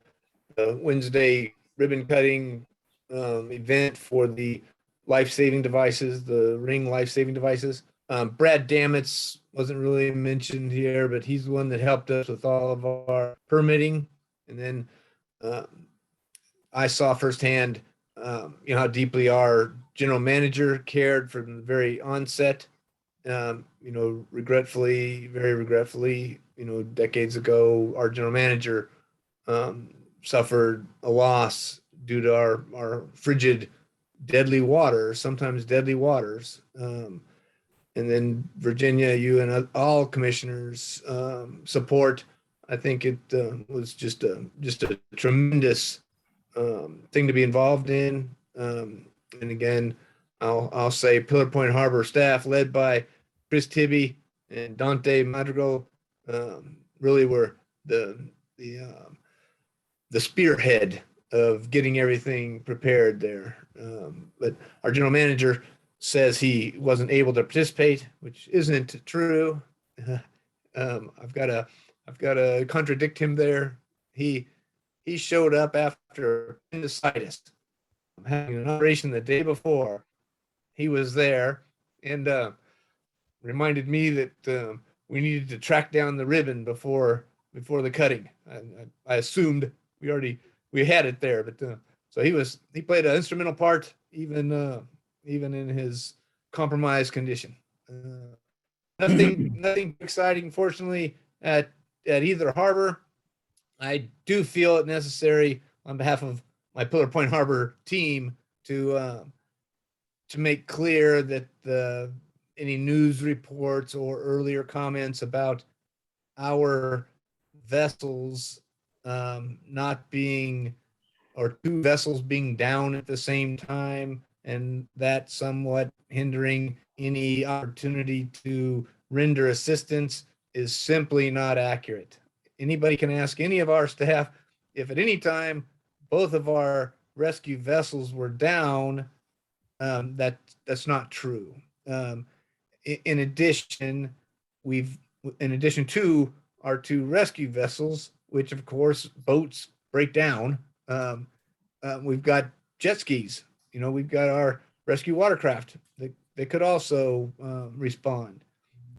Wednesday ribbon cutting event for the life-saving devices, the Ring life-saving devices. Brad Damitz wasn't really mentioned here, but he's the one that helped us with all of our permitting. And then I saw firsthand, how deeply our general manager cared from the very onset. Regretfully, very regretfully, decades ago, our general manager suffered a loss due to our frigid, deadly water, sometimes deadly waters. And then Virginia, you and all commissioners support. I think it was just a tremendous thing to be involved in. And again, I'll say Pillar Point Harbor staff led by Chris Tibby and Dante Madrigal really were the spearhead of getting everything prepared there. But our general manager says he wasn't able to participate, which isn't true. I've got to contradict him there. He showed up after appendicitis, having an operation the day before. He was there and reminded me that we needed to track down the ribbon before the cutting. I assumed we had it there, but so he played an instrumental part even in his compromised condition. Nothing exciting, fortunately, at either harbor. I do feel it necessary on behalf of my Pillar Point Harbor team to make clear that any news reports or earlier comments about our vessels not being, or two vessels being down at the same time, and that somewhat hindering any opportunity to render assistance is simply not accurate. Anybody can ask any of our staff if at any time both of our rescue vessels were down. That's not true. In addition to our two rescue vessels, which of course boats break down, we've got jet skis. We've got our rescue watercraft that could also respond.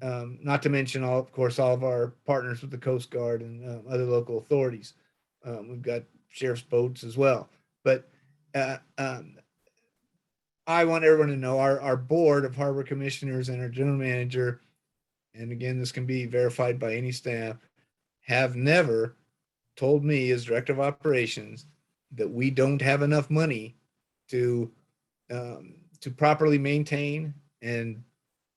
Not to mention, all of our partners with the Coast Guard and other local authorities. We've got sheriff's boats as well. But I want everyone to know our board of harbor commissioners and our general manager, and again, this can be verified by any staff, have never told me as director of operations that we don't have enough money to properly maintain and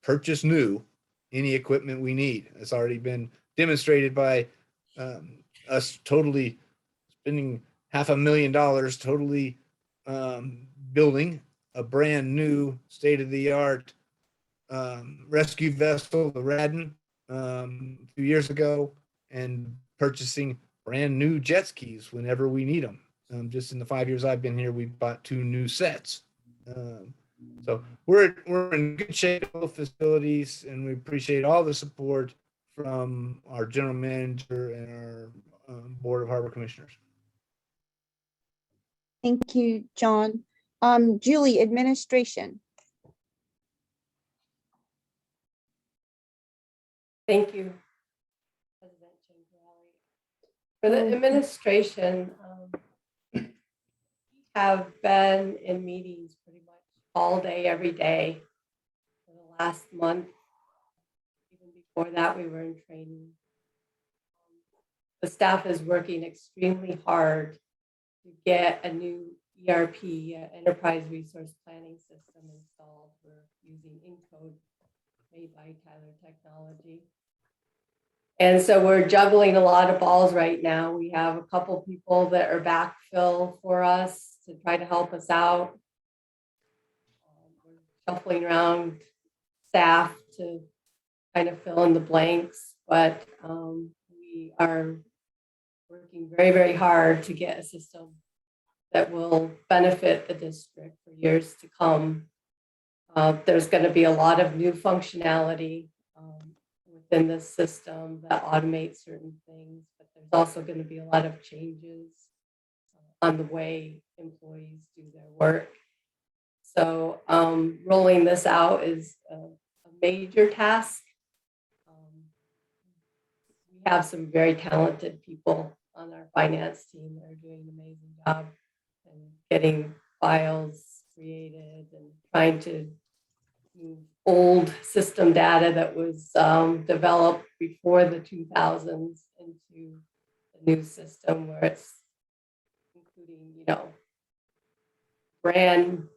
purchase new any equipment we need. It's already been demonstrated by us totally spending $500,000 totally building a brand new state-of-the-art rescue vessel, the Radden, a few years ago, and purchasing brand new jet skis whenever we need them. Just in the 5 years I've been here, we've bought 2 new sets. So we're in good shape with both facilities, and we appreciate all the support from our general manager and our board of harbor commissioners. Thank you, John. Julie, administration. Thank you, President Chencarelli. For the administration, we have been in meetings pretty much all day, every day for the last month. Even before that, we were in training. The staff is working extremely hard to get a new ERP, Enterprise Resource Planning System installed. We're using Encode made by Tyler Technology. And so we're juggling a lot of balls right now. We have a couple people that are backfill for us to try to help us out. We're shuffling around staff to kind of fill in the blanks, but we are working very, very hard to get a system that will benefit the district for years to come. There's going to be a lot of new functionality within this system that automates certain things, but there's also going to be a lot of changes on the way employees do their work. So rolling this out is a major task. We have some very talented people on our finance team that are doing an amazing job and getting files created and trying to move old system data that was developed before the 2000s into a new system where it's including, brand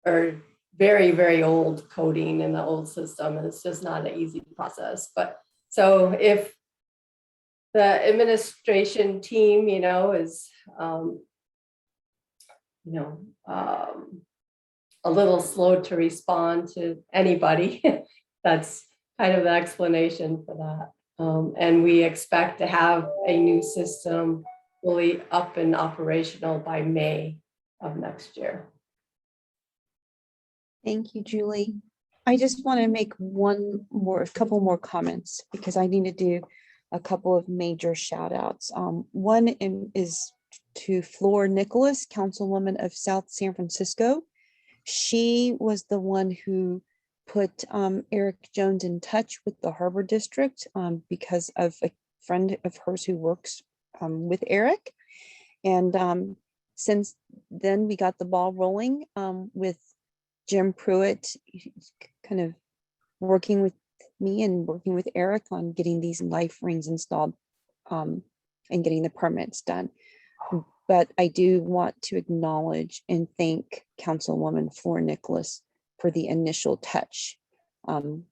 or very, very old coding in the old system. And it's just not an easy process. But so if the administration team, is, a little slow to respond to anybody, that's kind of the explanation for that. And we expect to have a new system fully up and operational by May of next year. Thank you, Julie. I just want to make a couple more comments because I need to do a couple of major shout outs. One is to Flor Nicholas, Councilwoman of South San Francisco. She was the one who put Eric Jones in touch with the Harbor District because of a friend of hers who works with Eric. And since then, we got the ball rolling with Jim Pruitt kind of working with me and working with Eric on getting these life rings installed and getting the permits done. But I do want to acknowledge and thank Councilwoman Flor Nicholas for the initial touch and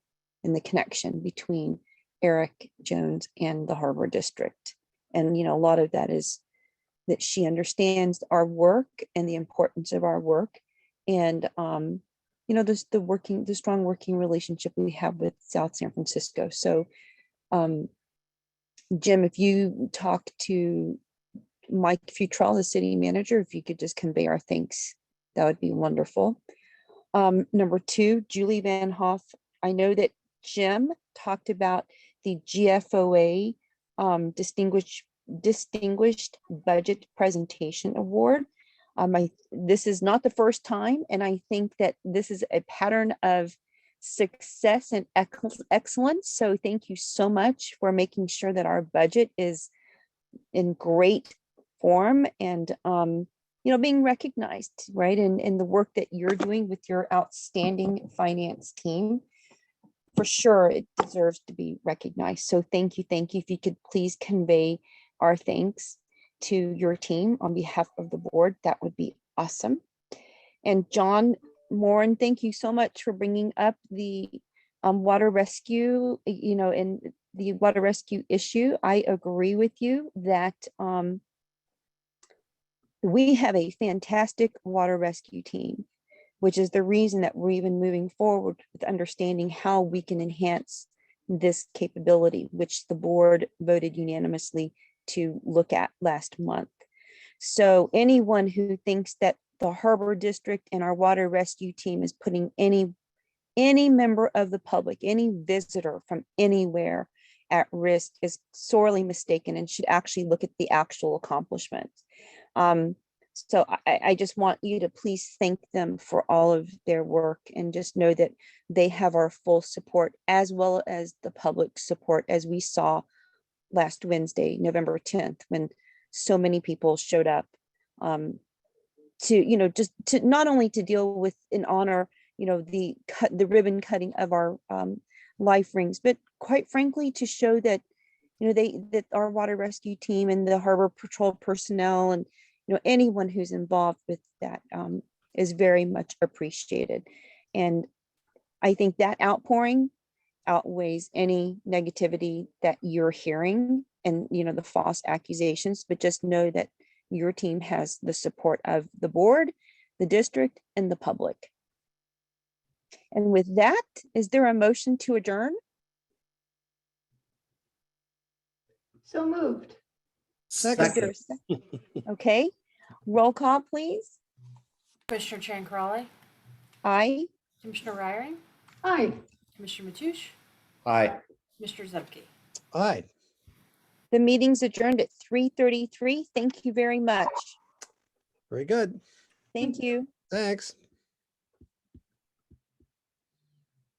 the connection between Eric Jones and the Harbor District. And, a lot of that is that she understands our work and the importance of our work. And, the strong working relationship we have with South San Francisco. So, Jim, if you talk to Mike Futrell, the city manager, if you could just convey our thanks, that would be wonderful. Number two, Julie Van Hoff. I know that Jim talked about the GFOA Distinguished Budget Presentation Award. This is not the first time, and I think that this is a pattern of success and excellence. So thank you so much for making sure that our budget is in great form and being recognized, right? And the work that you're doing with your outstanding finance team, for sure it deserves to be recognized. So thank you. If you could please convey our thanks to your team on behalf of the board, that would be awesome. And John Moran, thank you so much for bringing up the water rescue, and the water rescue issue. I agree with you that we have a fantastic water rescue team, which is the reason that we're even moving forward with understanding how we can enhance this capability, which the board voted unanimously to look at last month. So anyone who thinks that the Harbor District and our water rescue team is putting any member of the public, any visitor from anywhere at risk is sorely mistaken and should actually look at the actual accomplishments. So I just want you to please thank them for all of their work and just know that they have our full support as well as the public support, as we saw last Wednesday, November 10th, when so many people showed up to not only to deal with and honor, the ribbon cutting of our life rings, but quite frankly, to show that, that our water rescue team and the Harbor Patrol personnel and, anyone who's involved with that is very much appreciated. And I think that outpouring outweighs any negativity that you're hearing and the false accusations, but just know that your team has the support of the board, the district, and the public. And with that, is there a motion to adjourn? So moved. Is there a second? Okay. Roll call, please. Commissioner Chan-Crowley, Aye. Commissioner Ryring, Aye. Commissioner Mathush, Aye. Mr. Zupke. Aye. The meeting's adjourned at 3:33. Thank you very much. Very good. Thank you. Thanks.